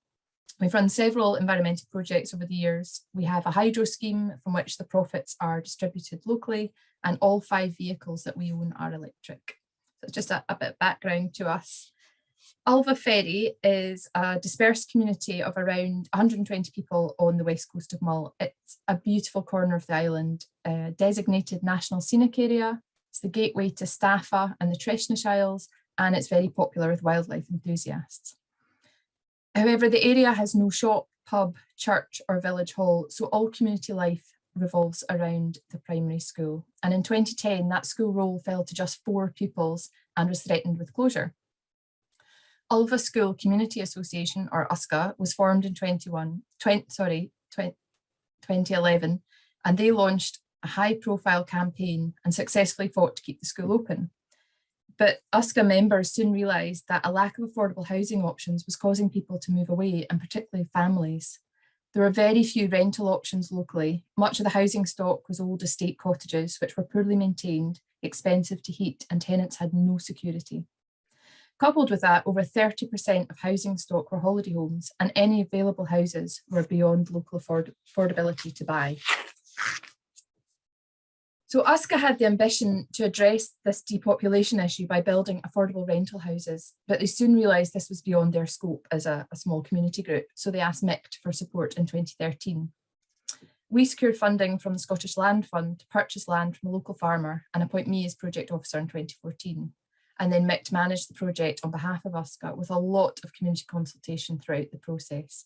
We've run several environmental projects over the years. We have a hydro scheme from which the profits are distributed locally, and all 5 vehicles that we own are electric. So it's just a bit of background to us. Alva Ferry is a dispersed community of around 120 people on the west coast of Mull. It's a beautiful corner of the island, a designated national scenic area. It's the gateway to Staffa and the Treshnish Isles, and it's very popular with wildlife enthusiasts. However, the area has no shop, pub, church or village hall, so all community life revolves around the primary school. And in 2010, that school roll fell to just 4 pupils and was threatened with closure. Ulva School Community Association, or USCA, was formed in 2011, and they launched a high-profile campaign and successfully fought to keep the school open. But USCA members soon realised that a lack of affordable housing options was causing people to move away, and particularly families. There were very few rental options locally. Much of the housing stock was old estate cottages, which were poorly maintained, expensive to heat, and tenants had no security. Coupled with that, over 30% of housing stock were holiday homes, and any available houses were beyond local affordability to buy. So USCA had the ambition to address this depopulation issue by building affordable rental houses, but they soon realised this was beyond their scope as a small community group, so they asked MICT for support in 2013. We secured funding from the Scottish Land Fund to purchase land from a local farmer and appoint me as project officer in 2014. And then MICT managed the project on behalf of USCA with a lot of community consultation throughout the process.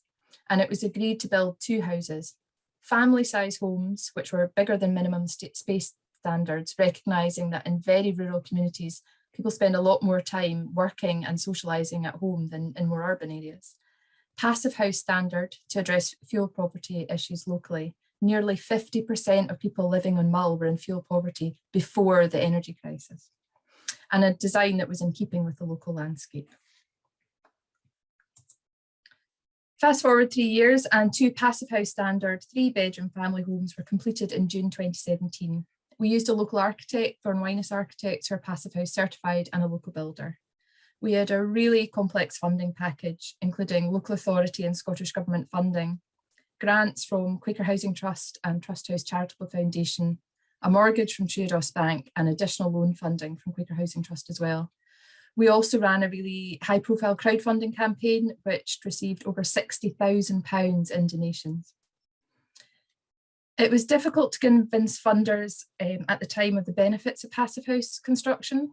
And it was agreed to build 2 houses, family-size homes, which were bigger than minimum space standards, recognising that in very rural communities, people spend a lot more time working and socialising at home than in more urban areas. Passive house standard to address fuel poverty issues locally. Nearly 50% of people living on Mull were in fuel poverty before the energy crisis, and a design that was in keeping with the local landscape. Fast forward 3 years and 2 passive house standard 3-bedroom family homes were completed in June 2017. We used a local architect, Thornwinus Architects, who are passive house certified, and a local builder. We had a really complex funding package, including local authority and Scottish Government funding, grants from Quaker Housing Trust and Trust House Charitable Foundation, a mortgage from Triodos Bank, and additional loan funding from Quaker Housing Trust as well. We also ran a really high-profile crowdfunding campaign, which received over £60,000 in donations. It was difficult to convince funders at the time of the benefits of passive house construction,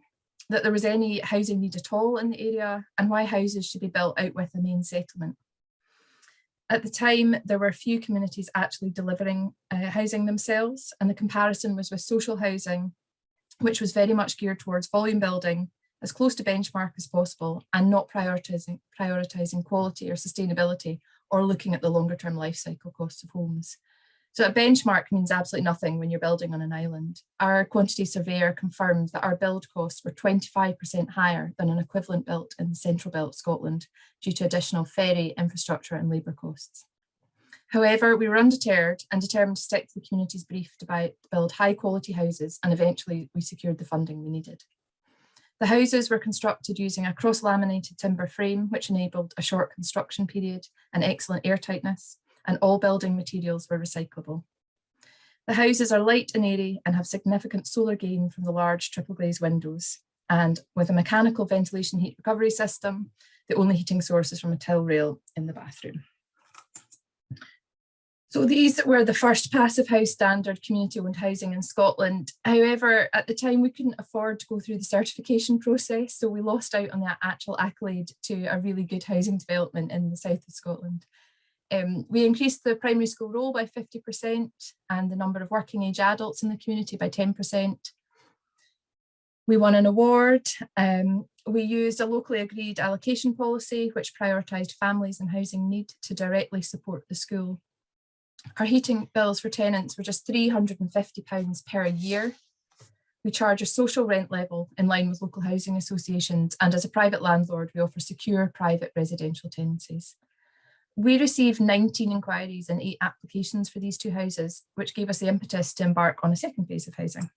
that there was any housing need at all in the area, and why houses should be built out with a main settlement. At the time, there were few communities actually delivering housing themselves, and the comparison was with social housing, which was very much geared towards volume building, as close to benchmark as possible, and not prioritising quality or sustainability, or looking at the longer term life cycle costs of homes. So a benchmark means absolutely nothing when you're building on an island. Our quantity surveyor confirmed that our build costs were 25% higher than an equivalent built in the Central Belt Scotland due to additional ferry, infrastructure and labour costs. However, we were undeterred and determined to stick to the community's brief to build high quality houses, and eventually we secured the funding we needed. The houses were constructed using a cross-laminated timber frame, which enabled a short construction period and excellent airtightness, and all building materials were recyclable. The houses are light and airy and have significant solar gain from the large triple glazed windows, and with a mechanical ventilation heat recovery system, the only heating source is from a towel rail in the bathroom. So these were the first passive house standard community-owned housing in Scotland. However, at the time we couldn't afford to go through the certification process, so we lost out on that actual accolade to a really good housing development in the south of Scotland. We increased the primary school roll by 50% and the number of working age adults in the community by 10%. We won an award. We used a locally agreed allocation policy, which prioritised families and housing need to directly support the school. Our heating bills for tenants were just £350 per year. We charge a social rent level in line with local housing associations, and as a private landlord, we offer secure private residential tenancies. We received 19 inquiries and 8 applications for these 2 houses, which gave us the impetus to embark on a second phase of housing.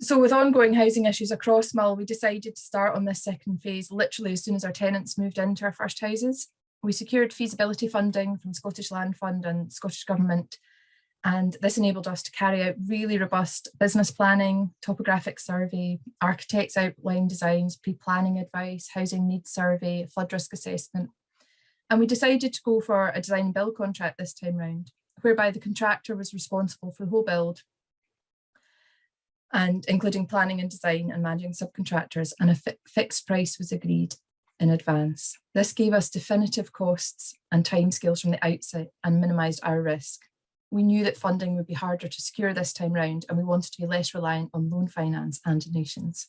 So with ongoing housing issues across Mull, we decided to start on this second phase literally as soon as our tenants moved into our first houses. We secured feasibility funding from Scottish Land Fund and Scottish Government, and this enabled us to carry out really robust business planning, topographic survey, architects outline designs, pre-planning advice, housing needs survey, flood risk assessment. And we decided to go for a design and build contract this time round, whereby the contractor was responsible for the whole build, and including planning and design and managing subcontractors, and a fixed price was agreed in advance. This gave us definitive costs and timescales from the outset and minimised our risk. We knew that funding would be harder to secure this time round, and we wanted to be less reliant on loan finance and donations.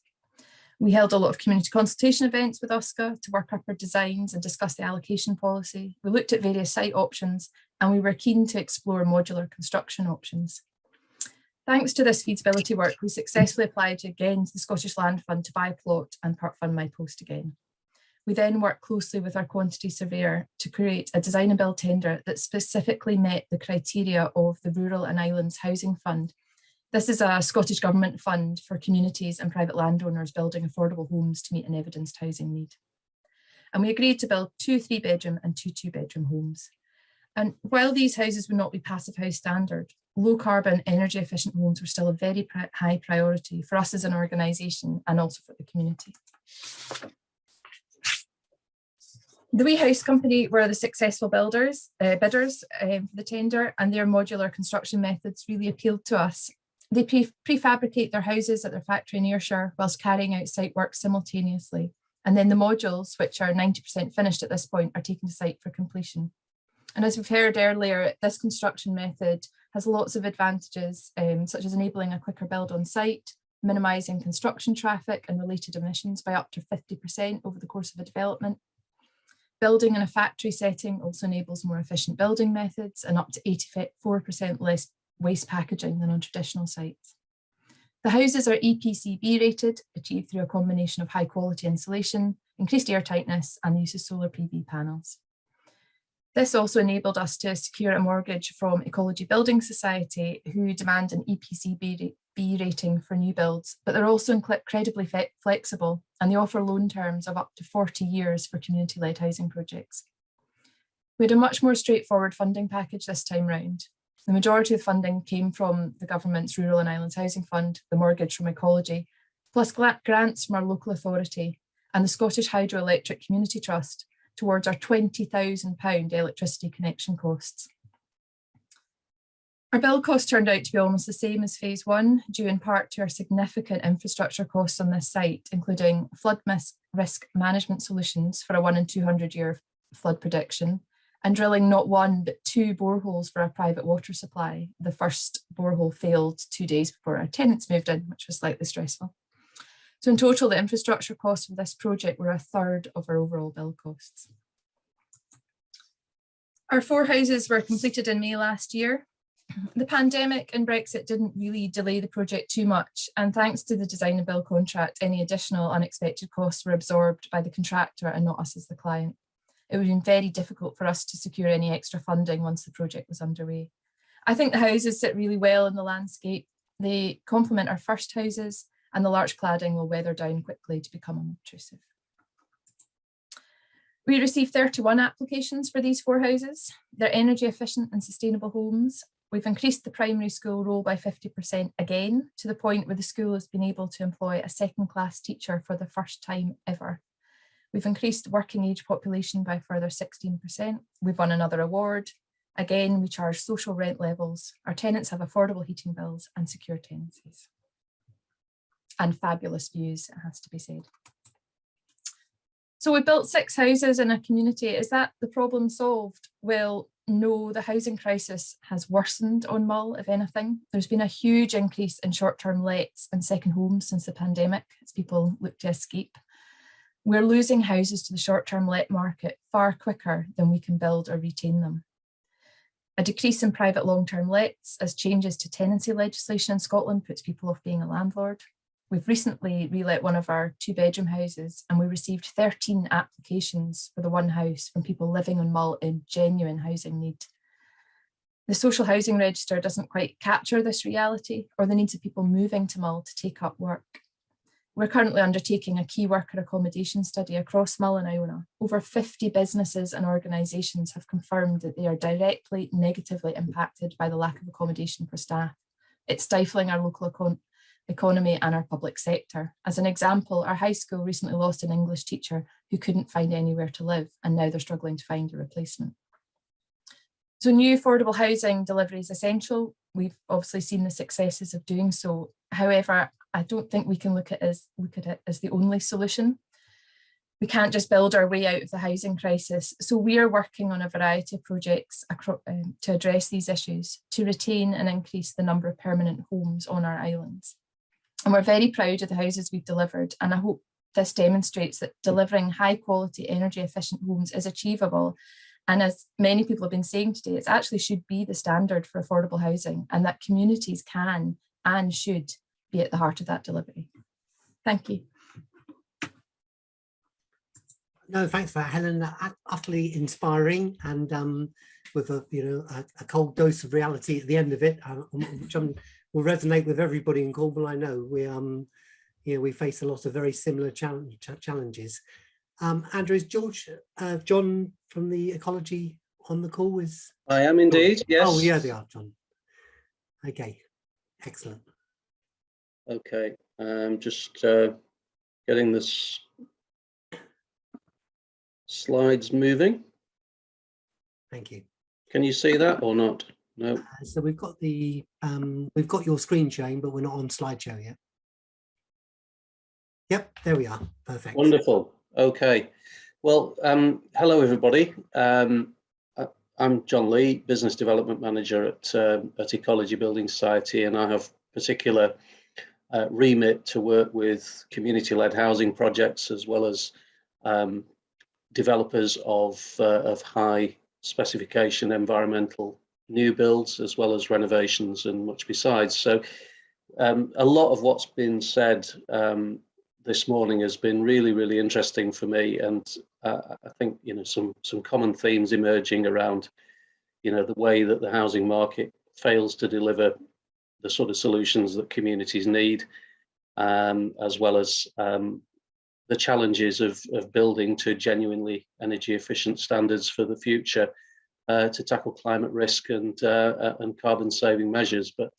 We held a lot of community consultation events with OSCA to work up our designs and discuss the allocation policy. We looked at various site options, and we were keen to explore modular construction options. Thanks to this feasibility work, we successfully applied again to the Scottish Land Fund to buy a plot and part fund my post again. We then worked closely with our quantity surveyor to create a design and build tender that specifically met the criteria of the Rural and Islands Housing Fund. This is a Scottish Government fund for communities and private landowners building affordable homes to meet an evidenced housing need. And we agreed to build 2 3-bedroom and 2 2-bedroom homes. And while these houses would not be passive house standard, low carbon energy efficient homes were still a very high priority for us as an organisation and also for the community. The Wee House Company were the successful bidders for the tender, and their modular construction methods really appealed to us. They prefabricate their houses at their factory in Ayrshire whilst carrying out site work simultaneously. And then the modules, which are 90% finished at this point, are taken to site for completion. And as we've heard earlier, this construction method has lots of advantages, such as enabling a quicker build on site, minimising construction traffic and related emissions by up to 50% over the course of a development. Building in a factory setting also enables more efficient building methods and up to 84% less waste packaging than on traditional sites. The houses are EPC-B rated, achieved through a combination of high quality insulation, increased air tightness, and the use of solar PV panels. This also enabled us to secure a mortgage from Ecology Building Society, who demand an EPC-B rating for new builds, but they're also incredibly flexible, and they offer loan terms of up to 40 years for community-led housing projects. We had a much more straightforward funding package this time round. The majority of funding came from the government's Rural and Islands Housing Fund, the mortgage from Ecology, plus grants from our local authority and the Scottish Hydroelectric Community Trust towards our £20,000 electricity connection costs. Our build cost turned out to be almost the same as phase 1, due in part to our significant infrastructure costs on this site, including flood risk management solutions for a 1 in 200 year flood prediction, and drilling not 1 but 2 boreholes for our private water supply. The first borehole failed 2 days before our tenants moved in, which was slightly stressful. So in total, the infrastructure costs for this project were 1/3 of our overall build costs. Our 4 houses were completed in May last year. The pandemic and Brexit didn't really delay the project too much, and thanks to the design and build contract, any additional unexpected costs were absorbed by the contractor and not us as the client. it would have been very difficult for us to secure any extra funding once the project was underway. I think the houses sit really well in the landscape. They complement our first houses, and the larch cladding will weather down quickly to become unobtrusive. We received 31 applications for these 4 houses. They're energy efficient and sustainable homes. We've increased the primary school role by 50% again, to the point where the school has been able to employ a second-class teacher for the first time ever. We've increased working age population by a further 16%. We've won another award. Again, we charge social rent levels. Our tenants have affordable heating bills and secure tenancies. And fabulous views, it has to be said. So we built 6 houses in a community. Is that the problem solved? Well, no, the housing crisis has worsened on Mull, if anything. There's been a huge increase in short-term lets and second homes since the pandemic as people look to escape. We're losing houses to the short-term let market far quicker than we can build or retain them. A decrease in private long-term lets as changes to tenancy legislation in Scotland puts people off being a landlord. We've recently relet one of our 2-bedroom houses, and we received 13 applications for the one house from people living on Mull in genuine housing need. The social housing register doesn't quite capture this reality or the needs of people moving to Mull to take up work. We're currently undertaking a key worker accommodation study across Mull and Iona. Over 50 businesses and organisations have confirmed that they are directly negatively impacted by the lack of accommodation for staff. It's stifling our local economy and our public sector. As an example, our high school recently lost an English teacher who couldn't find anywhere to live, and now they're struggling to find a replacement. So new affordable housing delivery is essential. We've obviously seen the successes of doing so. However, I don't think we can look at it as the only solution. We can't just build our way out of the housing crisis. So we are working on a variety of projects to address these issues, to retain and increase the number of permanent homes on our islands. And we're very proud of the houses we've delivered, and I hope this demonstrates that delivering high quality, energy efficient homes is achievable. And as many people have been saying today, it actually should be the standard for affordable housing, and that communities can and should be at the heart of that delivery. Thank you. No, thanks for that, Helen. Utterly inspiring, and with a cold dose of reality at the end of it, which will resonate with everybody in Cornwall. I know we face a lot of very similar challenges. Andrew, is John from the Ecology on the call? I am indeed. Yes. Oh yeah, they are, John. Okay, excellent. Okay, just getting this slides moving. Thank you. Can you see that or not? No. So we've got your screen showing, but we're not on slideshow yet. Yep, there we are. Perfect. Wonderful. Okay. Well, hello everybody. I'm John Lee, Business Development Manager at Ecology Building Society, and I have particular remit to work with community-led housing projects as well as developers of high specification environmental new builds, as well as renovations and much besides. So a lot of what's been said this morning has been really interesting for me, and I think some common themes emerging around the way that the housing market fails to deliver the sort of solutions that communities need, as well as the challenges of building to genuinely energy efficient standards for the future to tackle climate risk and carbon saving measures. But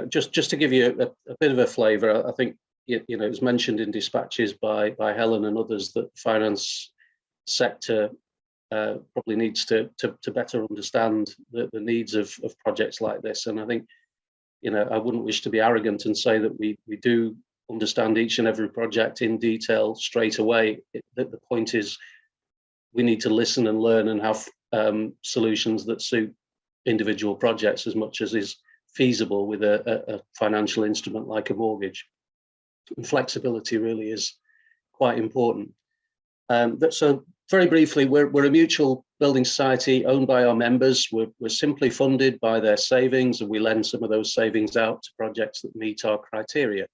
just to give you a bit of a flavour, I think it was mentioned in dispatches by Helen and others that the finance sector probably needs to better understand the needs of projects like this. And I think I wouldn't wish to be arrogant and say that we do understand each and every project in detail straight away. The point is we need to listen and learn and have solutions that suit individual projects as much as is feasible with a financial instrument like a mortgage. And flexibility really is quite important. So very briefly, we're a mutual building society owned by our members. We're simply funded by their savings, and we lend some of those savings out to projects that meet our criteria.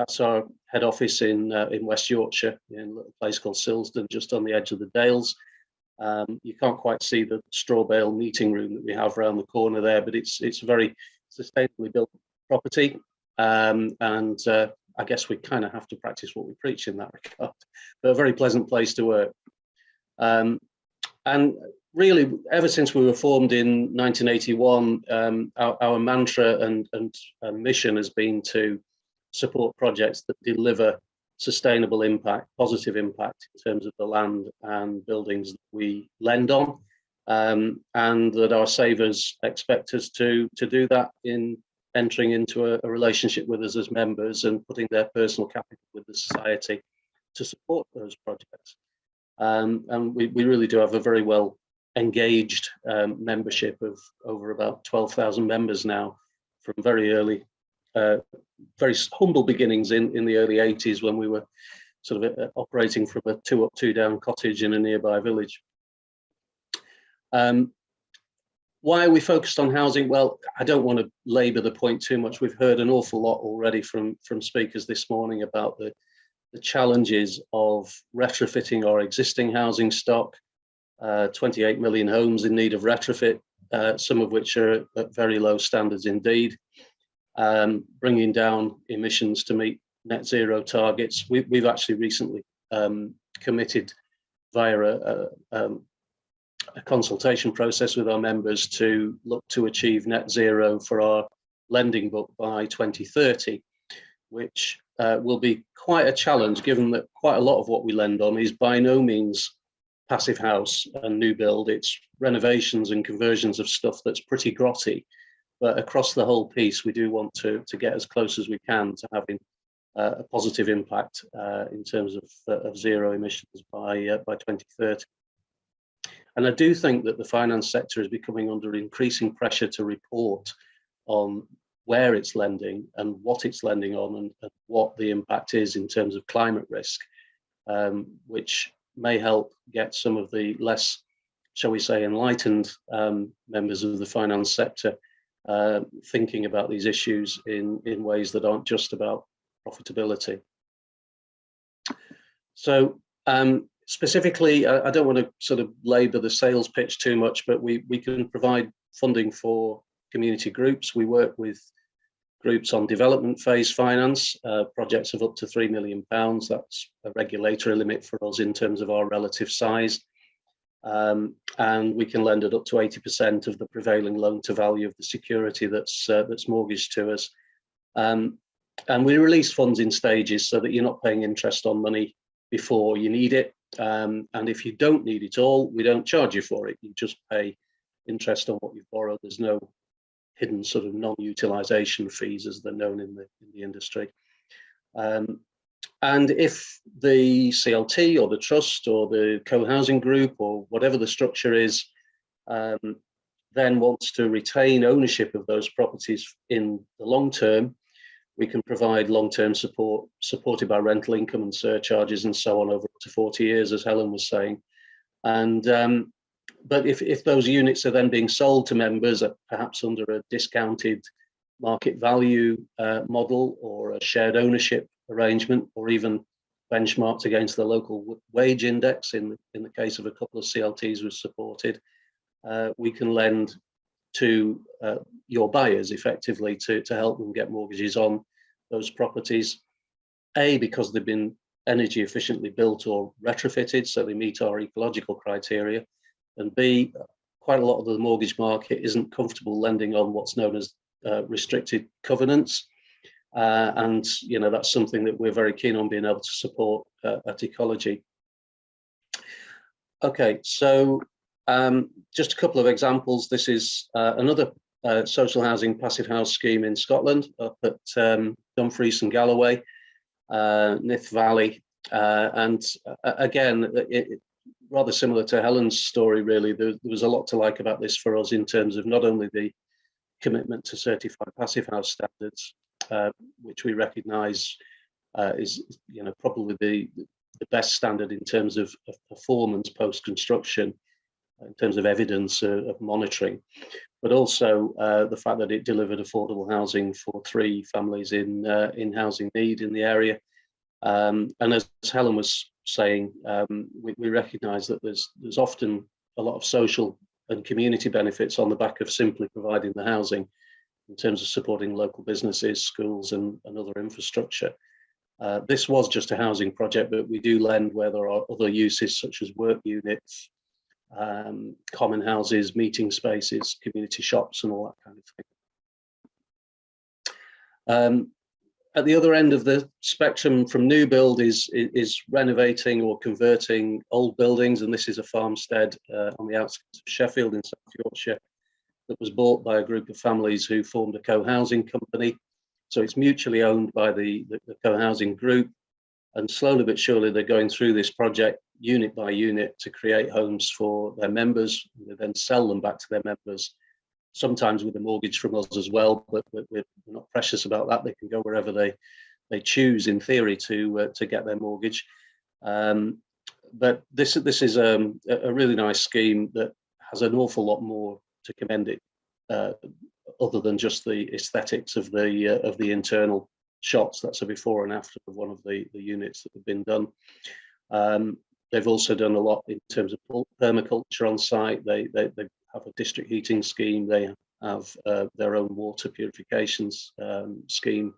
That's our head office in West Yorkshire, in a little place called Silsden, just on the edge of the Dales. You can't quite see the straw bale meeting room that we have around the corner there, but it's a very sustainably built property. I guess we kind of have to practice what we preach in that regard, but a very pleasant place to work. And really, ever since we were formed in 1981, our mantra and mission has been to support projects that deliver sustainable impact, positive impact in terms of the land and buildings that we lend on, and that our savers expect us to do that in entering into a relationship with us as members and putting their personal capital with the society to support those projects. And we really do have a very well engaged membership of over about 12,000 members now, from very early, very humble beginnings in the early 80s, when we were sort of operating from a 2 up, 2 down cottage in a nearby village. Why are we focused on housing? Well, I don't want to labour the point too much. We've heard an awful lot already from speakers this morning about the challenges of retrofitting our existing housing stock. 28 million homes in need of retrofit, some of which are at very low standards indeed. Bringing down emissions to meet net zero targets. We've actually recently committed via a consultation process with our members to look to achieve net zero for our lending book by 2030, which will be quite a challenge, given that quite a lot of what we lend on is by no means passive house and new build. It's renovations and conversions of stuff that's pretty grotty. But across the whole piece, we do want to get as close as we can to having a positive impact in terms of zero emissions by 2030. And I do think that the finance sector is becoming under increasing pressure to report on where it's lending and what it's lending on, and what the impact is in terms of climate risk, which may help get some of the less, shall we say, enlightened members of the finance sector thinking about these issues in ways that aren't just about profitability. So specifically, I don't want to sort of labour the sales pitch too much, but we can provide funding for community groups. We work with groups on development phase finance, projects of up to £3 million. That's a regulatory limit for us in terms of our relative size. And we can lend at up to 80% of the prevailing loan to value of the security that's mortgaged to us. And we release funds in stages so that you're not paying interest on money before you need it. And if you don't need it all, we don't charge you for it. You just pay interest on what you've borrowed. There's no hidden sort of non-utilization fees, as they're known in the industry. And if the CLT or the trust or the co-housing group or whatever the structure is, then wants to retain ownership of those properties in the long term, we can provide long-term support supported by rental income and surcharges and so on over up to 40 years, as Helen was saying. And but if those units are then being sold to members, perhaps under a discounted market value model or a shared ownership arrangement, or even benchmarked against the local wage index, in the case of a couple of CLTs was supported, we can lend to your buyers effectively to help them get mortgages on those properties, A, because they've been energy efficiently built or retrofitted, so they meet our ecological criteria, and B, quite a lot of the mortgage market isn't comfortable lending on what's known as restricted covenants. And that's something that we're very keen on being able to support at Ecology. Okay, so just a couple of examples. This is another social housing passive house scheme in Scotland, up at Dumfries and Galloway, Nith Valley. And again, rather similar to Helen's story, really, there was a lot to like about this for us in terms of not only the commitment to certified passive house standards, which we recognise is probably the best standard in terms of performance post-construction, in terms of evidence of monitoring, but also the fact that it delivered affordable housing for 3 families in housing need in the area. And as Helen was saying, we recognise that there's often a lot of social and community benefits on the back of simply providing the housing, in terms of supporting local businesses, schools and other infrastructure. This was just a housing project, but we do lend where there are other uses such as work units, common houses, meeting spaces, community shops and all that kind of thing. At the other end of the spectrum from new build is renovating or converting old buildings, and this is a farmstead on the outskirts of Sheffield in South Yorkshire that was bought by a group of families who formed a co-housing company. So it's mutually owned by the co-housing group, and slowly but surely they're going through this project unit by unit to create homes for their members. They then sell them back to their members, sometimes with a mortgage from us as well, but we're not precious about that. They can go wherever they choose in theory to get their mortgage. But this is a really nice scheme that has an awful lot more to commend it, other than just the aesthetics of the internal shots. That's a before and after of one of the units that have been done. They've also done a lot in terms of permaculture on site. They have a district heating scheme. They have their own water purifications scheme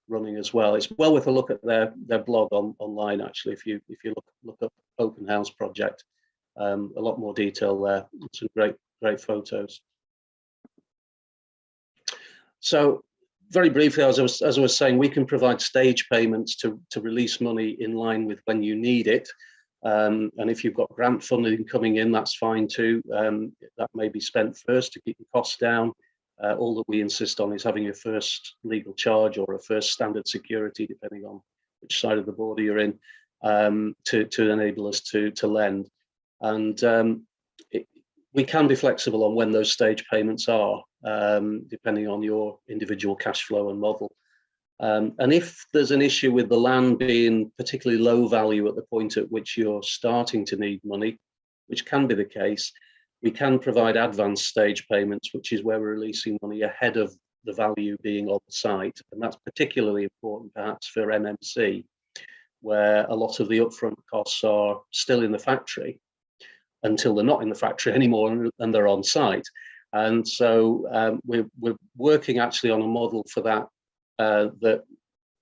running as well. It's well worth a look at their blog online actually. If you look up Open House Project, a lot more detail there. Some great photos. So very briefly, as I was saying, we can provide stage payments to release money in line with when you need it. And if you've got grant funding coming in, that's fine too. That may be spent first to keep the costs down. All that we insist on is having a first legal charge or a first standard security, depending on which side of the border you're in, to enable us to lend. And we can be flexible on when those stage payments are, depending on your individual cash flow and model. And if there's an issue with the land being particularly low value at the point at which you're starting to need money, which can be the case, we can provide advanced stage payments, which is where we're releasing money ahead of the value being on the site. And that's particularly important perhaps for MMC, where a lot of the upfront costs are still in the factory until they're not in the factory anymore and they're on site. And so we're working actually on a model for that that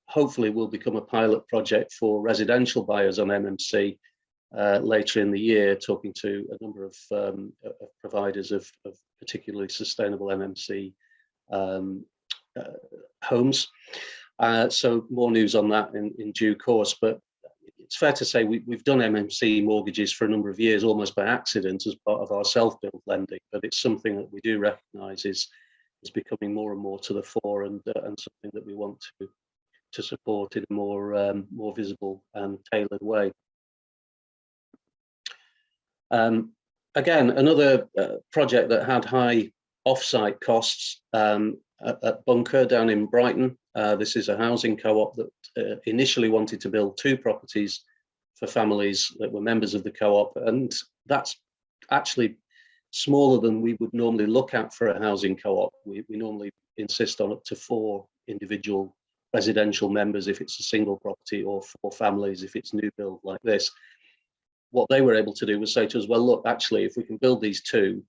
hopefully will become a pilot project for residential buyers on MMC later in the year, talking to a number of providers of particularly sustainable MMC homes. So more news on that in due course, but it's fair to say we've done MMC mortgages for a number of years, almost by accident as part of our self-build lending, but it's something that we do recognise is becoming more and more to the fore, and something that we want to support in a more visible and tailored way. Again, another project that had high off-site costs at Bunker down in Brighton. This is a housing co-op that initially wanted to build 2 properties for families that were members of the co-op, and that's actually smaller than we would normally look at for a housing co-op. We normally insist on up to 4 individual residential members if it's a single property, or 4 families if it's new build like this. What they were able to do was say to us, well, look, actually, if we can build these 2,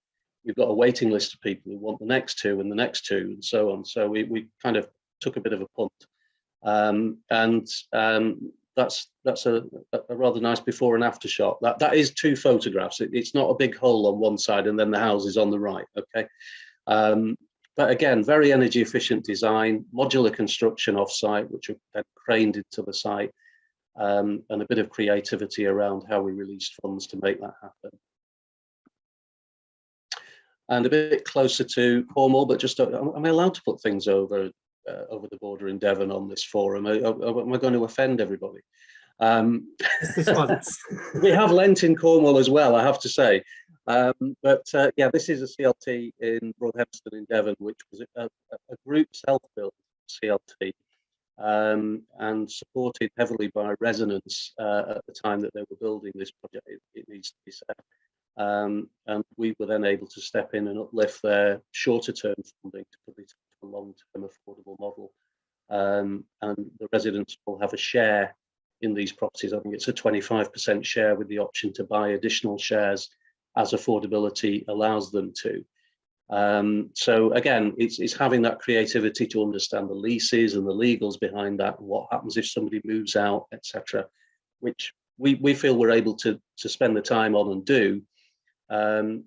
we've got a waiting list of people who want the next 2 and the next 2 and so on. So we kind of took a bit of a punt. That's a rather nice before and after shot. That is 2 photographs. It's not a big hole on one side and then the house is on the right, okay? But again, very energy efficient design, modular construction off-site, which are then craned into the site, and a bit of creativity around how we released funds to make that happen. And a bit closer to Cornwall, but just, am I allowed to put things over the border in Devon on this forum? Am I going to offend everybody? We have lent in Cornwall as well, I have to say. Yeah, this is a CLT in Broadhemston in Devon, which was a group self-built CLT, and supported heavily by Resonance at the time that they were building this project, it needs to be said. And we were then able to step in and uplift their shorter term funding to put it into a long-term affordable model. And the residents will have a share in these properties. I think it's a 25% share with the option to buy additional shares as affordability allows them to. So again, it's having that creativity to understand the leases and the legals behind that, and what happens if somebody moves out, etc., which we feel we're able to spend the time on and do. And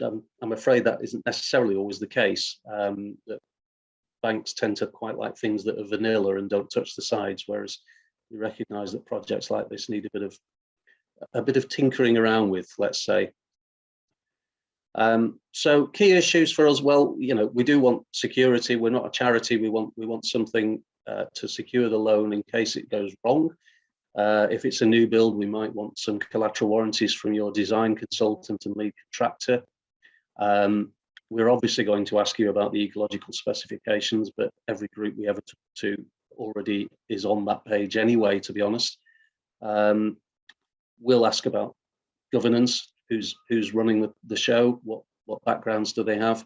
I'm afraid that isn't necessarily always the case. That banks tend to quite like things that are vanilla and don't touch the sides, whereas we recognise that projects like this need a bit of tinkering around with, let's say. So key issues for us, well, you know, we do want security. We're not a charity. We want something to secure the loan in case it goes wrong. If it's a new build, we might want some collateral warranties from your design consultant and lead contractor. We're obviously going to ask you about the ecological specifications, but every group we ever talk to already is on that page anyway, to be honest. We'll ask about governance, who's running the show, what backgrounds do they have,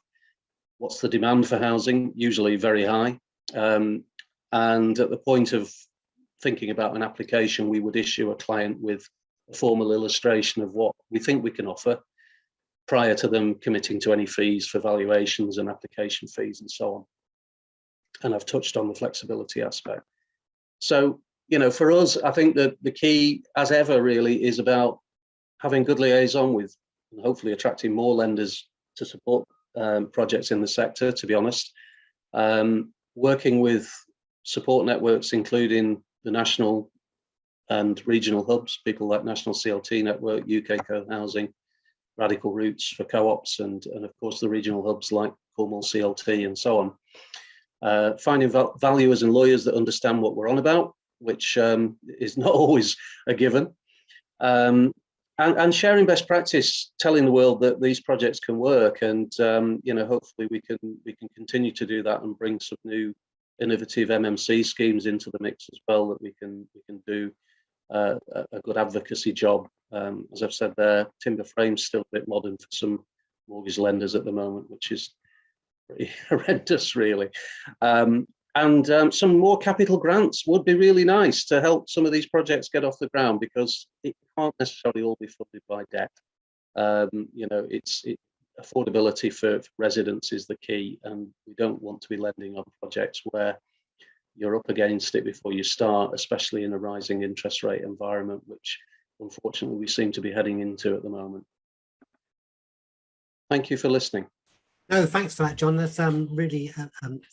what's the demand for housing, usually very high. And at the point of thinking about an application, we would issue a client with a formal illustration of what we think we can offer prior to them committing to any fees for valuations and application fees and so on. And I've touched on the flexibility aspect. So, you know, for us, I think that the key, as ever, really is about having good liaison with, and hopefully attracting more lenders to support projects in the sector, to be honest. Working with support networks, including the national and regional hubs, people like National CLT Network, UK Co-Housing, Radical Roots for co-ops, and of course the regional hubs like Cornwall CLT and so on. Finding valuers and lawyers that understand what we're on about, which is not always a given. And sharing best practice, telling the world that these projects can work, and you know, hopefully we can continue to do that and bring some new innovative MMC schemes into the mix as well, that we can do a good advocacy job. As I've said there, timber frame's still a bit modern for some mortgage lenders at the moment, which is pretty horrendous, really. And some more capital grants would be really nice to help some of these projects get off the ground, because it can't necessarily all be funded by debt. You know, affordability for residents is the key, and we don't want to be lending on projects where you're up against it before you start, especially in a rising interest rate environment, which unfortunately we seem to be heading into at the moment. Thank you for listening. No, thanks for that, John. That's really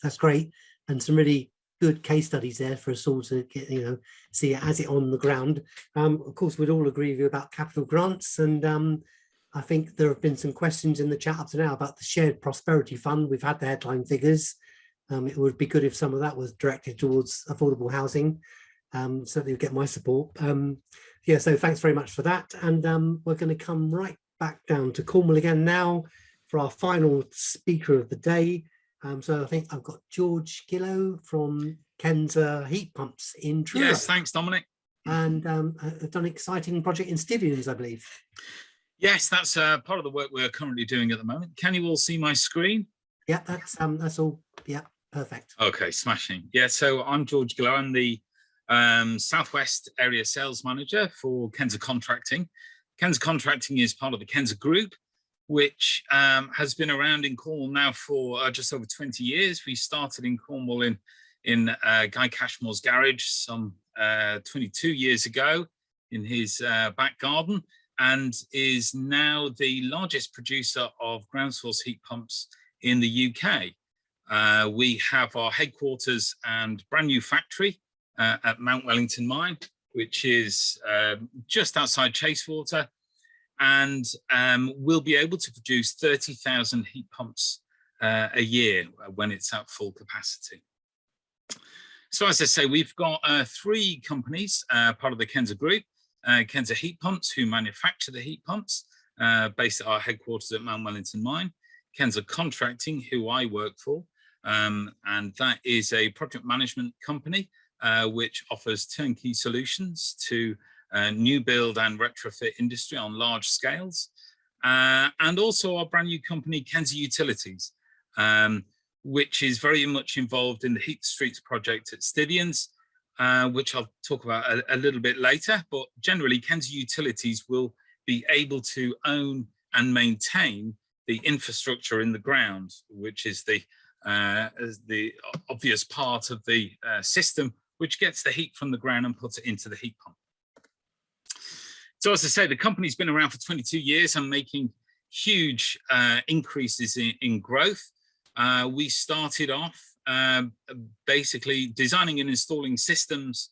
that's great, and some really good case studies there for us all to get, you know, see it as it on the ground. Of course, we'd all agree with you about capital grants, and I think there have been some questions in the chat up to now about the Shared Prosperity Fund. We've had the headline figures. It would be good if some of that was directed towards affordable housing. Certainly would get my support. Yeah, so thanks very much for that. And we're going to come right back down to Cornwall again now for our final speaker of the day. So I think I've got George Gillow from Kenza Heat Pumps in Truro. Yes, thanks, Dominic. And done an exciting project in Stivians, I believe. Yes, that's part of the work we're currently doing at the moment. Can you all see my screen? Yeah, that's all. Yeah, perfect. Okay, smashing. Yeah, so I'm George Gillow. I'm the Southwest Area Sales Manager for Kenza Contracting. Kenza Contracting is part of the Kenza Group, which has been around in Cornwall now for just over 20 years. We started in Cornwall in Guy Cashmore's garage some 22 years ago in his back garden, and is now the largest producer of ground source heat pumps in the UK. We have our headquarters and brand new factory at Mount Wellington Mine, which is just outside Chasewater, and we'll be able to produce 30,000 heat pumps a year when it's at full capacity. So as I say, we've got 3 companies, part of the Kenza Group. Kenza Heat Pumps, who manufacture the heat pumps, based at our headquarters at Mount Wellington Mine. Kenza Contracting, who I work for, and that is a project management company which offers turnkey solutions to new build and retrofit industry on large scales. and also our brand new company, Kenza Utilities, which is very much involved in the Heat the Streets project at Stidians, which I'll talk about a little bit later. But generally, Kenza Utilities will be able to own and maintain the infrastructure in the ground, which is the obvious part of the system, which gets the heat from the ground and puts it into the heat pump. So as I say, the company's been around for 22 years and making huge increases in growth. We started off basically designing and installing systems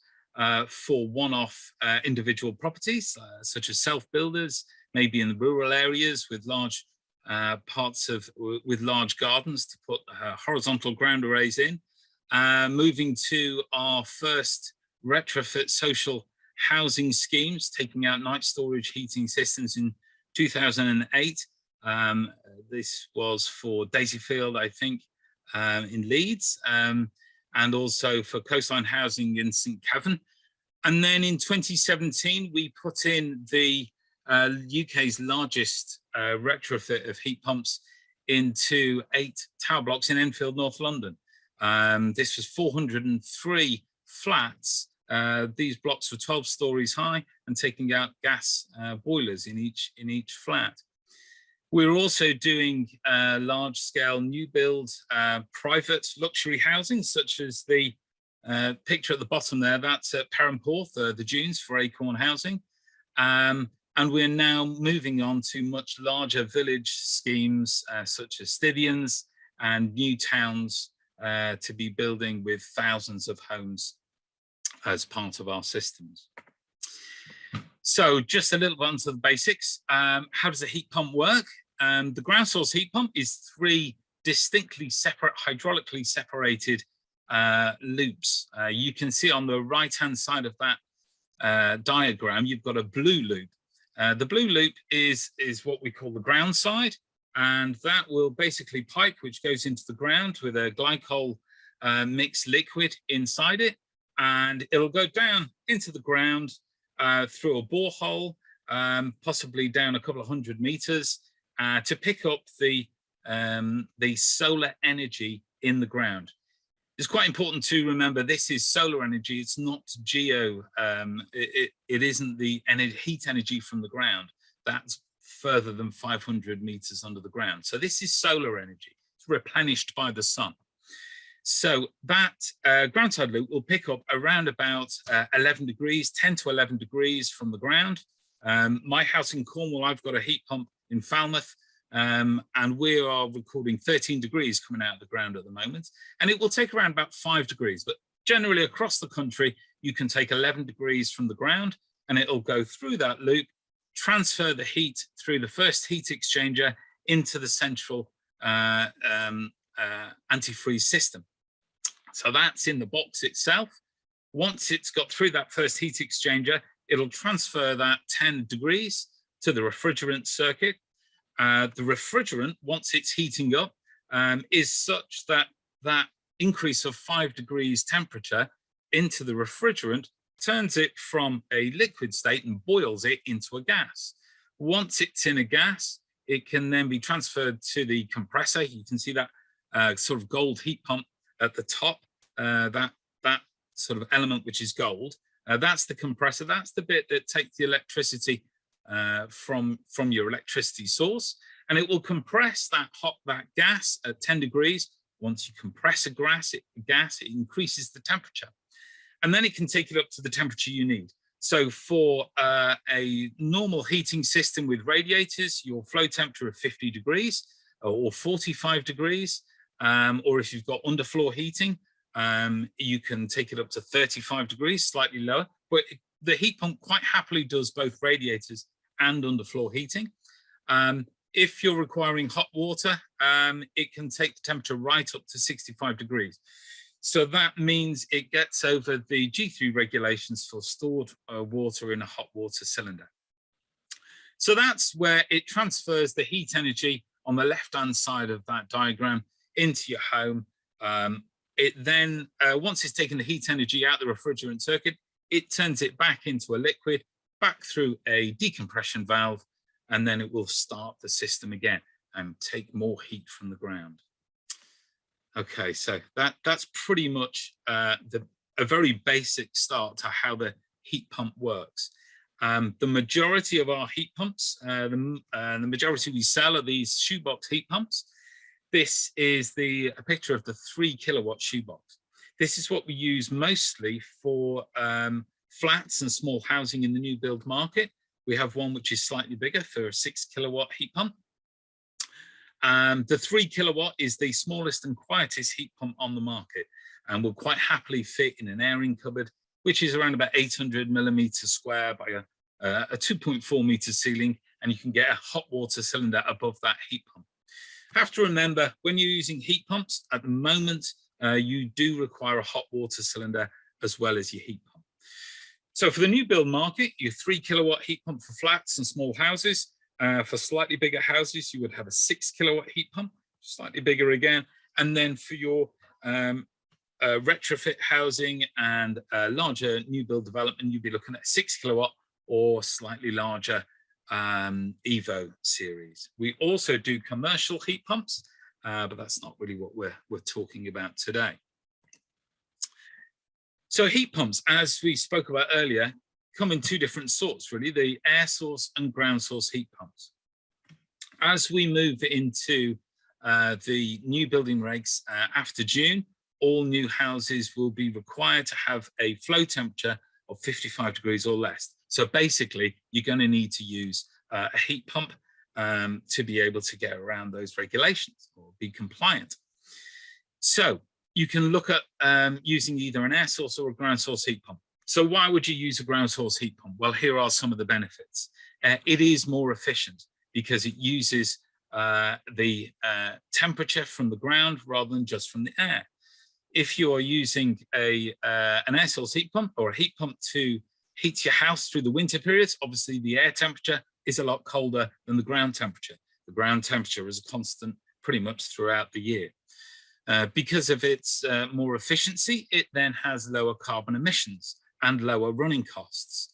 for one-off individual properties, such as self-builders, maybe in the rural areas with large with large gardens to put horizontal ground arrays in, moving to our first retrofit social housing schemes, taking out night storage heating systems in 2008. This was for Daisyfield, I think, in Leeds, and also for Coastline Housing in St. Kevin. And then in 2017, we put in the UK's largest retrofit of heat pumps into 8 tower blocks in Enfield, North London. This was 403 flats. These blocks were 12 stories high and taking out gas boilers in each flat. We're also doing large-scale new build private luxury housing, such as the picture at the bottom there. That's at Perranporth, the Dunes for Acorn Housing. And we're now moving on to much larger village schemes, such as Stidians and new towns to be building with thousands of homes as part of our systems. So just a little on to the basics. How does a heat pump work? The ground source heat pump is 3 distinctly separate, hydraulically separated loops. You can see on the right-hand side of that diagram, you've got a blue loop. The blue loop is what we call the ground side, and that will basically pipe, which goes into the ground with a glycol mixed liquid inside it, and it'll go down into the ground through a borehole, possibly down a couple of 100 meters, to pick up the solar energy in the ground. It's quite important to remember this is solar energy, it's not geo, it isn't the heat energy from the ground. That's further than 500 meters under the ground. So this is solar energy, it's replenished by the sun. So that ground side loop will pick up around about 11 degrees, 10 to 11 degrees from the ground. My house in Cornwall, I've got a heat pump in Falmouth, and we are recording 13 degrees coming out of the ground at the moment. And it will take around about 5 degrees, but generally across the country, you can take 11 degrees from the ground and it'll go through that loop, transfer the heat through the first heat exchanger into the central antifreeze system. So that's in the box itself. Once it's got through that first heat exchanger, it'll transfer that 10 degrees to the refrigerant circuit. The refrigerant, once it's heating up, is such that that increase of 5 degrees temperature into the refrigerant turns it from a liquid state and boils it into a gas. Once it's in a gas, it can then be transferred to the compressor. You can see that sort of gold heat pump at the top, that sort of element which is gold. That's the compressor. That's the bit that takes the electricity from your electricity source, and it will compress that gas at 10 degrees. Once you compress a gas, it increases the temperature, and then it can take it up to the temperature you need. So for a normal heating system with radiators, your flow temperature of 50 degrees or 45 degrees, or if you've got underfloor heating, you can take it up to 35 degrees, slightly lower. But the heat pump quite happily does both radiators and underfloor heating. If you're requiring hot water, it can take the temperature right up to 65 degrees. So that means it gets over the G3 regulations for stored water in a hot water cylinder. So that's where it transfers the heat energy on the left-hand side of that diagram into your home. It then, once it's taken the heat energy out of the refrigerant circuit, it turns it back into a liquid, back through a decompression valve, and then it will start the system again and take more heat from the ground. Okay, so that's pretty much a very basic start to how the heat pump works. The majority of our heat pumps, the majority we sell are these shoebox heat pumps. This is a picture of the 3 kilowatt shoebox. This is what we use mostly for flats and small housing in the new build market. We have one which is slightly bigger for a 6 kilowatt heat pump. The 3 kilowatt is the smallest and quietest heat pump on the market, and will quite happily fit in an airing cupboard, which is around about 800 millimeters square by a 2.4 meter ceiling, and you can get a hot water cylinder above that heat pump. Have to remember, when you're using heat pumps at the moment, you do require a hot water cylinder as well as your heat pump. So for the new build market, your 3 kilowatt heat pump for flats and small houses. For slightly bigger houses, you would have a 6 kilowatt heat pump, slightly bigger again. And then for your retrofit housing and larger new build development, you'd be looking at 6 kilowatt or slightly larger Evo series. We also do commercial heat pumps, but that's not really what we're talking about today. So heat pumps, as we spoke about earlier, come in 2 different sorts, really, the air source and ground source heat pumps. As we move into the new building regs after June, all new houses will be required to have a flow temperature of 55 degrees or less. So basically, you're going to need to use a heat pump to be able to get around those regulations or be compliant. So you can look at using either an air source or a ground source heat pump. So why would you use a ground source heat pump? Well, here are some of the benefits. It is more efficient because it uses the temperature from the ground rather than just from the air. If you are using an air source heat pump or a heat pump to heat your house through the winter periods, obviously the air temperature is a lot colder than the ground temperature. The ground temperature is a constant pretty much throughout the year. Because of its more efficiency, it then has lower carbon emissions and lower running costs.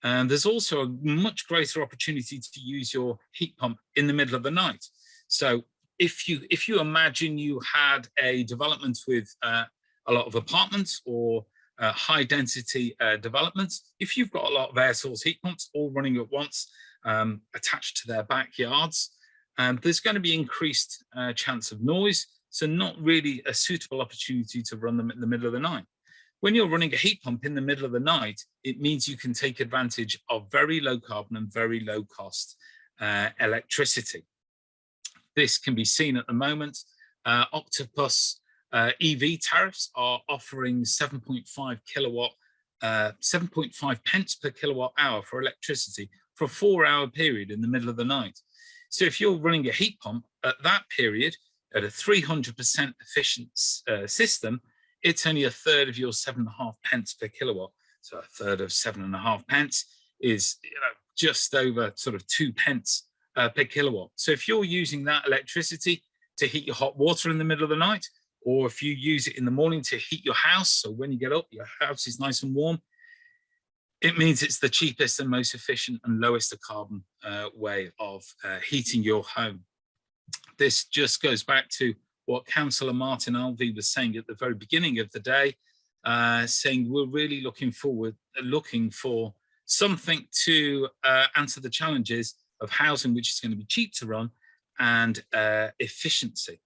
And there's also a much greater opportunity to use your heat pump in the middle of the night. So if you imagine you had a development with a lot of apartments or high density developments, if you've got a lot of air source heat pumps all running at once attached to their backyards, there's going to be increased chance of noise. So not really a suitable opportunity to run them in the middle of the night. When you're running a heat pump in the middle of the night, it means you can take advantage of very low carbon and very low cost electricity. This can be seen at the moment. Octopus EV tariffs are offering 7.5 pence per kilowatt hour for electricity for a 4-hour period in the middle of the night. So if you're running a heat pump at that period, at a 300% efficient system, it's only a third of your 7.5 pence per kilowatt. So a third of 7.5 pence is just over sort of 2 pence per kilowatt. So if you're using that electricity to heat your hot water in the middle of the night, or if you use it in the morning to heat your house, so when you get up, your house is nice and warm, it means it's the cheapest and most efficient and lowest carbon way of heating your home. This just goes back to what Councillor Martin Alvey was saying at the very beginning of the day, saying we're really looking for something to answer the challenges of housing, which is going to be cheap to run, and efficiency.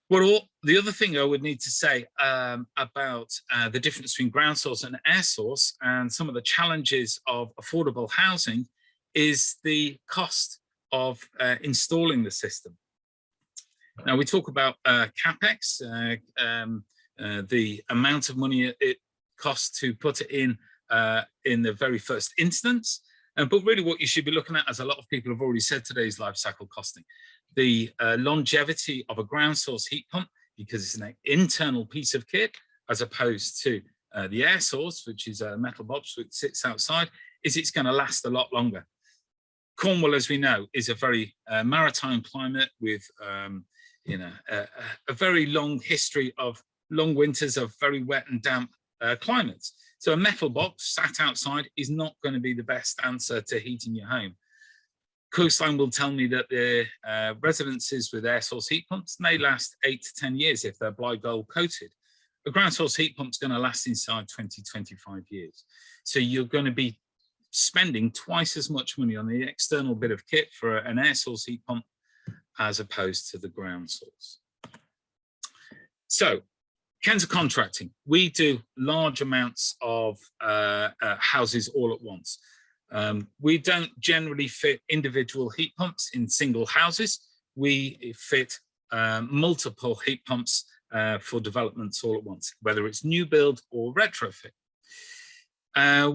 Well, the other thing I would need to say about the difference between ground source and air source and some of the challenges of affordable housing is the cost of installing the system. Now we talk about CapEx, the amount of money it costs to put it in the very first instance, but really what you should be looking at, as a lot of people have already said today, is life cycle costing. The longevity of a ground source heat pump, because it's an internal piece of kit, as opposed to the air source, which is a metal box which sits outside, is it's going to last a lot longer. Cornwall, as we know, is a very maritime climate with a very long history of long winters of very wet and damp climates. So a metal box sat outside is not going to be the best answer to heating your home. Coastline will tell me that the residences with air source heat pumps may last 8 to 10 years if they're Bly Gold coated. A ground source heat pump is going to last inside 20, 25 years. So you're going to be spending twice as much money on the external bit of kit for an air source heat pump as opposed to the ground source. So Kenza Contracting, we do large amounts of houses all at once. We don't generally fit individual heat pumps in single houses. We fit multiple heat pumps for developments all at once, whether it's new build or retrofit.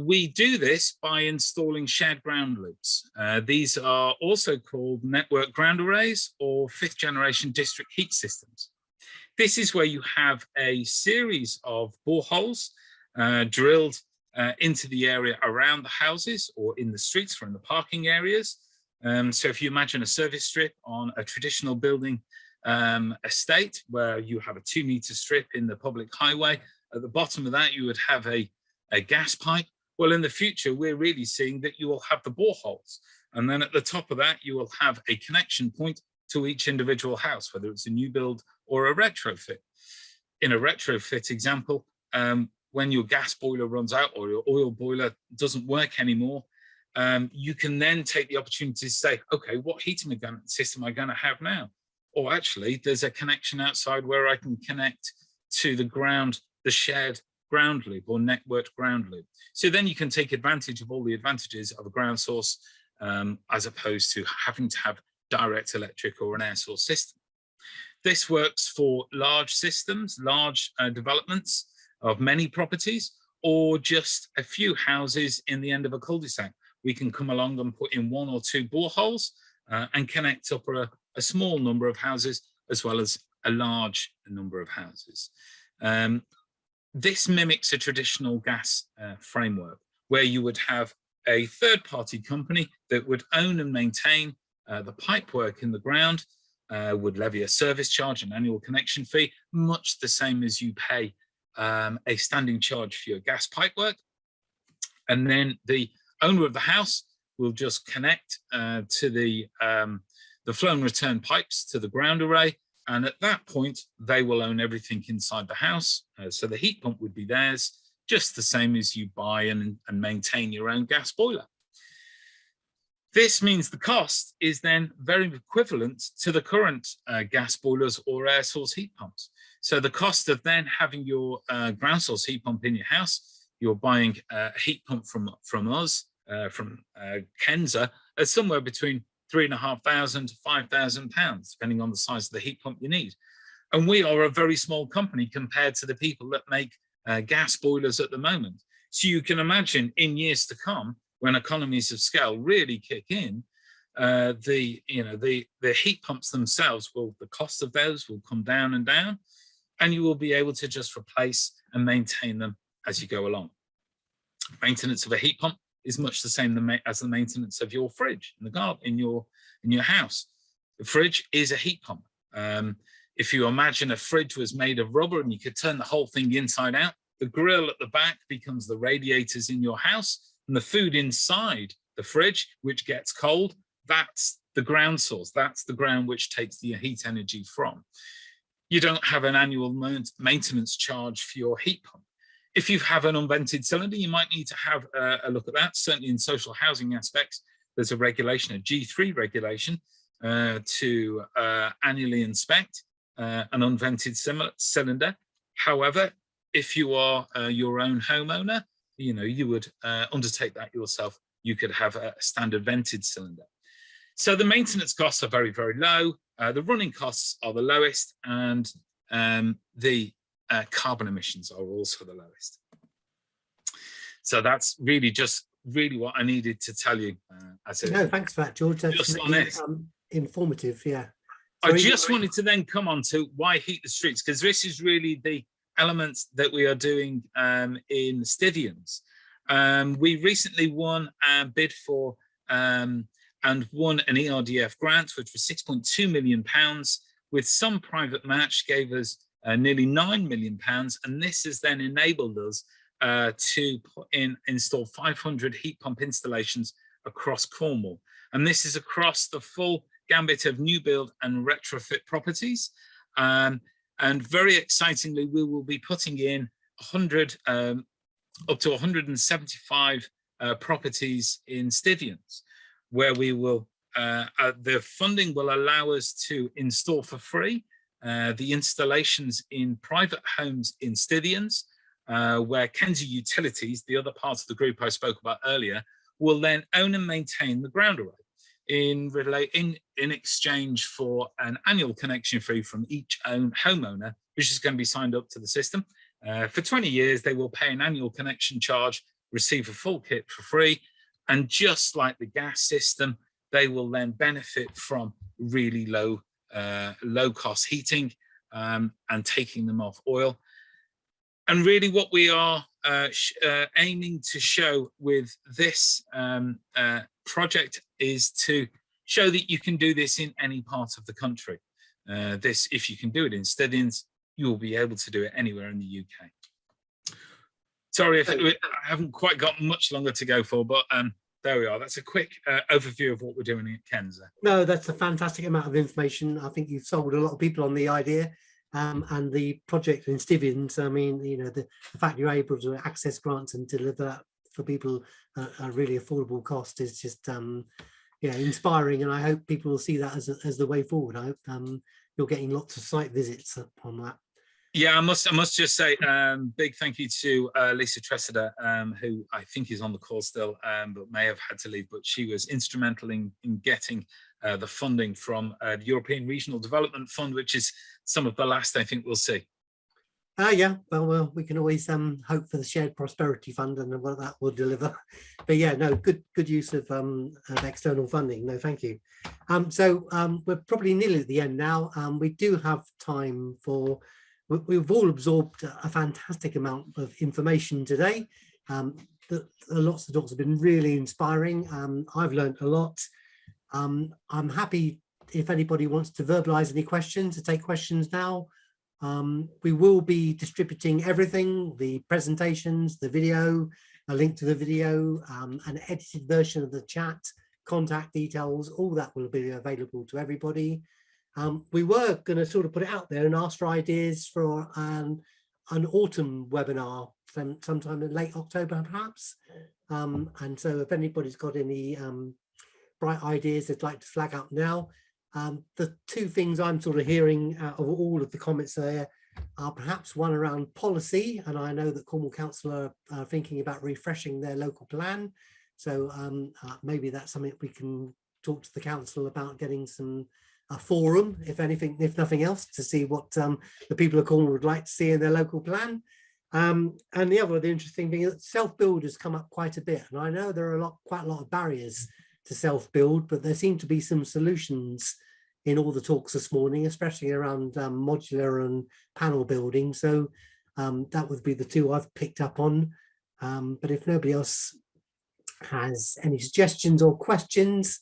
We do this by installing shared ground loops. These are also called network ground arrays or 5th generation district heat systems. This is where you have a series of boreholes drilled into the area around the houses or in the streets or in the parking areas. So if you imagine a service strip on a traditional building estate where you have a 2-meter strip in the public highway, at the bottom of that you would have a gas pipe. Well, in the future, we're really seeing that you will have the boreholes. And then at the top of that, you will have a connection point to each individual house, whether it's a new build or a retrofit. In a retrofit example, when your gas boiler runs out or your oil boiler doesn't work anymore, you can then take the opportunity to say, okay, what heating system am I going to have now? Or actually, there's a connection outside where I can connect to the ground, the shared ground loop or networked ground loop. So then you can take advantage of all the advantages of a ground source as opposed to having to have direct electric or an air source system. This works for large systems, large developments of many properties, or just a few houses in the end of a cul-de-sac. We can come along and put in 1 or 2 boreholes and connect up a small number of houses as well as a large number of houses. This mimics a traditional gas framework where you would have a third-party company that would own and maintain the pipework in the ground, would levy a service charge, an annual connection fee, much the same as you pay a standing charge for your gas pipework. And then the owner of the house will just connect to the flow and return pipes to the ground array. And at that point, they will own everything inside the house. So the heat pump would be theirs, just the same as you buy and maintain your own gas boiler. This means the cost is then very equivalent to the current gas boilers or air source heat pumps. So the cost of then having your ground source heat pump in your house, you're buying a heat pump from us, from Kenza, at somewhere between £3,500 to £5,000, depending on the size of the heat pump you need. And we are a very small company compared to the people that make gas boilers at the moment. So you can imagine in years to come, when economies of scale really kick in, the heat pumps themselves the cost of those will come down and down, and you will be able to just replace and maintain them as you go along. Maintenance of a heat pump is much the same as the maintenance of your fridge in the garden, in your house. The fridge is a heat pump. If you imagine a fridge was made of rubber and you could turn the whole thing inside out, the grill at the back becomes the radiators in your house, and the food inside the fridge, which gets cold, that's the ground source. That's the ground which takes the heat energy from. You don't have an annual maintenance charge for your heat pump. If you have an unvented cylinder, you might need to have a look at that. Certainly in social housing aspects, there's a regulation, a G3 regulation, to annually inspect an unvented cylinder. However, if you are your own homeowner, you would undertake that yourself. You could have a standard vented cylinder. So the maintenance costs are very, very low. The running costs are the lowest, and the carbon emissions are also the lowest. So that's really what I needed to tell you. No, thanks for that, George. That's just really, informative, yeah. I just wanted to then come on to why heat the streets, because this is really the elements that we are doing in Stivians. We recently won a bid for and won an ERDF grant, which was £6.2 million, with some private match, gave us nearly £9 million. And this has then enabled us to install 500 heat pump installations across Cornwall. And this is across the full gambit of new build and retrofit properties. And very excitingly, we will be putting in 100, up to 175 properties in Stivians, where we will, the funding will allow us to install for free the installations in private homes in Stivians, where Kenzie Utilities, the other part of the group I spoke about earlier, will then own and maintain the ground array in exchange for an annual connection fee from each homeowner, which is going to be signed up to the system. For 20 years, they will pay an annual connection charge, receive a full kit for free, and just like the gas system, they will then benefit from really low cost heating and taking them off oil. And really what we are aiming to show with this project is to show that you can do this in any part of the country. If you can do it in Stivians, you'll be able to do it anywhere in the UK. Sorry if I haven't quite got much longer to go for, but there we are. That's a quick overview of what we're doing at Kenza. No, that's a fantastic amount of information. I think you've sold a lot of people on the idea and the project in Stivians. I mean, you know, the fact you're able to access grants and deliver that for people at a really affordable cost is just, yeah, inspiring. And I hope people will see that as the way forward. I hope you're getting lots of site visits on that. Yeah, I must just say big thank you to Lisa Tressida, who I think is on the call still, but may have had to leave, but she was instrumental in getting the funding from the European Regional Development Fund, which is some of the last I think we'll see. Yeah, well, we can always hope for the Shared Prosperity Fund and what that will deliver. But yeah, no, good use of external funding. No, thank you. So we're probably nearly at the end now. We do have time for. We've all absorbed a fantastic amount of information today. Lots of talks have been really inspiring. I've learned a lot. I'm happy if anybody wants to verbalize any questions, to take questions now. We will be distributing everything, the presentations, the video, a link to the video, an edited version of the chat, contact details, all that will be available to everybody. We were going to sort of put it out there and ask for ideas for an autumn webinar sometime in late October, perhaps. And so if anybody's got any bright ideas they'd like to flag up now, the two things I'm sort of hearing out of all of the comments there are perhaps one around policy, and I know that Cornwall Council are thinking about refreshing their local plan. So maybe that's something we can talk to the council about, getting a forum, if nothing else, to see what the people of Cornwall would like to see in their local plan. And the interesting thing is that self-build has come up quite a bit, and I know there are quite a lot of barriers to self-build, but there seem to be some solutions in all the talks this morning, especially around modular and panel building. So that would be the two I've picked up on. But if nobody else has any suggestions or questions,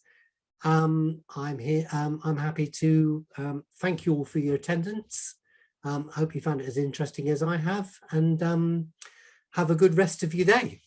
I'm here. I'm happy to thank you all for your attendance. I hope you found it as interesting as I have, and have a good rest of your day.